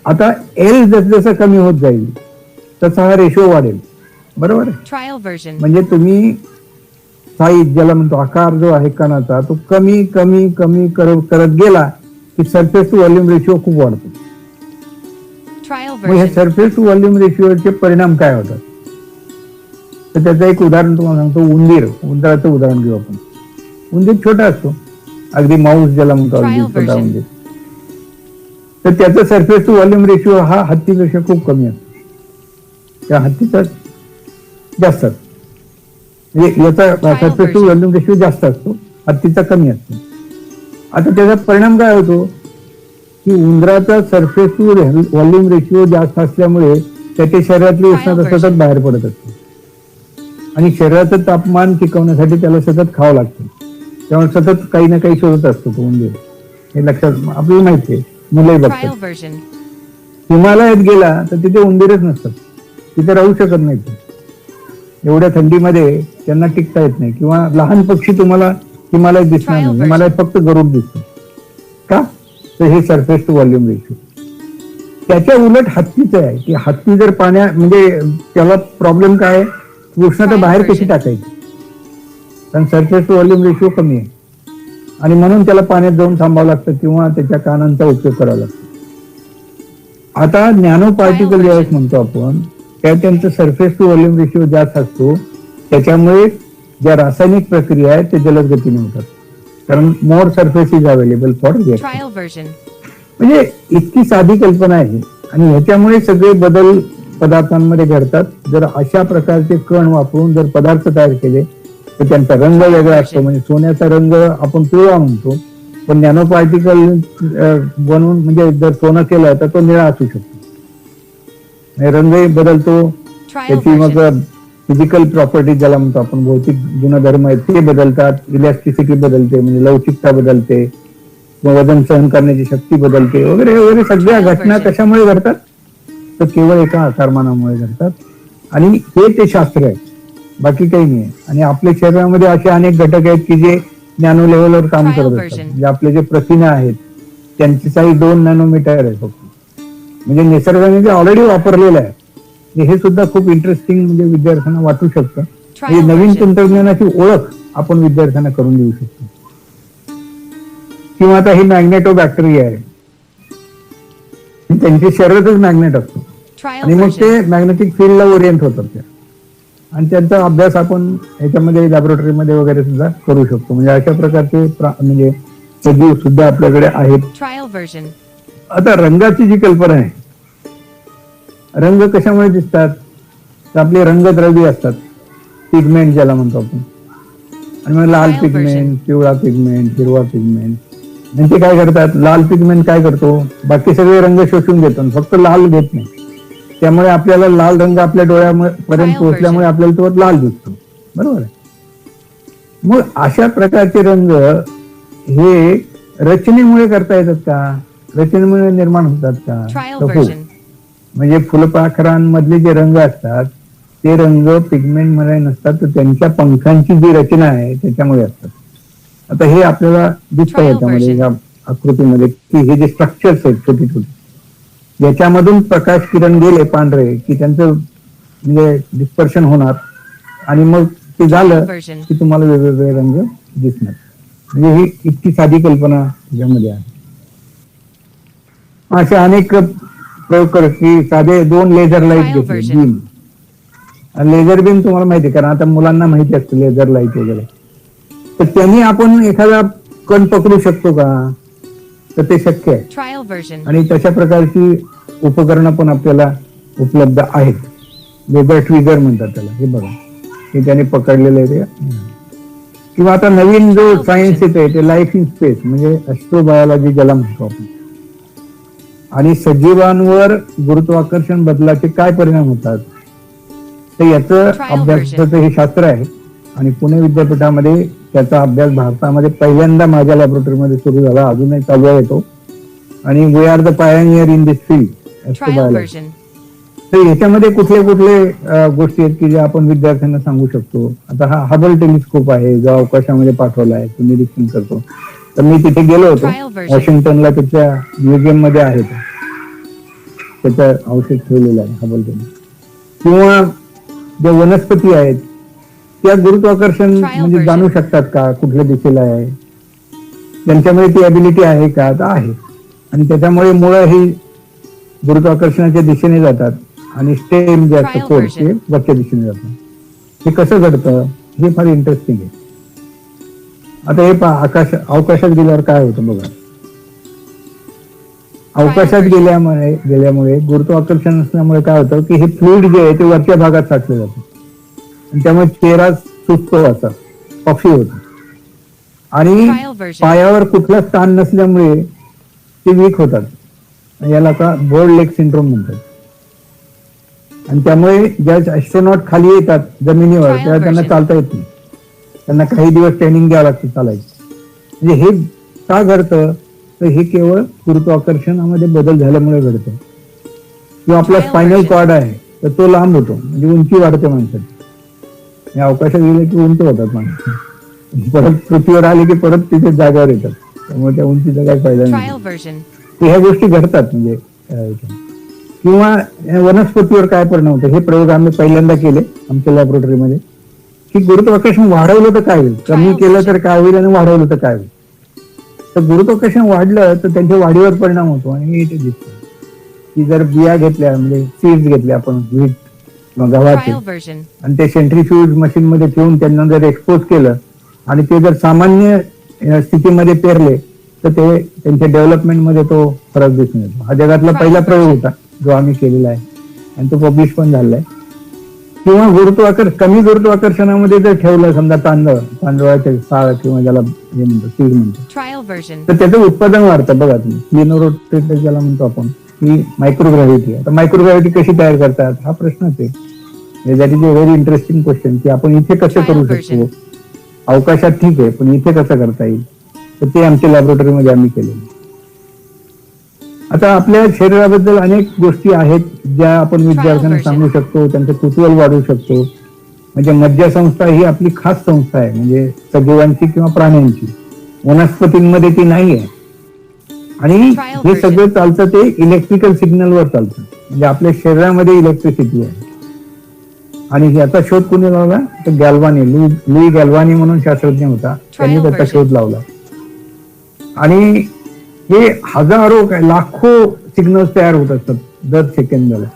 आता L जसं कमी होत जाईल तसा हा रेशो वाढेल. बरोबर आहे. Trial version. म्हणजे तुम्ही साईज ज्याला म्हणतो, आकार जो आहे कणाचा, तो कमी कमी कमी करत गेला की सरफेस टू व्हॉल्यूम रेशिओ खूप वाढतो. Trial मग हे version. सरफेस टू व्हॉल्यूम रेशिओचे परिणाम काय होतात? तर त्याचं एक उदाहरण तुम्हाला सांगतो. उंदराचं उदाहरण घेऊ आपण. उंदीर छोटा असतो, अगदी माऊस ज्याला म्हणतो, अगदी Trial छोटा version. उंदीर. तर त्याचा सरफेस टू व्हॉल्यूम रेशिओ हा हत्तीपेक्षा खूप कमी असतो. त्या हत्तीचा जास्त असतो. म्हणजे याचा सरफेस टू व्हॉल्यूम रेशिओ जास्त असतो, हत्तीचा कमी असतो. आता त्याचा परिणाम काय होतो की उंदराचा सरफेस टू व्हॉल्यूम रेशिओ जास्त असल्यामुळे त्याच्या शरीरातली उष्णता सतत बाहेर पडत असते आणि शरीराचं तापमान टिकवण्यासाठी त्याला सतत खावं लागतं. त्यामुळे सतत काही ना काही शोधत असतो तो उंदीर. हे लक्षात आपल्याला माहिती आहे, मुलंही बघतात. Trial version. हिमालयात गेला तर तिथे उंदीरच नसतात, तिथे राहू शकत नाही. एवढ्या थंडीमध्ये त्यांना टिकता येत नाही. किंवा लहान पक्षी तुम्हाला हिमालयात दिसणार नाही, हिमालयात फक्त गरुड दिसतो. का? तर हे सरफेस टू व्हॉल्यूम रेशिओ. त्याच्या उलट हत्तीचं आहे की हत्ती जर म्हणजे त्याला प्रॉब्लेम काय आहे, उष्णता बाहेर कशी टाकायची, कारण सरफेस टू व्हॉल्यूम रेशिओ कमी आहे आणि म्हणून त्याला पाण्यात जाऊन थांबावं लागतं किंवा त्याच्या कानांचा उपयोग करावा लागतो. आता नॅनो पार्टिकल ज्यावेळेस म्हणतो आपण, त्या त्यांचं सरफेस टू व्हॉल्यूम रेशिओ जास्त असतो. त्याच्यामुळे ज्या रासायनिक प्रक्रिया आहेत ते जलद गतीने होतात, कारण more surface is available for reaction. Trial version. म्हणजे इतकी साधी कल्पना आहे आणि ह्याच्यामुळे सगळे बदल पदार्थांमध्ये घडतात. जर अशा प्रकारचे कण वापरून जर पदार्थ तयार केले तर त्यांचा रंग वेगळा असतो. म्हणजे सोन्याचा रंग आपण पिवळा म्हणतो, पण नॅनो पार्टिकल बनवून म्हणजे जर सोनं केलं तर तो निळा असू शकतो. म्हणजे रंगही बदलतो, Trial त्याची मग version. फिजिकल प्रॉपर्टी ज्याला म्हणतो आपण, भौतिक गुणधर्म आहेत ते बदलतात. इलॅस्टिसिटी बदलते, म्हणजे लवचिकता बदलते, वजन सहन करण्याची शक्ती बदलते, वगैरे वगैरे. सगळ्या घटना कशामुळे घडतात तर केवळ एका आकारमानामुळे घडतात. आणि हे ते शास्त्र आहे, बाकी काही नाही. आणि आपल्या शरीरामध्ये असे अनेक घटक आहेत की जे नॅनो लेवलवर काम करत असतात. म्हणजे आपले जे प्रथिने आहेत त्यांची साईज 2 नॅनोमीटर आहे फक्त. म्हणजे निसर्गाने जे ऑलरेडी वापरलेलं आहे हे सुद्धा खूप इंटरेस्टिंग म्हणजे विद्यार्थ्यांना वाटू शकतं. म्हणजे नवीन तंत्रज्ञानाची ओळख आपण विद्यार्थ्यांना करून देऊ शकतो. किंवा आता ही मॅग्नेटो बॅक्टेरिया आहे, त्यांची शरीरातच मॅग्नेट असतो Trial आणि मग ते version. मॅग्नेटिक फील्डला ओरिएंट होतात त्या, आणि त्यांचा अभ्यास आपण ह्याच्यामध्ये लॅबोरेटरीमध्ये वगैरे सुद्धा करू शकतो. म्हणजे अशा प्रकारचे म्हणजे सजीव सुद्धा आपल्याकडे आहेत. Trial version. आता रंगाची जी कल्पना आहे, रंग कशामुळे दिसतात तर आपले रंगद्रव्य असतात, पिगमेंट ज्याला म्हणतो आपण. आणि मग लाल Trial पिगमेंट, version. पिवळा पिगमेंट, हिरवा पिगमेंट. म्हणजे काय करतात, लाल पिगमेंट काय करतो, बाकी सगळे रंग शोषून घेतो, फक्त लाल घेत नाही. त्यामुळे आपल्याला लाल रंग आपल्या डोळ्यापर्यंत Trial पोहोचल्यामुळे version. आपल्याला तो लाल दिसतो. बरोबर आहे. मग अशा प्रकारचे रंग हे रचनेमुळे करता येतात का, रचनेमुळे निर्माण होतात का Trial तर हो. version. म्हणजे फुलपाखरांमधले जे रंग असतात ते रंग पिगमेंट मध्ये नसतात, तर त्यांच्या पंखांची जी रचना आहे त्याच्यामुळे असतात. आता हे आपल्याला दिसतं Trial याच्यामध्ये, version. या आकृतीमध्ये, की हे जे स्ट्रक्चर्स आहेत छोटी छोटी, याच्यामधून प्रकाश किरण गेले पांढरे की त्यांचं म्हणजे डिस्पर्शन होणार आणि मग ते झालं version. की तुम्हाला वेगवेगळे रंग दिसणार. म्हणजे ही इतकी साधी कल्पना याच्यामध्ये आहे. असे अनेक प्रयोग करत की साधे 2 लेझर लाईट Trial घेतले, version. बीम. लेझर बीम तुम्हाला माहिती आहे, कारण आता मुलांना माहिती असतं लेझर लाईट वगैरे. तर त्यांनी आपण एखादा कण पकडू शकतो का, तर ते शक्य आहे. Trial version. आणि तशा प्रकारची उपकरणं पण आपल्याला उपलब्ध आहेत. लेझर ट्विगर म्हणतात त्याला. हे बघा, हे त्याने पकडलेलं आहे ते. किंवा आता नवीन जो सायन्स येत आहे ते लाईफ इन स्पेस, म्हणजे ऍस्ट्रोबायोलॉजी ज्याला म्हणतो आपण. आणि सजीवांवर गुरुत्वाकर्षण बदलाचे काय परिणाम होतात तर याचं अभ्यासाचं हे शास्त्र आहे. आणि पुणे विद्यापीठामध्ये त्याचा अभ्यास भारतामध्ये पहिल्यांदा माझ्या लॅबोरेटरीमध्ये सुरू झाला, अजूनही चालू आहे तो. आणि we are the pioneer in this field, Trial astrobiology. version. तर याच्यामध्ये कुठले कुठले गोष्टी आहेत की जे आपण विद्यार्थ्यांना सांगू शकतो. आता हा हबल टेलिस्कोप आहे जो अवकाशामध्ये पाठवला आहे, तो निरीक्षण करतो. तर मी तिथे गेलो होतो Trial version. वॉशिंग्टनला, तिथल्या म्युझियम मध्ये आहे तो. त्याचं अवशेष ठेवलेलं आहे हबल टेलिस्कोप. किंवा ज्या वनस्पती आहेत त्या गुरुत्वाकर्षण Trial म्हणजे version. जाणू शकतात का, कुठल्या दिशेला आहे, त्यांच्यामध्ये ती अबिलिटी आहे का, तर आहे. आणि त्याच्यामुळे मुळं ही गुरुत्वाकर्षणाच्या दिशेने जातात आणि स्टेम जे असतं Trial कोड version. ते वरच्या दिशेने जातं. हे कसं घडतं हे फार इंटरेस्टिंग आहे. आता हे पहा, अवकाशात गेल्यावर काय होतं बघा. अवकाशात गेल्यामुळे गुरुत्वाकर्षण नसल्यामुळे काय होतं की हे फ्लुइड जे आहे ते वरच्या भागात साठलं जातं आणि त्यामुळे चेहरा सुस्त असा पक्षी होतो. आणि Trial version. पायावर कुठलं स्थान नसल्यामुळे ते वीक होतात. याला आता बोर्ड लेग सिंड्रोम म्हणतात. आणि त्यामुळे ज्या ऍस्ट्रॉनॉट खाली येतात जमिनीवर Trial तेव्हा त्यांना version. चालता येत नाही. त्यांना काही दिवस ट्रेनिंग द्यावं लागतं चालायचं. म्हणजे हे का घडतं तर हे केवळ गुरुत्वाकर्षणामध्ये बदल झाल्यामुळे घडतं. किंवा आपला Trial स्पायनल version. कॉर्ड आहे तर तो लांब होतो, म्हणजे उंची वाढते माणसाची. अवकाशात गेले की उंच होतात माणसं, परत पृथ्वीवर आले की परत तिथे जागेवर येतात. त्यामुळे त्या उंचीचा काही फायदा नाही. Trial version. ह्या गोष्टी घडतात. म्हणजे किंवा वनस्पतीवर काय परिणाम होतो हे प्रयोग आम्ही पहिल्यांदा केले आमच्या लॅबोरेटरीमध्ये. की गुरुत्वाकर्षण वाढवलं तर काय होईल, कमी केलं तर काय होईल आणि वाढवलं तर काय होईल. तर गुरुत्वाकर्षण वाढलं तर त्यांच्या वाढीवर परिणाम होतो आणि ते दिसतं की जर बिया घेतल्या, म्हणजे सीड्स घेतल्या आपण व्हीट किंवा गव्हाचे, Trial version. आणि ते सेंट्रीफ्यूज मशीन मध्ये ठेवून त्यांना जर एक्सपोज केलं आणि ते जर सामान्य स्थितीमध्ये पेरले तर ते त्यांच्या डेव्हलपमेंट मध्ये तो फरक दिसून येतो. हा जगातला पहिला प्रयोग होता जो आम्ही केलेला आहे आणि तो पब्लिश पण झालेला आहे. किंवा कमी गुरुत्वाकर्षणामध्ये जर ठेवलं समजा तांदळाचे साळ किंवा ज्याला हे म्हणतो सीड म्हणतो, Trial version. तर त्याचं उत्पादन वाढतं. बघा तुम्ही क्लिनोरोटेट ज्याला म्हणतो आपण, ही मायक्रोग्रॅव्हिटी. आता मायक्रोग्रॅव्हिटी कशी तयार करतात हा प्रश्नच आहे. That is a very interesting question, की आपण इथे कसं करू शकतो. अवकाशात ठीक आहे, पण इथे कसं करता येईल, तर ते आमच्या लॅबोरेटरीमध्ये आम्ही केलेलं. आता आपल्या शरीराबद्दल अनेक गोष्टी आहेत ज्या आपण विद्यार्थ्यांना सांगू शकतो, त्यांचं कुतूहल वाढवू शकतो. म्हणजे मज्जासंस्था ही आपली खास संस्था आहे, म्हणजे सजीवांची किंवा प्राण्यांची. वनस्पतींमध्ये ती नाही आहे. आणि हे सगळं चालतं ते इलेक्ट्रिकल सिग्नलवर चालतं. म्हणजे आपल्या शरीरामध्ये इलेक्ट्रिसिटी आहे. आणि याचा शोध कोणी लावला, तर गॅल्वानी, लुई गॅल्वानी म्हणून शास्त्रज्ञ होता, त्यांनी त्याचा शोध लावला. आणि हे हजारो लाखो सिग्नल्स तयार होत असतात दर सेकंदाला.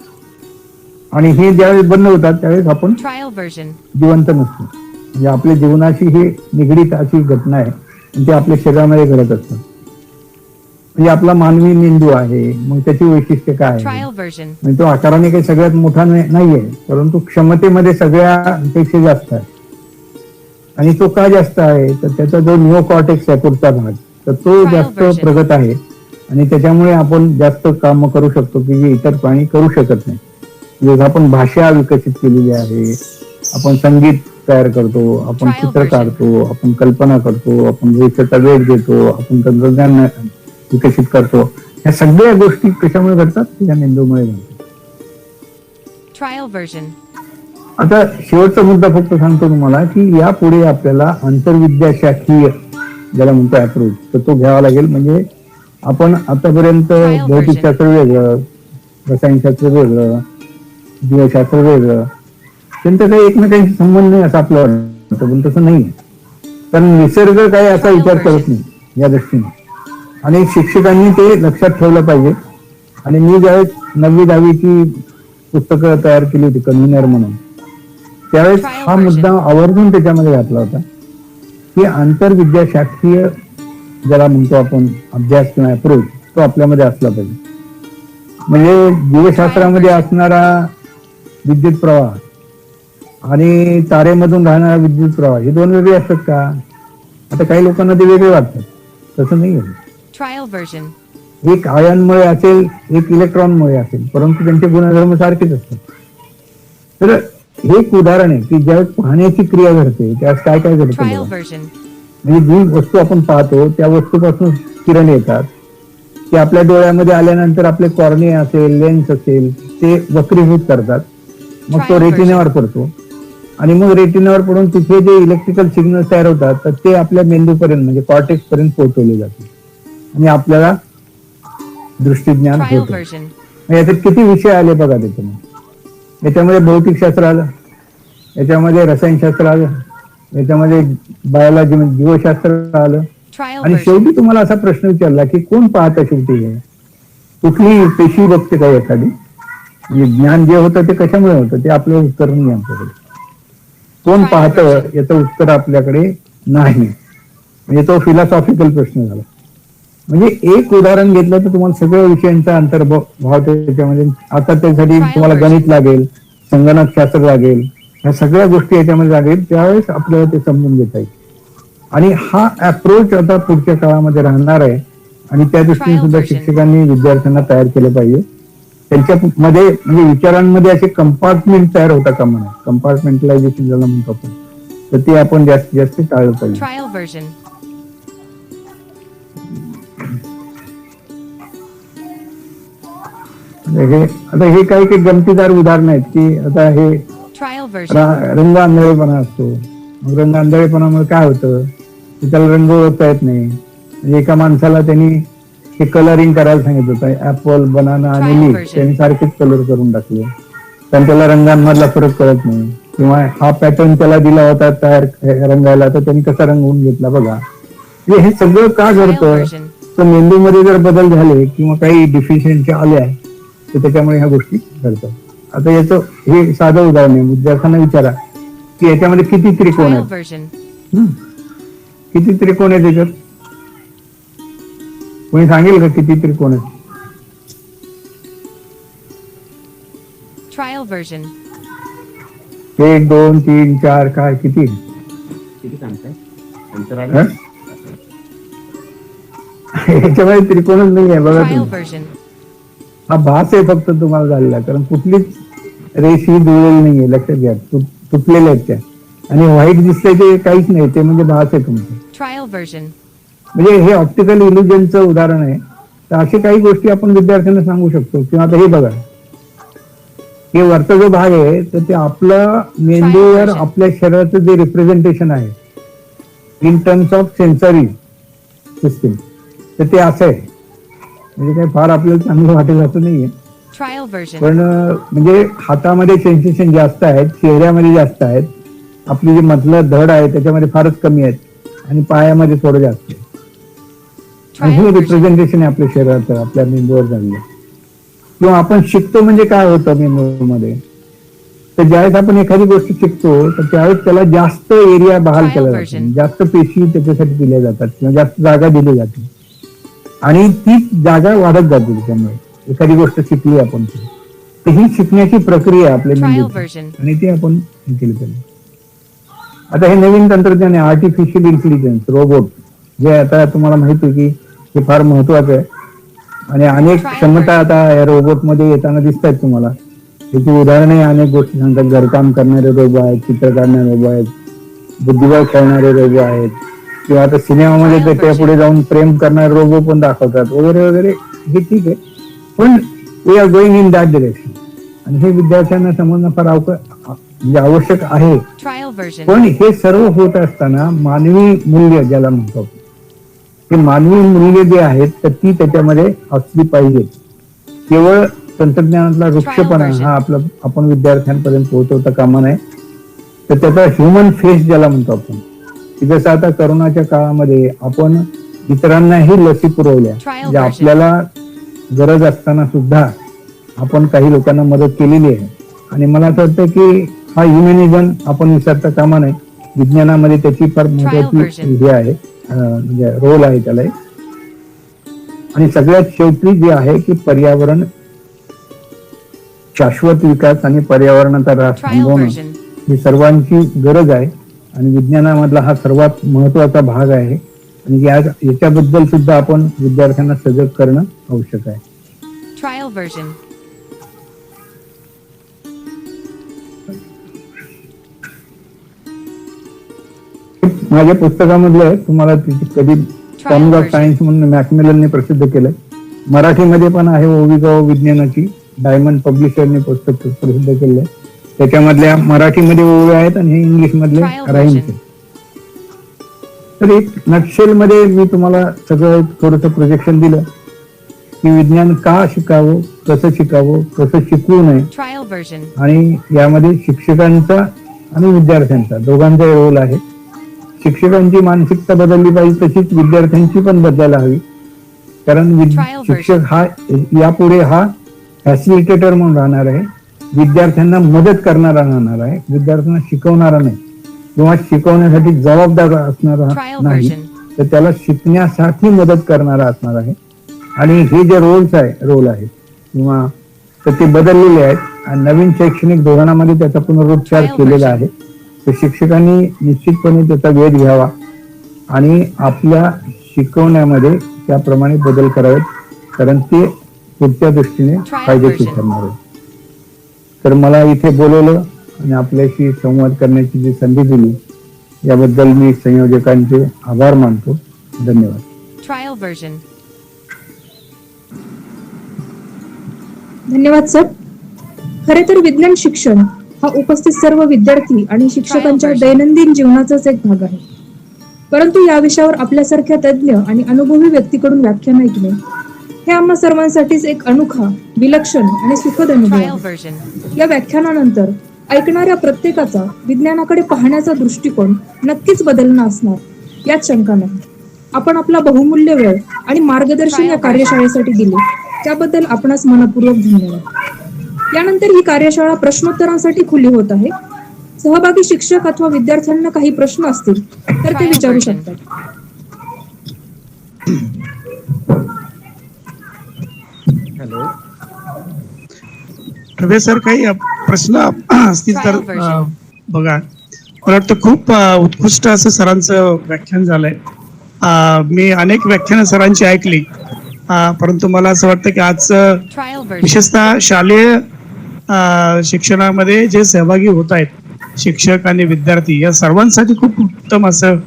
आणि हे ज्यावेळेस बंद होतात त्यावेळेस आपण Trial version. जिवंत नसतो. म्हणजे आपल्या जीवनाशी हे निगडीत अशी घटना आहे, आणि ते आपल्या शरीरामध्ये घडत असतात. म्हणजे आपला मानवी मेंदू आहे, मग त्याची वैशिष्ट्य काय आहे, Trial version. म्हणजे तो आकाराने काही सगळ्यात मोठा नाहीये, परंतु क्षमतेमध्ये सगळ्यापेक्षा जास्त आहे. आणि तो का जास्त आहे, तर त्याचा जो निओकॉर्टेक्स आहे पुढचा भाग, तर तो जास्त प्रगत आहे. आणि त्याच्यामुळे आपण जास्त काम करू शकतो की जे इतर प्राणी करू शकत नाही. म्हणजे आपण भाषा विकसित केलेली आहे, आपण संगीत तयार करतो, आपण चित्र काढतो, आपण कल्पना करतो, आपण वेळेचा वेळ देतो, आपण तंत्रज्ञान विकसित करतो. ह्या सगळ्या गोष्टी कशामुळे घडतात, या मेंदूमुळे घडतात. Trial version. आता शेवटचा मुद्दा फक्त सांगतो तुम्हाला, की यापुढे आपल्याला आंतरविद्याशाखीय ज्याला म्हणतो अप्रोच, तर तो घ्यावा लागेल. म्हणजे आपण आतापर्यंत भौतिकशास्त्र वेगळं, रसायनशास्त्र वेगळं, जीवशास्त्र वेगळं, त्यांचा काही एकमेकांशी संबंध नाही असं आपलं वाटतं, पण तसं नाही. कारण निसर्ग काही असा विचार करत नाही या दृष्टीने. आणि शिक्षकांनी ते लक्षात ठेवलं पाहिजे. आणि मी ज्यावेळेस 9वी 10वीची पुस्तकं तयार केली होती कन्व्हिनर म्हणून, त्यावेळेस हा मुद्दा आवर्जून त्याच्यामध्ये घातला होता, की आंतरविद्याशाखीय ज्याला म्हणतो आपण अभ्यास किंवा अप्रोच, तो आपल्यामध्ये असला पाहिजे. म्हणजे जीवशास्त्रामध्ये असणारा विद्युत प्रवाह आणि तारेमधून राहणारा विद्युत प्रवाह हे दोन वेगळे असतात का? आता काही लोकांना ते वेगळे वाटतात, तसं नाही आहे. Trial version. एक आयनमुळे असेल, एक इलेक्ट्रॉनमुळे असेल, परंतु त्यांचे गुणधर्म सारखेच असतात. तर हे एक उदाहरण आहे की ज्यावेळेस पाहण्याची क्रिया घडते त्यास काय काय घडतं Trial बघा. version. म्हणजे जी वस्तू आपण पाहतो त्या वस्तूपासून किरण येतात, ते आपल्या डोळ्यामध्ये आल्यानंतर आपले कॉर्निया असेल, लेन्स असेल, ते वक्रीभूत करतात. मग तो रेटिनावर पडतो, आणि मग रेटिनावर पडून तिथे जे इलेक्ट्रिकल सिग्नल तयार होतात, तर ते आपल्या मेंदूपर्यंत म्हणजे कॉर्टेक्स पर्यंत पोहोचवले जाते, आणि आपल्याला दृष्टीज्ञान Trial होतं. version. याच्यात किती विषय आले बघा त्याच्यामध्ये. याच्यामध्ये भौतिकशास्त्र आलं, याच्यामध्ये रसायनशास्त्र आलं, याच्यामध्ये बायोलॉजी म्हणजे जीवशास्त्र आलं. Trial आणि version. शेवटी तुम्हाला असा प्रश्न विचारला की कोण पाहतं शेवटी हे, कुठली पेशी बघते काय एखादी, म्हणजे ज्ञान जे होतं ते कशामुळे होतं ते आपल्याला उत्तर नाही आमच्याकडे. कोण पाहतं याचं उत्तर आपल्याकडे नाही. म्हणजे तो फिलॉसॉफिकल प्रश्न झाला. म्हणजे एक उदाहरण घेतलं तर तुम्हाला सगळ्या विषयांचा अंतर्भाव त्याच्यामध्ये. आता त्यासाठी तुम्हाला गणित लागेल, संगणकशास्त्र लागेल, ह्या सगळ्या गोष्टी याच्यामध्ये लागेल, त्यावेळेस आपल्याला ते समजून घेता येईल. आणि हा अप्रोच आता पुढच्या काळामध्ये राहणार आहे, आणि त्या दृष्टीने सुद्धा शिक्षकांनी विद्यार्थ्यांना तयार केलं पाहिजे. त्यांच्यामध्ये म्हणजे विचारांमध्ये असे कंपार्टमेंट तयार होता कामा नये. कंपार्टमेंटलायझेशन ज्याला म्हणतो आपण, तर ते आपण जास्तीत जास्त टाळलं पाहिजे. Trial version. आता हे काही काही गमतीदार उदाहरण आहेत की आता हे Trial version. रंग आंधळेपणा असतो. मग रंग आंधळेपणामुळे काय होतं की त्याला रंग ओळखता येत नाही. म्हणजे एका माणसाला त्यांनी हे कलरिंग करायला सांगितलं होतं, ऍपल, बनाना आणि लीफ, त्यांनी सारखेच कलर करून टाकले, पण त्याला रंगांमधला फरक कळत नाही. किंवा हा पॅटर्न त्याला दिला होता तयार रंगायला, तर त्यांनी कसा रंगवून घेतला बघा. हे सगळं का घडतं, तर मेंदूमध्ये जर बदल झाले किंवा काही डिफिशियन्सी आल्या तर त्याच्यामुळे ह्या गोष्टी घडतात. आता याचं हे साधं उदाहरण आहे. विद्यार्थ्यांना विचारा की याच्यामध्ये किती त्रिकोण Trial आहेत, version. किती त्रिकोण आहेत याच्यात, कोणी सांगेल का किती त्रिकोण आहेत? Trial version. 1 2 3 4 काय किती हं? याच्यामध्ये त्रिकोणच नाही आहे बघा Trial तुम्ही. version. हा भास आहे फक्त तुम्हाला झालेला, कारण कुठलीच रेष ही जुळलेली नाहीये, लक्षात घ्या. तुटलेल्या आहेत त्या, आणि व्हाईट दिसतंय ते काहीच नाही, ते म्हणजे भास आहे तुमचं. Trial version. म्हणजे हे ऑप्टिकल इल्युजनचं उदाहरण आहे. तर अशी काही गोष्टी आपण विद्यार्थ्यांना सांगू शकतो. किंवा आता हे बघा, हे वरचा जो भाग आहे तर ते आपलं मेंदूवर आपल्या शरीराचं जे रिप्रेझेंटेशन आहे in terms of sensory system, तर ते असं आहे. म्हणजे काही फार आपल्याला चांगलं वाटेल असं नाहीये, Trial version. पण म्हणजे हातामध्ये सेन्सेशन जास्त आहेत, चेहऱ्यामध्ये जास्त आहेत, आपली जी मधलं धड आहे त्याच्यामध्ये फारच कमी आहेत, आणि पायामध्ये थोडं जास्त आहे. आणि हे Trial version. रिप्रेझेंटेशन आहे आपल्या शरीराचं आपल्या मेंदूवर झालेलं. किंवा आपण शिकतो म्हणजे काय होतं मेंदूमध्ये, तर ज्यावेळेस आपण एखादी गोष्ट शिकतो तर त्यावेळेस त्याला जास्त एरिया बहाल केला Trial जातो, version. जास्त पेशी त्याच्यासाठी दिल्या जातात किंवा जास्त जागा दिली जाते, आणि ती जागा वाढत जाते. त्यामुळे एखादी गोष्ट शिकली आपण तर ही शिकण्याची प्रक्रिया आहे आपल्या Trial मेंदूची, version. आणि ती आपण हे केली पाहिजे. आता हे नवीन तंत्रज्ञान आहे आर्टिफिशियल इंटेलिजन्स, रोबोट, जे आता तुम्हाला माहिती आहे की हे फार महत्वाचं आहे, आणि अनेक क्षमता आता या रोबोट मध्ये येताना दिसत आहेत तुम्हाला. त्याची उदाहरणे अनेक गोष्टी सांगतात. घरकाम करणारे रोबो आहेत, चित्र काढणारे रोबो आहेत, बुद्धिबळ खेळणारे रोबो आहेत, किंवा आता सिनेमामध्ये ते त्या पुढे जाऊन प्रेम करणारे रोबो पण दाखवतात वगैरे वगैरे. हे ठीक आहे, पण we are going in that direction, आणि हे विद्यार्थ्यांना समजणं फार म्हणजे आवश्यक आहे. Trial version. पण हे सर्व होत असताना मानवी मूल्य ज्याला म्हणतो, ते मानवी मूल्य जे आहेत तर ती त्याच्यामध्ये असली पाहिजेत. केवळ तंत्रज्ञानातला वृक्षपणा हा आपण विद्यार्थ्यांपर्यंत पोहोचवता कामा नये. तर त्याचा ह्युमन फेस ज्याला म्हणतो आपण, की जसं आता करोनाच्या काळामध्ये आपण इतरांनाही लसी पुरवल्या, म्हणजे आपल्याला गरज असताना सुद्धा आपण काही लोकांना मदत केलेली आहे. आणि मला असं वाटतं की हा ह्युमॅनिझम आपण विसरता कामा नये. विज्ञानामध्ये त्याची फार महत्वाची हे आहे, म्हणजे रोल आहे त्याला. आणि सगळ्यात शेवटी जे आहे की पर्यावरण, शाश्वत विकास आणि पर्यावरणाचा ऱ्हास Trial थांबवणं version. ही सर्वांची गरज आहे, आणि विज्ञानामधला हा सर्वात महत्वाचा भाग आहे. आणि याच्याबद्दल सुद्धा आपण विद्यार्थ्यांना सजग करणं आवश्यक आहे. Trial version. माझ्या पुस्तकामधलं आहे, तुम्हाला कधी कॉमन ऑफ सायन्स म्हणून मॅकमिलनने प्रसिद्ध केलंय. मराठीमध्ये पण आहे, ओविगाव विज्ञानाची, डायमंड पब्लिशरने पुस्तक प्रसिद्ध केलंय. त्याच्यामधल्या मराठीमध्ये ओवी आहेत आणि हे इंग्लिश मधले राईम्स आहेत. तर एक नक्षल मध्ये मी तुम्हाला सगळं थोडंसं प्रोजेक्शन दिलं की विज्ञान का शिकावं, कसं शिकावं, कसं शिकवू नये, Trial version. आणि यामध्ये शिक्षकांचा आणि विद्यार्थ्यांचा दोघांचा रोल आहे. शिक्षकांची मानसिकता बदलली पाहिजे, तशीच विद्यार्थ्यांची पण बदलायला हवी. कारण शिक्षक हा यापुढे हा फॅसिलिटेटर म्हणून राहणार आहे, विद्यार्थ्यांना मदत करणारा राहणार आहे, विद्यार्थ्यांना शिकवणारा नाही, किंवा शिकवण्यासाठी जबाबदार असणारा नाही, तर त्याला शिकण्यासाठी मदत करणारा असणार आहे. आणि हे जे रोल आहेत किंवा तर ते बदललेले आहेत, आणि नवीन शैक्षणिक धोरणामध्ये त्याचा पुनरुच्चार केलेला आहे. तर शिक्षकांनी निश्चितपणे त्याचा वेध घ्यावा आणि आपल्या शिकवण्यामध्ये त्याप्रमाणे बदल करावेत, कारण ते पुढच्या दृष्टीने फायदेशीर ठरणार आहे. तर मला इथे बोलवलं आणि आपल्याशी संवाद करण्याची जी संधी दिली याबद्दल मी संयोजकांचे आभार मानतो. धन्यवाद. Trial version. धन्यवाद सर. खरे तर विज्ञान शिक्षण हा उपस्थित सर्व विद्यार्थी आणि शिक्षकांच्या दैनंदिन जीवनाचाच एक भाग आहे. परंतु या विषयावर आपल्यासारख्या तज्ज्ञ आणि अनुभवी व्यक्तीकडून व्याख्यान ऐकणे हे आम्हा सर्वांसाठीच एक अनोखा, विलक्षण आणि सुखद अनुभव Trial आहे. version. या व्याख्यानानंतर ऐकणाऱ्या प्रत्येकाचा विज्ञानाकडे पाहण्याचा दृष्टिकोन नक्कीच बदलणार असणार यात शंका नाही. आपण आपला बहुमूल्य वेळ आणि मार्गदर्शन या कार्यशाळेसाठी दिले त्याबद्दल आपणास मनपूर्वक धन्यवाद. यानंतर ही कार्यशाळा प्रश्नोत्तरांसाठी खुली होत आहे. सहभागी शिक्षक अथवा विद्यार्थ्यांना काही प्रश्न असतील तर ते विचारू शकतात. रवे सर, काही प्रश्न असतील तर बघा, मला वाटतं खूप उत्कृष्ट असं सरांचं व्याख्यान झालंय. मी अनेक व्याख्यानं सरांची ऐकली, परंतु मला असं वाटतं की आजचं Trial version. विशेषतः शालेय शिक्षणामध्ये जे सहभागी होत आहेत शिक्षक आणि विद्यार्थी या सर्वांसाठी खूप उत्तम असं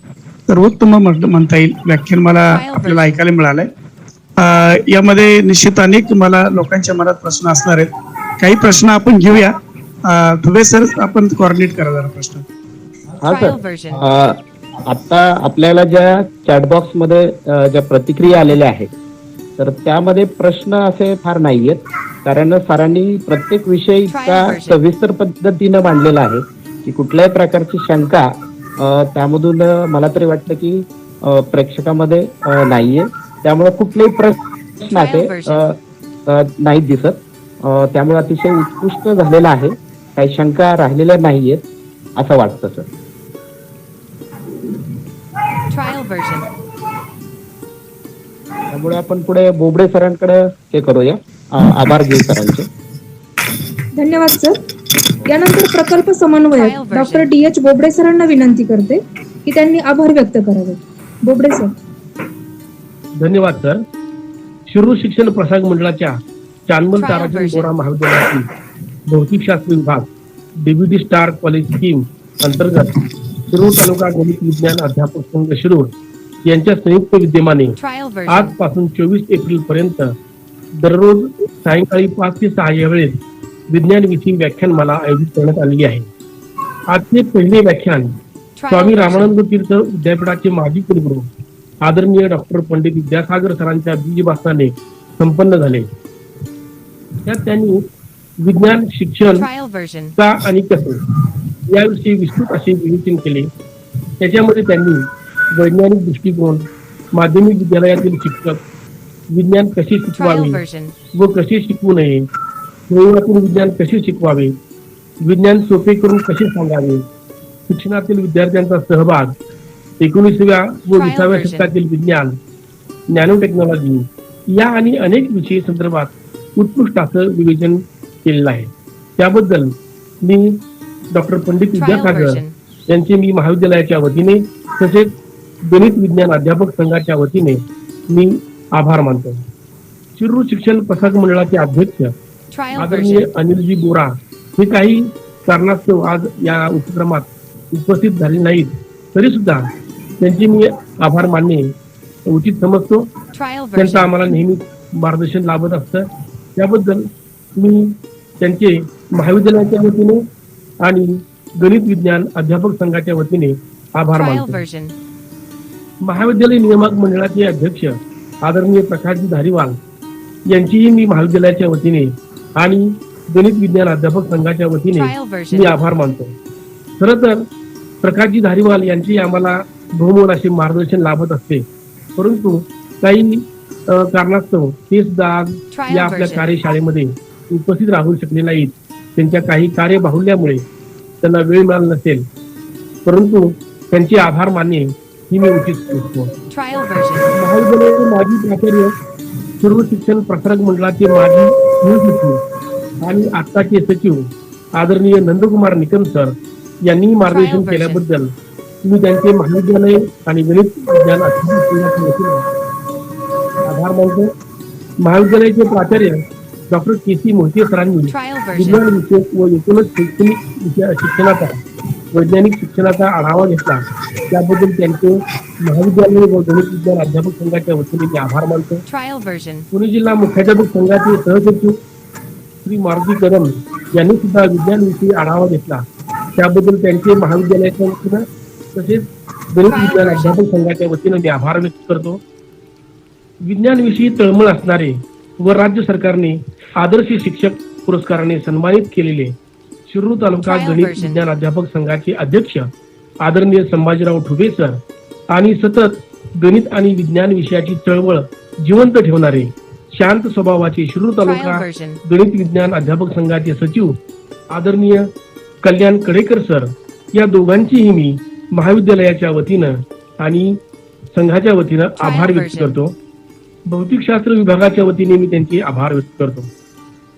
सर्वोत्तम म्हणता येईल व्याख्यान मला आपल्याला ऐकायला मिळालंय. यामध्ये निश्चित अनेक मला लोकांच्या मनात प्रश्न असणार आहेत. काही प्रश्न आपण घेऊया. ठुबे सर, आपण कोऑर्डिनेट करा जरा प्रश्न. हा Trial सर, version. आता आपल्याला ज्या चॅटबॉक्स मध्ये ज्या प्रतिक्रिया आलेल्या आहेत, तर त्यामध्ये प्रश्न असे फार नाहीयेत, कारण सरांनी प्रत्येक विषय इतका सविस्तर पद्धतीनं मांडलेला आहे की कुठल्याही प्रकारची शंका त्यामधून मला तरी वाटतं की प्रेक्षकामध्ये नाहीये. त्यामुळे कुठलेही प्रश्न असे नाहीत दिसत. त्यामुळे अतिशय उत्कृष्ट झालेला आहे, काही शंका राहिलेल्या नाहीयेत असं वाटतं सर. Trial version. त्यामुळे आपण पुढे बोबडे सरांकडे हे करूया. आभार घेऊ सरांचे. धन्यवाद सर. यानंतर प्रकल्प समन्वयक डॉक्टर DH बोबडे सरांना विनंती करते की त्यांनी आभार व्यक्त करावेत. बोबडे सर. धन्यवाद सर. शिरूर शिक्षण प्रसारक मंडळाच्या चांदमल ताराचंद बोरा महाविद्यालयातील भौतिकशास्त्र विभाग DBT स्टार कॉलेज स्कीम अंतर्गत शिरूर तालुका गणित विज्ञान अध्यापक संघ शिरूर यांच्या संयुक्त विद्यमाने Trial version. आजपासून 24 एप्रिल पर्यंत दररोज सायंकाळी 5 ते 6 या वेळेस विज्ञान विषयी व्याख्यानमाला आयोजित करण्यात आलेली आहे. आजचे पहिले व्याख्यान स्वामी रामानंद तीर्थ विद्यापीठाचे माजी कुलगुरू आदरणीय डॉक्टर पंडित विद्यासागर सरांच्या बीजभाषणाने संपन्न झाले. त्यात त्यांनी विज्ञान शिक्षण Trial version. का आणि कसं याविषयी विस्तृत असे विवेचन केले. त्याच्यामध्ये त्यांनी वैज्ञानिक दृष्टिकोन, माध्यमिक विद्यालयातील शिक्षक विज्ञान कसे Trial शिकवावे version. व कसे शिकवू नये, प्रयोगातून विज्ञान कसे शिकवावे, विज्ञान सोपे करून कसे सांगावे, शिक्षणातील विद्यार्थ्यांचा सहभाग, 19व्या व 20व्या शतकातील विज्ञान, नॅनो टेक्नॉलॉजी या आणि अनेक विषय संदर्भात उत्कृष्ट असं विवेचन केलेलं आहे. त्याबद्दल मी doctor Pandit Trial Vidyasagar version. यांचे मी महाविद्यालयाच्या वतीने तसेच गणित विज्ञान अध्यापक संघाच्या वतीने मी आभार मानतो. शिरूर शिक्षण प्रसारक मंडळाचे अध्यक्ष Trial आदरणीय version. अनिलजी बोरा हे काही कारणास्तव आज या उपक्रमात उपस्थित झाले नाहीत, तरी सुद्धा त्यांचे मी आभार मानणे उचित समजतो. Trial त्यांचं version. आम्हाला नेहमी मार्गदर्शन लाभत असतं. त्याबद्दल मी त्यांचे महाविद्यालयाच्या वतीने आणि गणित विज्ञान अध्यापक संघाच्या वतीने आभार Trial मानतो. version. महाविद्यालय नियामक मंडळाचे अध्यक्ष आदरणीय प्रकाशजी धारीवाल यांचीही मी महाविद्यालयाच्या वतीने आणि गणित विज्ञान अध्यापक संघाच्या वतीने Trial version. मी आभार मानतो. खरं तर प्रकाशजी धारीवाल यांची आम्हाला बहुमोल असे मार्गदर्शन लाभत असते, परंतु काही कारणास्तव ते सुद्धा आज Trial या आपल्या version. कार्यशाळेमध्ये उपस्थित राहू शकले नाहीत. त्यांच्या काही कार्यबाहुल्यामुळे त्यांना वेळ मिळाला नसेल, परंतु त्यांचे आभार मानणे ही मी उचित समजतो. Trial version. महाविद्यालयाचे माजी प्राचार्य, शिरूर शिक्षण प्रसारक मंडळाचे माजी सचिव आणि आत्ताचे सचिव आदरणीय नंदकुमार निकम सर यांनी मार्गदर्शन Trial version. केल्याबद्दल मी त्यांचे महाविद्यालय आणि गणित विज्ञान अध्यापक संघाच्या वतीने आभार मानतो. महाविद्यालयाचे प्राचार्य डॉक्टर KC मोहिते सरांनी Trial version. विज्ञान विषयक व एकूणच शैक्षणिक शिक्षणाचा वैज्ञानिक शिक्षणाचा आढावा घेतला, त्याबद्दल त्यांचे महाविद्यालय व गणित विज्ञान अध्यापक संघाच्या वतीने मी आभार मानतो. Trial version. पुणे जिल्हा मुख्याध्यापक संघाचे सहसचिव श्री मारुती कदम यांनी सुद्धा विज्ञान विषयी आढावा घेतला, त्याबद्दल त्यांचे महाविद्यालयाच्या वतीनं तसेच गणित विज्ञान अध्यापक संघाच्या वतीनं मी आभार व्यक्त करतो. विज्ञान विषयी तळमळ असणारे व राज्य सरकारने आदर्श शिक्षक पुरस्काराने सन्मानित केलेले शिरूर तालुका Trial गणित version. विज्ञान अध्यापक संघाचे अध्यक्ष आदरणीय संभाजीराव ठुबे सर आणि सतत गणित आणि विज्ञान विषयाची चळवळ जिवंत ठेवणारे शांत स्वभावाचे शिरूर तालुका Trial version. गणित विज्ञान अध्यापक संघाचे सचिव आदरणीय कल्याण कडेकर सर या दोघांचीही मी महाविद्यालयाच्या वतीनं आणि संघाच्या वतीनं आभार व्यक्त version. करतो. भौतिकशास्त्र विभागाच्या वतीने मी त्यांचे आभार व्यक्त करतो.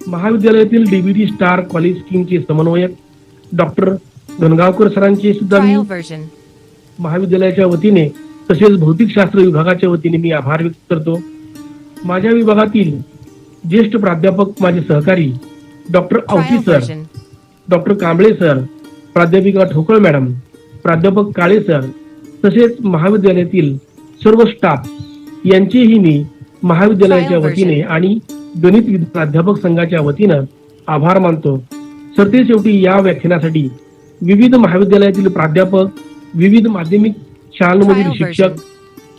महाविद्यालयातील DBT स्टार कॉलेज स्कीमचे समन्वयक डॉक्टर धनगावकर सरांचे सुद्धा मी Trial version. महाविद्यालयाच्या वतीने तसेच भौतिकशास्त्र विभागाच्या वतीने मी आभार व्यक्त करतो. माझ्या विभागातील ज्येष्ठ प्राध्यापक माझे सहकारी doctor Awati Trial sir, version. Doctor Kamble sir, प्राध्यापिका ठोकळ मॅडम, प्राध्यापक काळे सर तसेच महाविद्यालयातील सर्व स्टाफ यांचेही मी महाविद्यालयाच्या Trial वतीने version. आणि गणित विज्ञान अध्यापक संघाच्या वतीनं आभार मानतो. सरतेशेवटी या व्याख्यानासाठी विविध महाविद्यालयातील प्राध्यापक, विविध माध्यमिक शाळांमधील Trial शिक्षक version.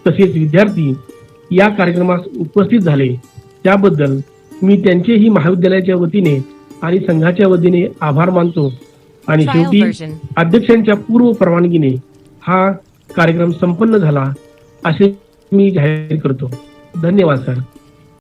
तसेच विद्यार्थी या कार्यक्रमास उपस्थित झाले त्याबद्दल मी त्यांचेही महाविद्यालयाच्या वतीने आणि संघाच्या वतीने आभार मानतो. आणि Trial शेवटी version. अध्यक्षांच्या पूर्व परवानगीने हा कार्यक्रम संपन्न झाला असे मी जाहीर करतो. धन्यवाद सर.